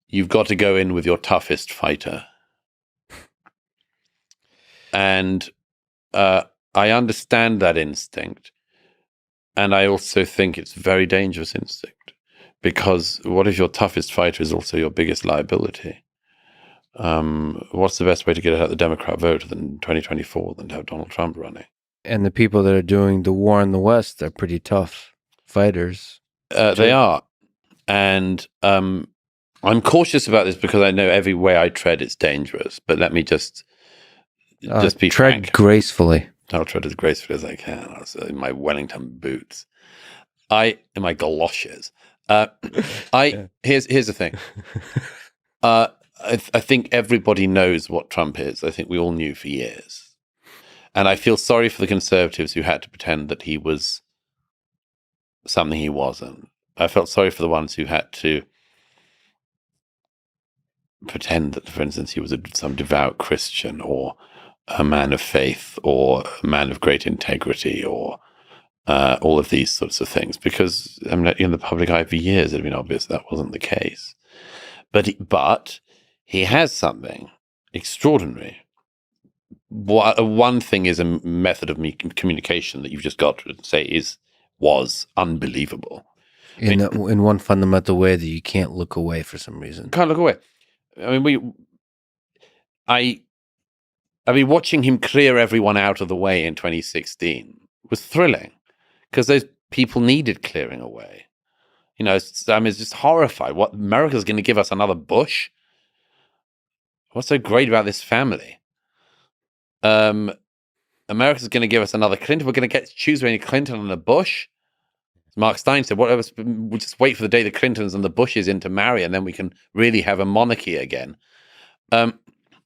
you've got to go in with your toughest fighter. And I understand that instinct. And I also think it's a very dangerous instinct, because what if your toughest fighter is also your biggest liability? What's the best way to get out the Democrat vote in 2024 than to have Donald Trump running? And the people that are doing the war in the West are pretty tough fighters. They are. And I'm cautious about this because I know every way I tread it's dangerous. But let me just be tread frank. Gracefully. I'll tread as gracefully as I can. In my Wellington boots. In my galoshes. Here's the thing. I think everybody knows what Trump is. I think we all knew for years. And I feel sorry for the conservatives who had to pretend that he was something he wasn't. I felt sorry for the ones who had to pretend that, for instance, he was some devout Christian or a man of faith or a man of great integrity or all of these sorts of things. Because I mean, in the public eye for years, it had been obvious that wasn't the case. But he has something extraordinary. One thing is a method of communication that you've just got to say was unbelievable. In one fundamental way that you can't look away for some reason. Can't look away. I mean, I mean, watching him clear everyone out of the way in 2016 was thrilling, because those people needed clearing away. You know, I was just horrified. What, America's going to give us another Bush? What's so great about this family? America's going to give us another Clinton. We're going to get to choose between a Clinton and a Bush. Mark Stein said, we'll just wait for the day the Clintons and the Bushes intermarry, and then we can really have a monarchy again.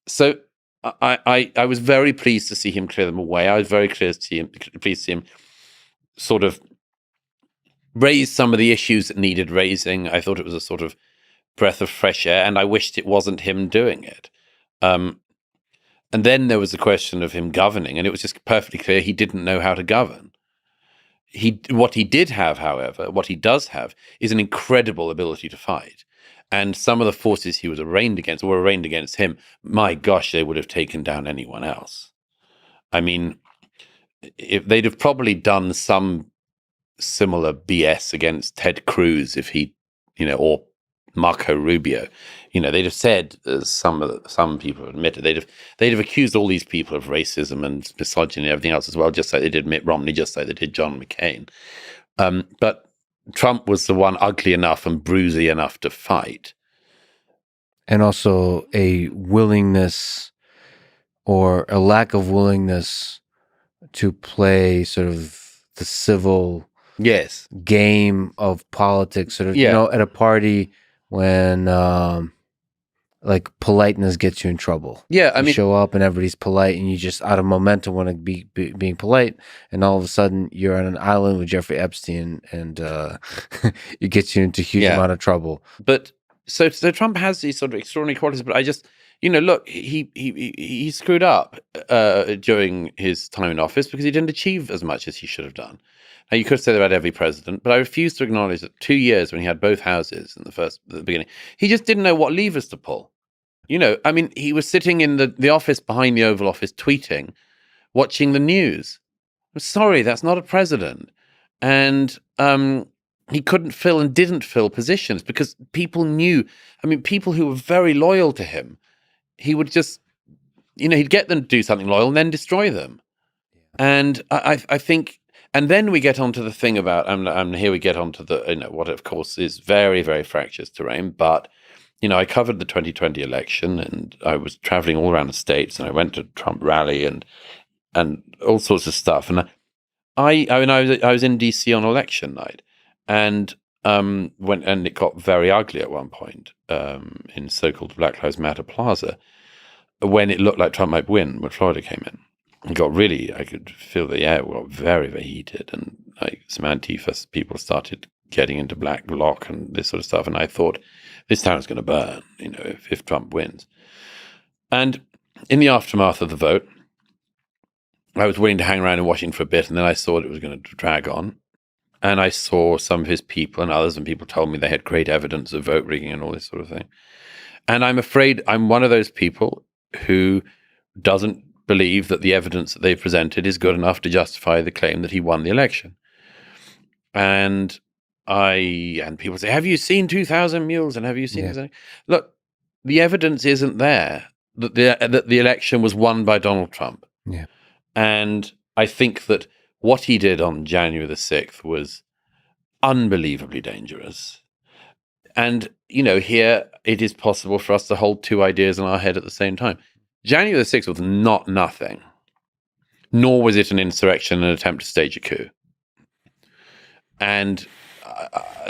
So I was very pleased to see him clear them away. I was very pleased to see him sort of raise some of the issues that needed raising. I thought it was a sort of breath of fresh air, and I wished it wasn't him doing it. And then there was the question of him governing, and it was just perfectly clear he didn't know how to govern. What he did have, however, what he does have, is an incredible ability to fight. And some of the forces he was arraigned against, or were arraigned against him, my gosh, they would have taken down anyone else. I mean, if they'd have probably done some similar BS against Ted Cruz if he, or Marco Rubio, they'd have said, as some people have admitted, they'd have accused all these people of racism and misogyny and everything else as well, just like they did Mitt Romney, just like they did John McCain. But Trump was the one ugly enough and bruisey enough to fight. And also a willingness or a lack of willingness to play sort of the civil game of politics, sort of, at a party when like politeness gets you in trouble. Yeah, I mean, you show up and everybody's polite, and you just out of momentum want to be being polite, and all of a sudden you're on an island with Jeffrey Epstein, and it gets you into a huge amount of trouble. But so Trump has these sort of extraordinary qualities, but I just, look, he screwed up during his time in office because he didn't achieve as much as he should have done. Now, you could say that about every president, but I refuse to acknowledge that 2 years when he had both houses at the beginning, he just didn't know what levers to pull. I mean, he was sitting in the office behind the Oval Office tweeting, watching the news. I'm sorry, that's not a president. And he couldn't fill and didn't fill positions because people knew, people who were very loyal to him, he would just, he'd get them to do something loyal and then destroy them. And I think, and then we get onto the thing about, and here we get onto the, what of course is very, very fractious terrain, but I covered the 2020 election, and I was traveling all around the States, and I went to Trump rally and all sorts of stuff. And I was in DC on election night, and and it got very ugly at one point in so-called Black Lives Matter Plaza, when it looked like Trump might win when Florida came in. I could feel the air got very, very heated, and like some Antifa people started getting into black bloc and this sort of stuff. And I thought, this town is going to burn, if Trump wins. And in the aftermath of the vote, I was willing to hang around in Washington for a bit, and then I saw it was going to drag on. And I saw some of his people and others, and people told me they had great evidence of vote rigging and all this sort of thing. And I'm afraid I'm one of those people who doesn't believe that the evidence that they've presented is good enough to justify the claim that he won the election. And people say, have you seen 2,000 mules? And have you seen this? Look, the evidence isn't there that the election was won by Donald Trump. Yeah. And I think that what he did on January the 6th was unbelievably dangerous. And, here it is possible for us to hold two ideas in our head at the same time. January the 6th was not nothing, nor was it an insurrection, an attempt to stage a coup. And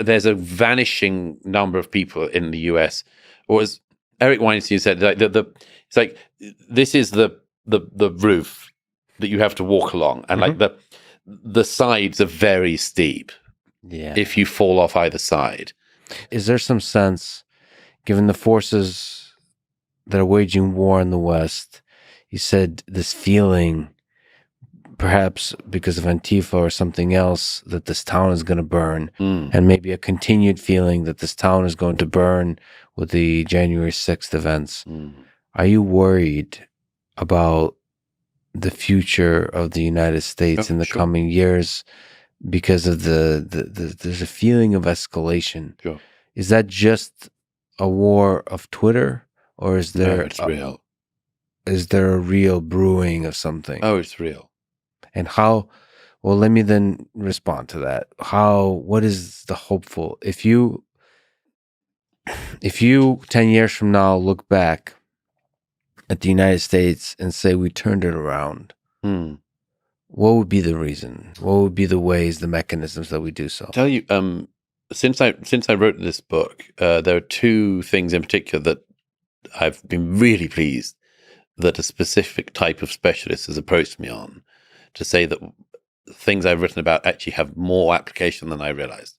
there's a vanishing number of people in the US, or as Eric Weinstein said, it's like this is the roof that you have to walk along, and like the sides are very steep. Yeah. If you fall off either side. Is there some sense, given the forces that are waging war in the West, you said this feeling, perhaps because of Antifa or something else, that this town is going to burn, and maybe a continued feeling that this town is going to burn with the January 6th events. Are you worried about the future of the United States in the coming years because of there's a feeling of escalation? Sure. Is that just a war of Twitter, or is there it's real? Is there a real brewing of something? Oh, it's real. And how? Well, let me then respond to that. What is the hopeful? If you 10 years from now look back at the United States and say we turned it around, what would be the reason? What would be the ways, the mechanisms that we do so? I'll tell you, since I wrote this book, there are two things in particular that I've been really pleased that a specific type of specialist has approached me on, to say that things I've written about actually have more application than I realized.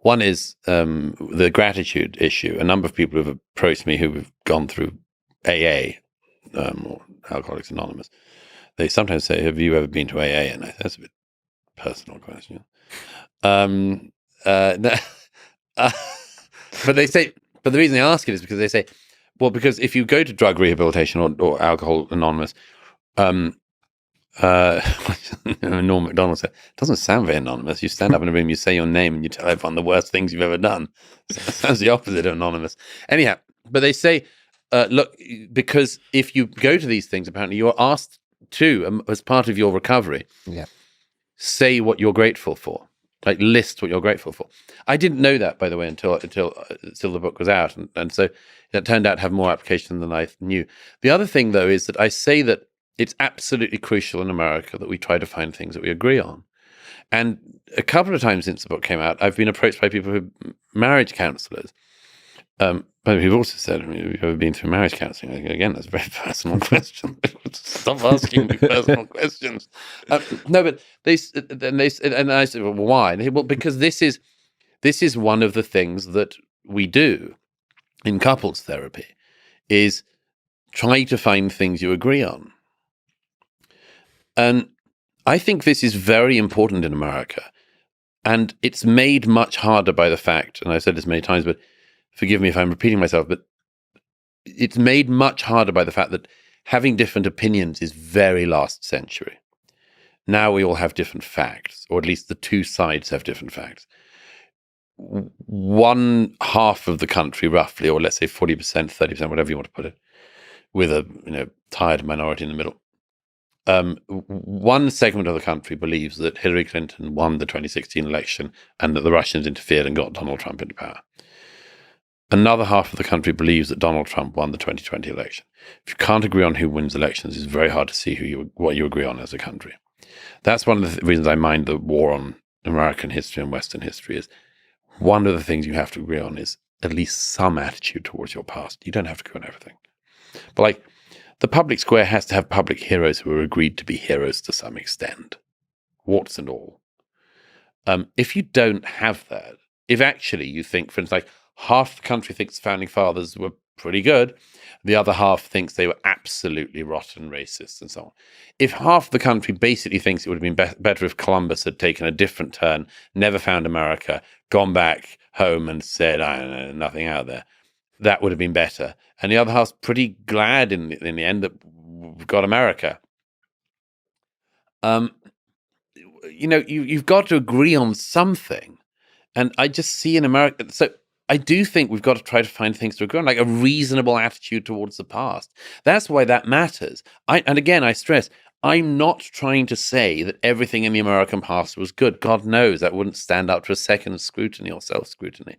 One is the gratitude issue. A number of people have approached me who have gone through AA, or Alcoholics Anonymous. They sometimes say, have you ever been to AA? And that's a bit personal question. But they say, but the reason they ask it is because they say, well, because if you go to drug rehabilitation or Alcohol Anonymous, Norm Macdonald said, it doesn't sound very anonymous. You stand up in a room, you say your name, and you tell everyone the worst things you've ever done. So it sounds the opposite of anonymous. Anyhow, but they say, look, because if you go to these things, apparently you're asked to, as part of your recovery, say what you're grateful for. Like list what you're grateful for. I didn't know that, by the way, until the book was out, and so that turned out to have more application than I knew. The other thing, though, is that I say that it's absolutely crucial in America that we try to find things that we agree on. And a couple of times since the book came out, I've been approached by people who are marriage counselors. But we've also said, have you ever been through marriage counseling? Again, that's a very personal question. Stop asking me personal questions. No, but I said, well, why? And they said, well, because this is one of the things that we do in couples therapy, is try to find things you agree on. And I think this is very important in America. And it's made much harder by the fact, and I've said this many times, but forgive me if I'm repeating myself, but it's made much harder by the fact that having different opinions is very last century. Now we all have different facts, or at least the two sides have different facts. One half of the country, roughly, or let's say 40%, 30%, whatever you want to put it, with a tired minority in the middle. One segment of the country believes that Hillary Clinton won the 2016 election and that the Russians interfered and got Donald Trump into power. another half of the country believes that Donald Trump won the 2020 election. If you can't agree on who wins elections, it's very hard to see what you agree on as a country. That's one of the reasons I mind the war on American history and Western history. Is one of the things you have to agree on is at least some attitude towards your past. You don't have to agree on everything. But like, the public square has to have public heroes who are agreed to be heroes to some extent, warts and all. If you don't have that, if actually you think, for instance, like half the country thinks the founding fathers were pretty good, the other half thinks they were absolutely rotten racists and so on. If half the country basically thinks it would have been better if Columbus had taken a different turn, never found America, gone back home and said, I don't know, nothing out there, that would have been better. And the other half's pretty glad in the end that we've got America. You've got to agree on something. And I just see in America, so I do think we've got to try to find things to agree on, like a reasonable attitude towards the past. That's why that matters. And again, I stress, I'm not trying to say that everything in the American past was good. God knows that wouldn't stand up to a second scrutiny or self-scrutiny.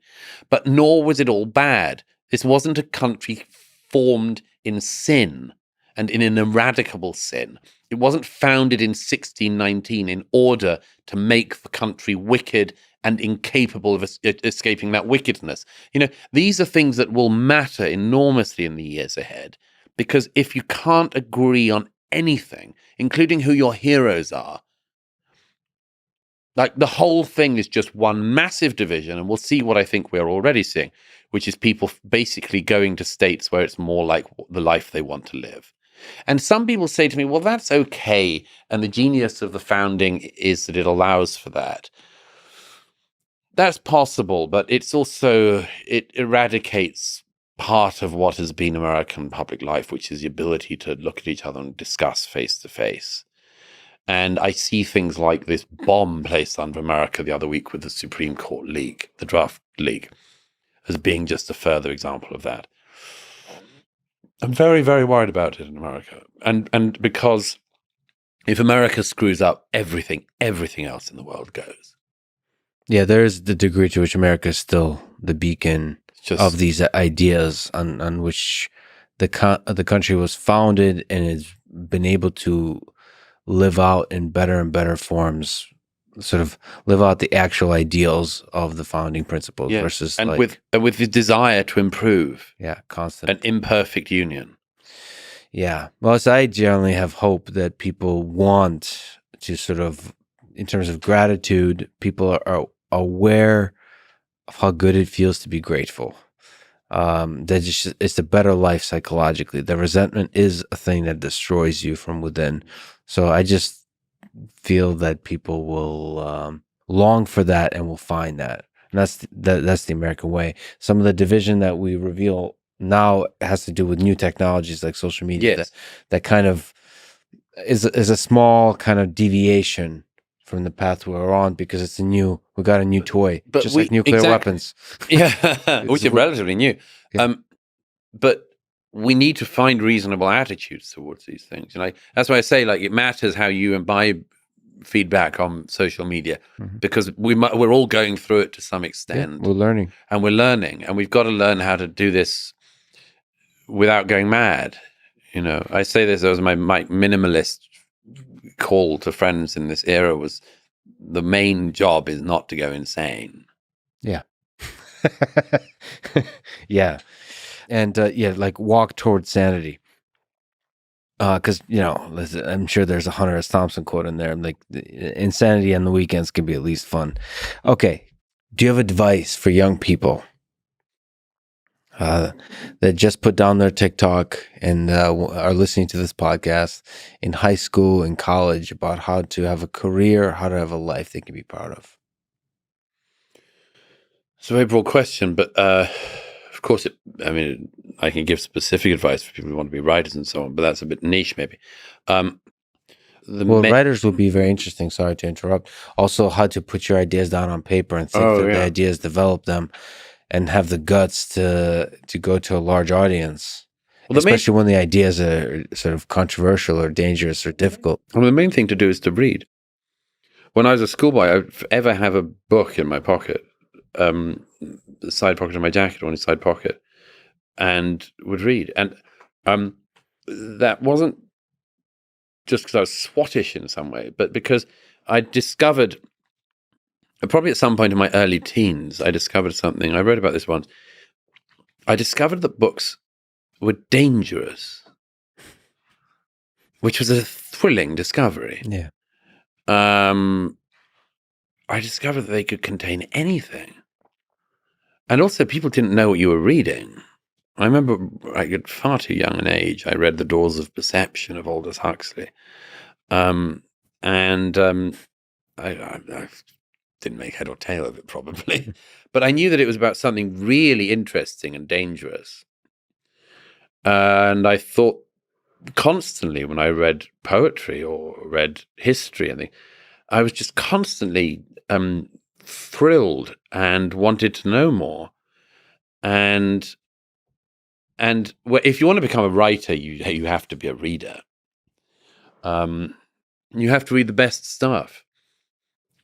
But nor was it all bad. This wasn't a country formed in sin and in an ineradicable sin. It wasn't founded in 1619 in order to make the country wicked and incapable of escaping that wickedness. These are things that will matter enormously in the years ahead, because if you can't agree on anything, including who your heroes are, like the whole thing is just one massive division, and we'll see what I think we're already seeing, which is people basically going to states where it's more like the life they want to live. And some people say to me, well, that's okay, and the genius of the founding is that it allows for that. That's possible, but it's also, it eradicates part of what has been American public life, which is the ability to look at each other and discuss face to face. And I see things like this bomb placed under America the other week with the Supreme Court leak, the draft leak, as being just a further example of that. I'm very, very worried about it in America. And because if America screws up everything else in the world goes. Yeah, there's the degree to which America is still the beacon of these ideas on which the country was founded and has been able to live out in better and better forms, sort of live out the actual ideals of the founding principles versus with the desire to improve. Yeah, constant. An imperfect union. Yeah. Well, so I generally have hope that people want to sort of, in terms of gratitude, people are aware of how good it feels to be grateful. That it's a better life psychologically. The resentment is a thing that destroys you from within. So I just feel that people will long for that and will find that. And that's the American way. Some of the division that we reveal now has to do with new technologies like social media. Yes. That kind of is a small kind of deviation from the path we're on, because we got a new toy, but just like nuclear weapons. Yeah, which are relatively new. Yeah. But we need to find reasonable attitudes towards these things. And that's why I say, like, it matters how you imbibe feedback on social media, because we're all going through it to some extent. Yeah, we're learning, and we've got to learn how to do this without going mad. I say this as my minimalist call to friends in this era was, the main job is not to go insane. Yeah. Yeah. And like walk towards sanity. Because, I'm sure there's a Hunter S. Thompson quote in there. Like, insanity on the weekends can be at least fun. Okay. Do you have advice for young people that just put down their TikTok and are listening to this podcast in high school and college about how to have a career, how to have a life they can be proud of? It's a very broad question, but of course, I can give specific advice for people who want to be writers and so on, but that's a bit niche, maybe. Writers will be very interesting. Sorry to interrupt. Also, how to put your ideas down on paper and think the ideas, develop them, and have the guts to go to a large audience, especially when the ideas are sort of controversial or dangerous or difficult. Well, the main thing to do is to read. When I was a schoolboy, I'd ever have a book in my pocket. the side pocket of my jacket or in a side pocket and would read. And that wasn't just because I was swattish in some way, but because I discovered, probably at some point in my early teens, I discovered something. I wrote about this once. I discovered that books were dangerous, which was a thrilling discovery. Yeah. I discovered that they could contain anything. And also, people didn't know what you were reading. I remember, at far too young an age, I read The Doors of Perception of Aldous Huxley. I didn't make head or tail of it, probably. But I knew that it was about something really interesting and dangerous. And I thought constantly when I read poetry or read history, I was just constantly thrilled and wanted to know more. And if you want to become a writer, you have to be a reader. You have to read the best stuff.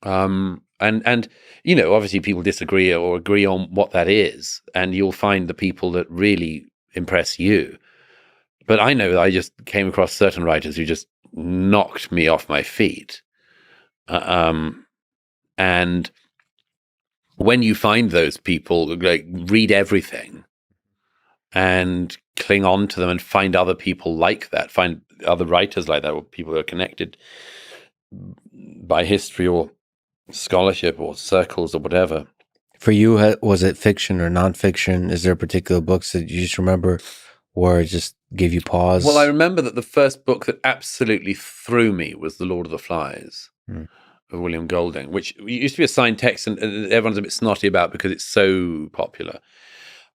And obviously people disagree or agree on what that is, and you'll find the people that really impress you. But I know that I just came across certain writers who just knocked me off my feet. And when you find those people, read everything and cling on to them and find other people like that, find other writers like that, or people who are connected by history or scholarship or circles or whatever. For you, was it fiction or nonfiction? Is there particular books that you just remember or it just gave you pause? Well, I remember that the first book that absolutely threw me was The Lord of the Flies of William Golding, which used to be a signed text and everyone's a bit snotty about because it's so popular.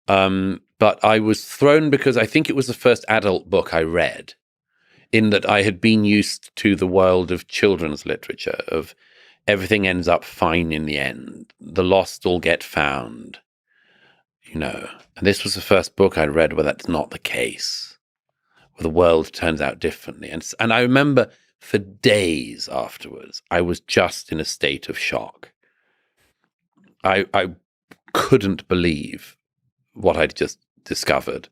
But I was thrown because I think it was the first adult book I read, in that I had been used to the world of children's literature, of everything ends up fine in the end. The lost all get found, And this was the first book I read where that's not the case, where the world turns out differently. And I remember for days afterwards, I was just in a state of shock. I couldn't believe what I'd just discovered.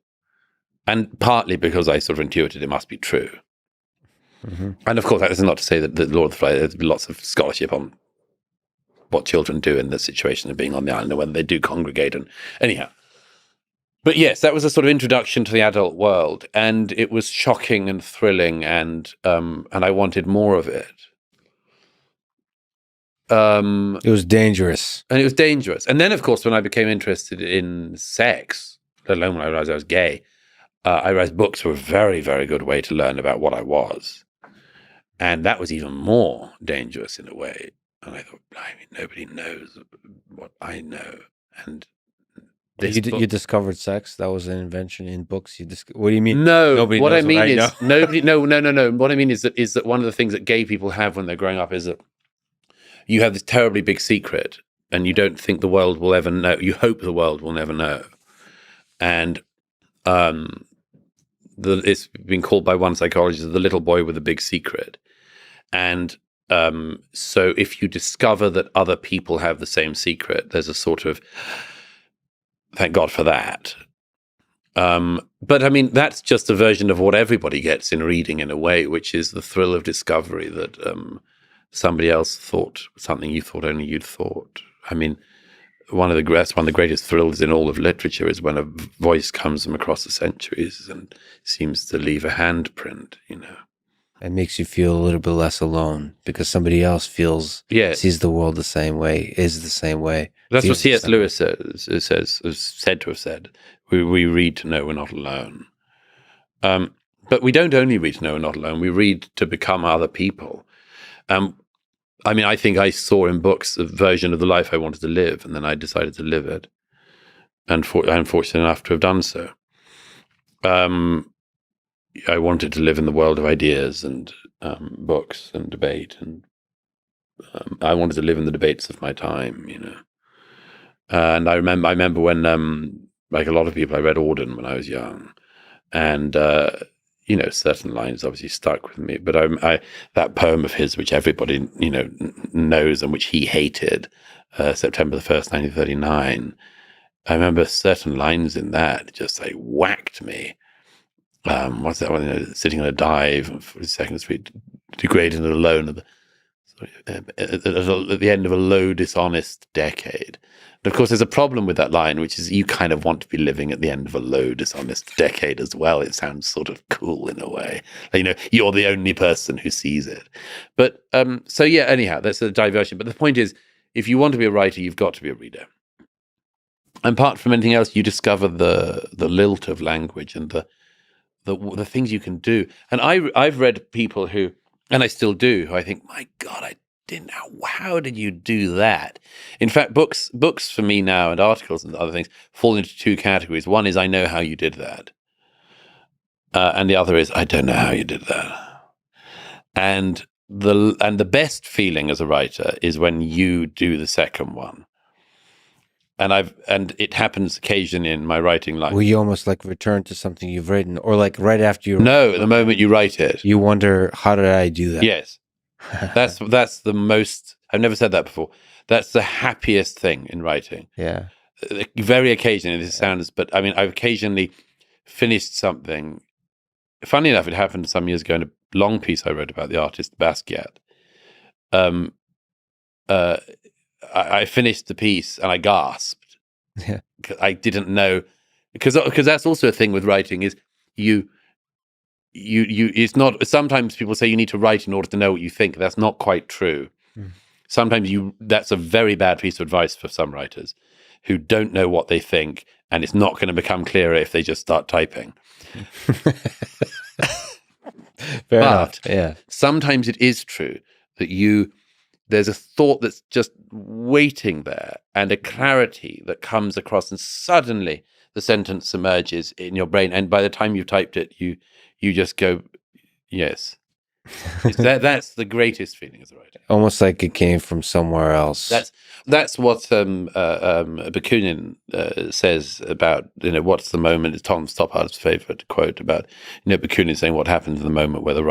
And partly because I sort of intuited it must be true. Mm-hmm. And of course, that is not to say that the Lord of the Flies, there's lots of scholarship on what children do in the situation of being on the island and whether they do congregate. And anyhow. But yes, that was a sort of introduction to the adult world. And it was shocking and thrilling, and I wanted more of it. It was dangerous. And it was dangerous. And then, of course, when I became interested in sex, let alone when I realized I was gay, I realized books were a very, very good way to learn about what I was. And that was even more dangerous in a way. And I thought, blimey, nobody knows what I know. And you discovered sex? That was an invention in books? What do you mean? No, nobody what knows I mean what I is know. nobody. No. What I mean is that one of the things that gay people have when they're growing up is that you have this terribly big secret, and you don't think the world will ever know. You hope the world will never know, and it's been called by one psychologist the little boy with a big secret, and so if you discover that other people have the same secret, there's a sort of thank God for that. But I mean, that's just a version of what everybody gets in reading in a way, which is the thrill of discovery that somebody else thought something you thought only you'd thought. I mean, one of the greatest thrills in all of literature is when a voice comes from across the centuries and seems to leave a handprint, It makes you feel a little bit less alone because somebody else sees the world the same way, is the same way. That's what C.S. Lewis is said to have said. We read to know we're not alone. But we don't only read to know we're not alone. We read to become other people. I mean, I think I saw in books a version of the life I wanted to live, and then I decided to live it. And I'm fortunate enough to have done so. I wanted to live in the world of ideas and books and debate, and I wanted to live in the debates of my time, And I remember when, like a lot of people, I read Auden when I was young, and certain lines obviously stuck with me. But that poem of his, which everybody knows and which he hated, September the 1st, 1939. I remember certain lines in that just like whacked me. What's that one? You know, sitting on a dive on 42nd Street, degraded and alone at the end of a low, dishonest decade. And of course, there's a problem with that line, which is you kind of want to be living at the end of a low, dishonest decade as well. It sounds sort of cool in a way. Like, you know, you're the only person who sees it. But so yeah, anyhow, that's a diversion. But the point is, if you want to be a writer, you've got to be a reader. And apart from anything else, you discover the lilt of language and the things you can do. And I've read people who, and I still do, who I think, my God, I didn't know, how did you do that? In fact, books for me now and articles and other things fall into two categories. One is I know how you did that. And the other is I don't know how you did that. And the best feeling as a writer is when you do the second one. And it happens occasionally in my writing life. Will you almost like return to something you've written, or like right after you? No, the moment you write it, you wonder, how did I do that? Yes, that's the most. I've never said that before. That's the happiest thing in writing. Yeah. Very occasionally, this sounds, but I mean, I've occasionally finished something. Funny enough, it happened some years ago in a long piece I wrote about the artist Basquiat. I finished the piece and I gasped. Yeah. I didn't know, because that's also a thing with writing is you it's not, sometimes people say you need to write in order to know what you think. That's not quite true. Sometimes that's a very bad piece of advice for some writers who don't know what they think, and it's not going to become clearer if they just start typing. Fair enough. Yeah. Sometimes it is true that there's a thought that's just waiting there and a clarity that comes across, and suddenly the sentence emerges in your brain. And by the time you've typed it, you just go, yes. That's the greatest feeling as a writer. Almost like it came from somewhere else. That's what Bakunin says about, you know, what's the moment. It's Tom Stoppard's favorite quote about, you know, Bakunin saying what happens in the moment where the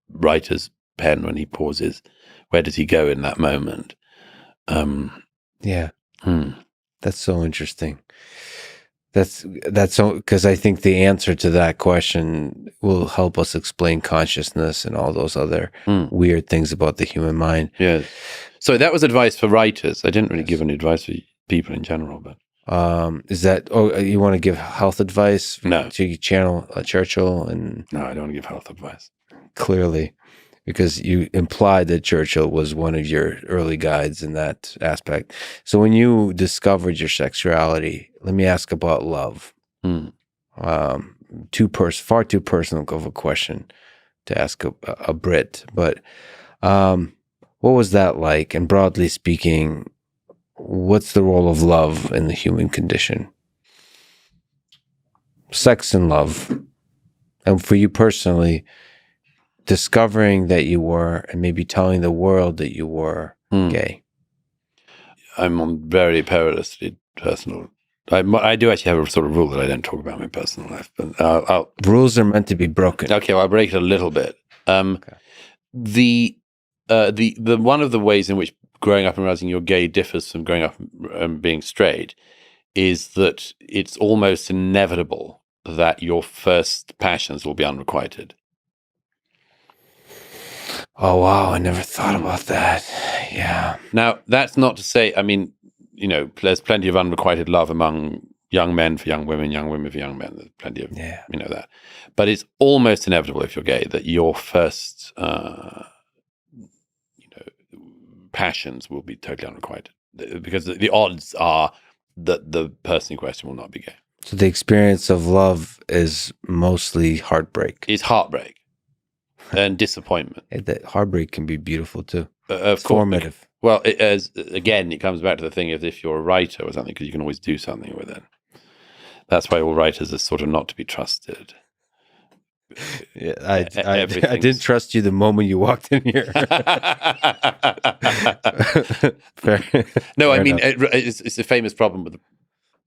writer's pen, when he pauses, where does he go in that moment? Yeah. That's so interesting. That's so, because I think the answer to that question will help us explain consciousness and all those other weird things about the human mind. Yeah. So that was advice for writers. I didn't really give any advice for people in general, but is that, you want to give health advice? No. To channel Churchill? And no, I don't want to give health advice. Clearly, because you implied that Churchill was one of your early guides in that aspect. So when you discovered your sexuality, let me ask about love. Far too personal of a question to ask a Brit, but what was that like? And broadly speaking, what's the role of love in the human condition? Sex and love. And for you personally, discovering that you were, and maybe telling the world that you were gay. I'm on very perilously personal. I do actually have a sort of rule that I don't talk about my personal life, but rules are meant to be broken. Okay, well, I'll break it a little bit. Okay. The one of the ways in which growing up and realizing you're gay differs from growing up and being straight is that it's almost inevitable that your first passions will be unrequited. Oh, wow. I never thought about that. Yeah. Now, that's not to say, I mean, you know, there's plenty of unrequited love among young men for young women for young men. There's plenty of, you know, that. But it's almost inevitable if you're gay that your first, passions will be totally unrequited, because the odds are that the person in question will not be gay. So the experience of love is mostly heartbreak. It's heartbreak. And disappointment. That heartbreak can be beautiful too. Formative. Well, again, it comes back to the thing of if you're a writer or something, because you can always do something with it. That's why all writers are sort of not to be trusted. Yeah, I didn't trust you the moment you walked in here. No, I mean, it's a famous problem with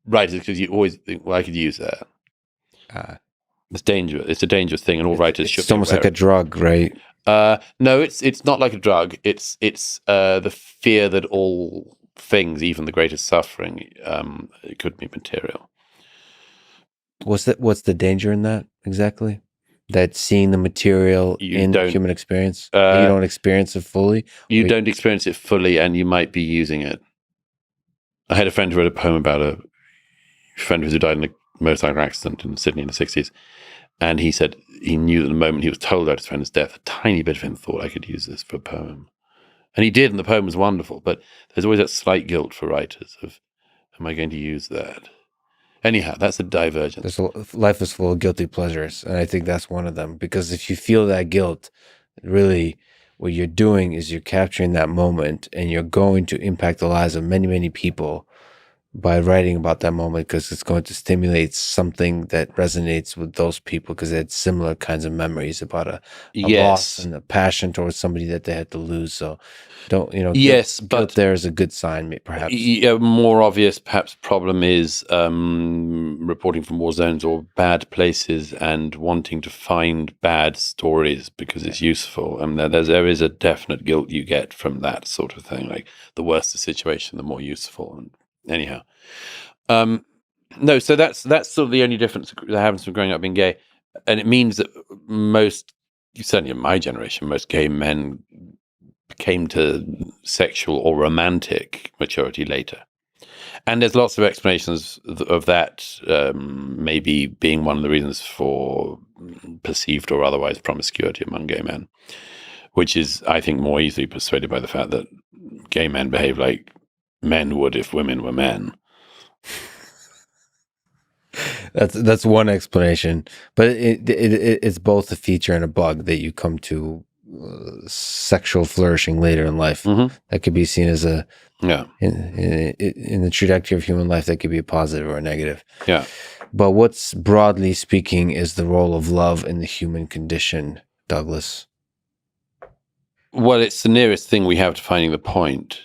writers, because you always think, well, I could use that. It's dangerous. It's a dangerous thing, and all writers should. It's almost like a drug, right? No, it's not like a drug. It's the fear that all things, even the greatest suffering, it could be material. What's the danger in that exactly? That seeing the material in human experience, you don't experience it fully. You don't experience it fully, and you might be using it. I had a friend who wrote a poem about a friend who died in a motorcycle accident in Sydney in the 60s. And he said he knew that the moment he was told about his friend's death, a tiny bit of him thought, I could use this for a poem. And he did, and the poem was wonderful. But there's always that slight guilt for writers of, am I going to use that? Anyhow, that's a divergence. Life is full of guilty pleasures, and I think that's one of them. Because if you feel that guilt, really what you're doing is you're capturing that moment, and you're going to impact the lives of many, many people by writing about that moment, because it's going to stimulate something that resonates with those people because they had similar kinds of memories about a loss and a passion towards somebody that they had to lose. So don't, guilt there is a good sign, perhaps. A more obvious perhaps problem is reporting from war zones or bad places and wanting to find bad stories because it's useful. And there is a definite guilt you get from that sort of thing. Like the worse the situation, the more useful. And anyhow, no, so that's sort of the only difference that happens from growing up being gay. And it means that most, certainly in my generation, most gay men came to sexual or romantic maturity later. And there's lots of explanations of that, maybe being one of the reasons for perceived or otherwise promiscuity among gay men, which is, I think, more easily persuaded by the fact that gay men behave like men would if women were men. That's one explanation, but it's both a feature and a bug that you come to sexual flourishing later in life. Mm-hmm. That could be seen as in the trajectory of human life, that could be a positive or a negative. Yeah. But what's, broadly speaking, is the role of love in the human condition, Douglas? Well, it's the nearest thing we have to finding the point.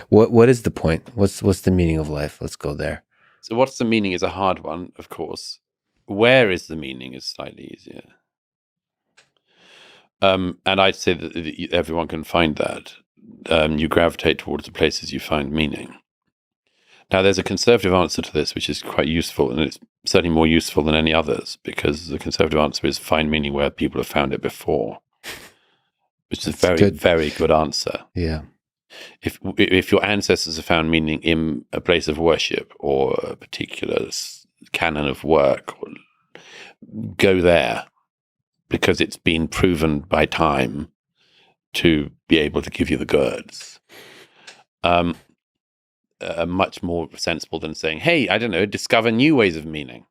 What is the point? What's the meaning of life? Let's go there. So what's the meaning is a hard one, of course. Where is the meaning is slightly easier. And I'd say that everyone can find that. You gravitate towards the places you find meaning. Now, there's a conservative answer to this, which is quite useful, and it's certainly more useful than any others, because the conservative answer is find meaning where people have found it before, which is a very, very good answer. Yeah. If your ancestors have found meaning in a place of worship or a particular canon of work, go there, because it's been proven by time to be able to give you the goods. Much more sensible than saying, hey, I don't know, discover new ways of meaning.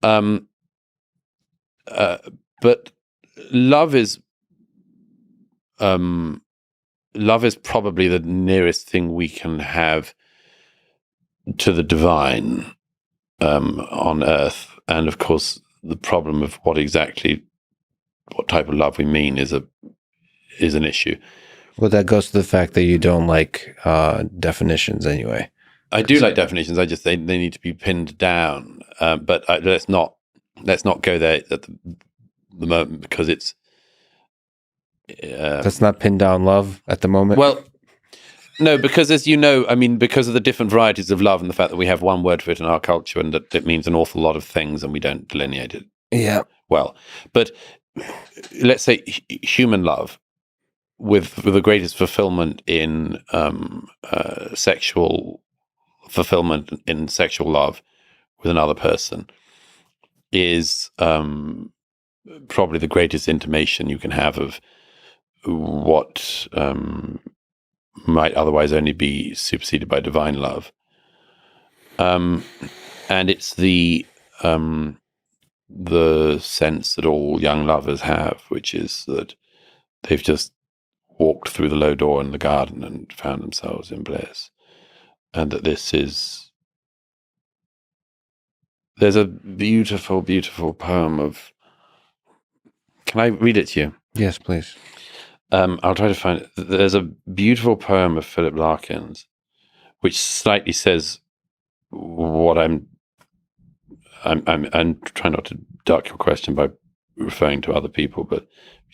But love is probably the nearest thing we can have to the divine on earth. And of course, the problem of what type of love we mean is an issue. Well, that goes to the fact that you don't like definitions anyway. I do like definitions. I just they need to be pinned down. But let's not go there at the moment, because it's let's not pin down love at the moment. Well, no, because as you know, I mean, because of the different varieties of love and the fact that we have one word for it in our culture, and that it means an awful lot of things, and we don't delineate it. Yeah. Well, but let's say human love, with the greatest fulfillment in sexual fulfillment in sexual love with another person, is probably the greatest intimation you can have of what might otherwise only be superseded by divine love. And it's the sense that all young lovers have, which is that they've just walked through the low door in the garden and found themselves in bliss. And that there's a beautiful, beautiful poem of, can I read it to you? Yes, please. I'll try to find it. There's a beautiful poem of Philip Larkin's, which slightly says what I'm trying not to duck your question by referring to other people, but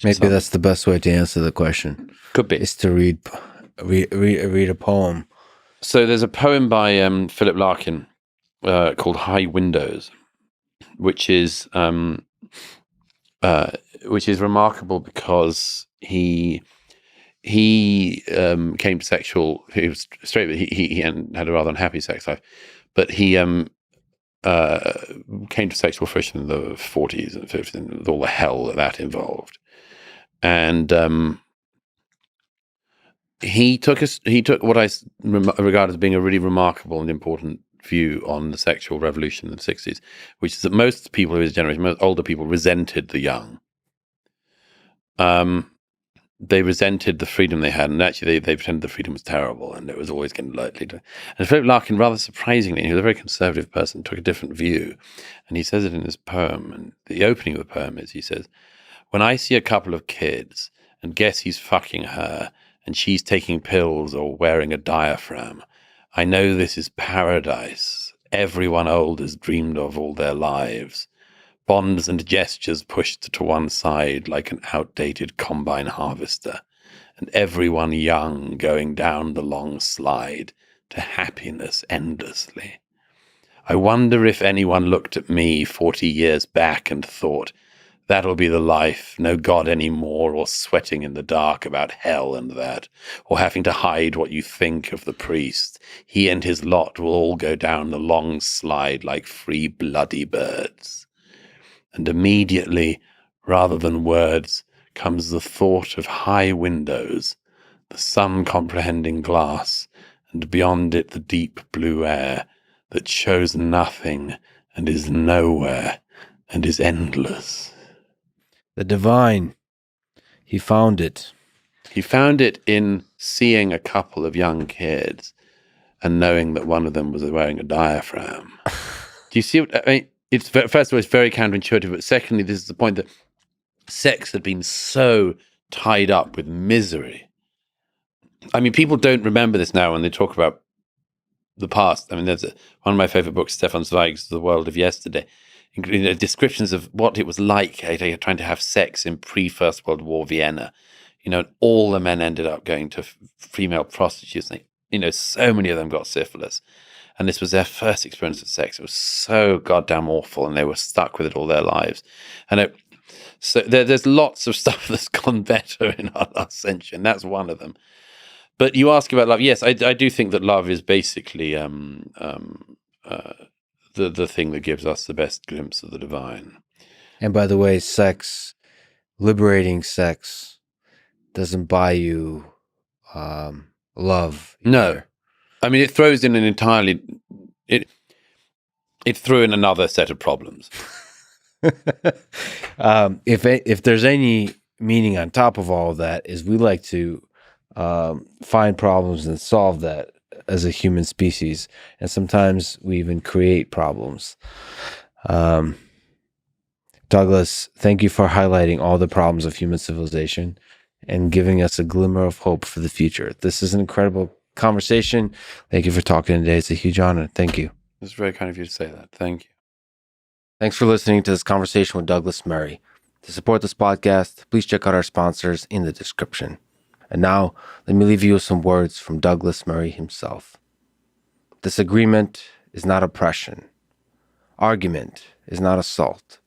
maybe that's the best way to answer the question. Could be. Is to read read a poem. So there's a poem by Philip Larkin called High Windows, which is remarkable because he came to sexual. He was straight, but he had a rather unhappy sex life. But he came to sexual fruition in the 40s and 50s, with all the hell that involved, and he took what I regard as being a really remarkable and important view on the sexual revolution in the 60s, which is that most people of his generation, most older people, resented the young. They resented the freedom they had, and actually they pretended the freedom was terrible and it was always getting lightly. And Philip Larkin, rather surprisingly, he was a very conservative person, took a different view, and he says it in his poem. And the opening of the poem is, he says, "When I see a couple of kids and guess he's fucking her and she's taking pills or wearing a diaphragm, I know this is paradise. Everyone old has dreamed of all their lives. Bonds and gestures pushed to one side like an outdated combine harvester, and everyone young going down the long slide to happiness endlessly. I wonder if anyone looked at me 40 years back and thought, that'll be the life, no God anymore, or sweating in the dark about hell and that, or having to hide what you think of the priest. He and his lot will all go down the long slide like free bloody birds. And immediately, rather than words, comes the thought of high windows, the sun-comprehending glass, and beyond it the deep blue air that shows nothing and is nowhere and is endless." The divine. He found it. He found it in seeing a couple of young kids and knowing that one of them was wearing a diaphragm. Do you see what I mean? It's, first of all, it's very counterintuitive, but secondly, this is the point that sex had been so tied up with misery. I mean, people don't remember this now when they talk about the past. I mean, there's one of my favorite books, Stefan Zweig's The World of Yesterday, descriptions of what it was like trying to have sex in pre-First World War Vienna. All the men ended up going to female prostitutes. So many of them got syphilis. And this was their first experience of sex. It was so goddamn awful, and they were stuck with it all their lives. And so there's lots of stuff that's gone better in our last century, and that's one of them. But you ask about love. Yes, I do think that love is basically the thing that gives us the best glimpse of the divine. And by the way, sex, liberating sex, doesn't buy you love. No. Either. I mean, it throws in it threw in another set of problems. If there's any meaning on top of all of that, is we like to find problems and solve that as a human species, and sometimes we even create problems. Douglas, thank you for highlighting all the problems of human civilization and giving us a glimmer of hope for the future. This is an incredible conversation. Thank you for talking today. It's a huge honor. Thank you. It's very kind of you to say that. Thank you. Thanks for listening to this conversation with Douglas Murray. To support this podcast, please check out our sponsors in the description. And now, let me leave you with some words from Douglas Murray himself. Disagreement is not oppression. Argument is not assault.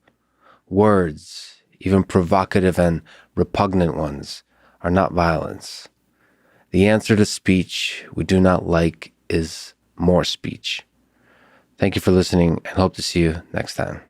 Words, even provocative and repugnant ones, are not violence. The answer to speech we do not like is more speech. Thank you for listening, and hope to see you next time.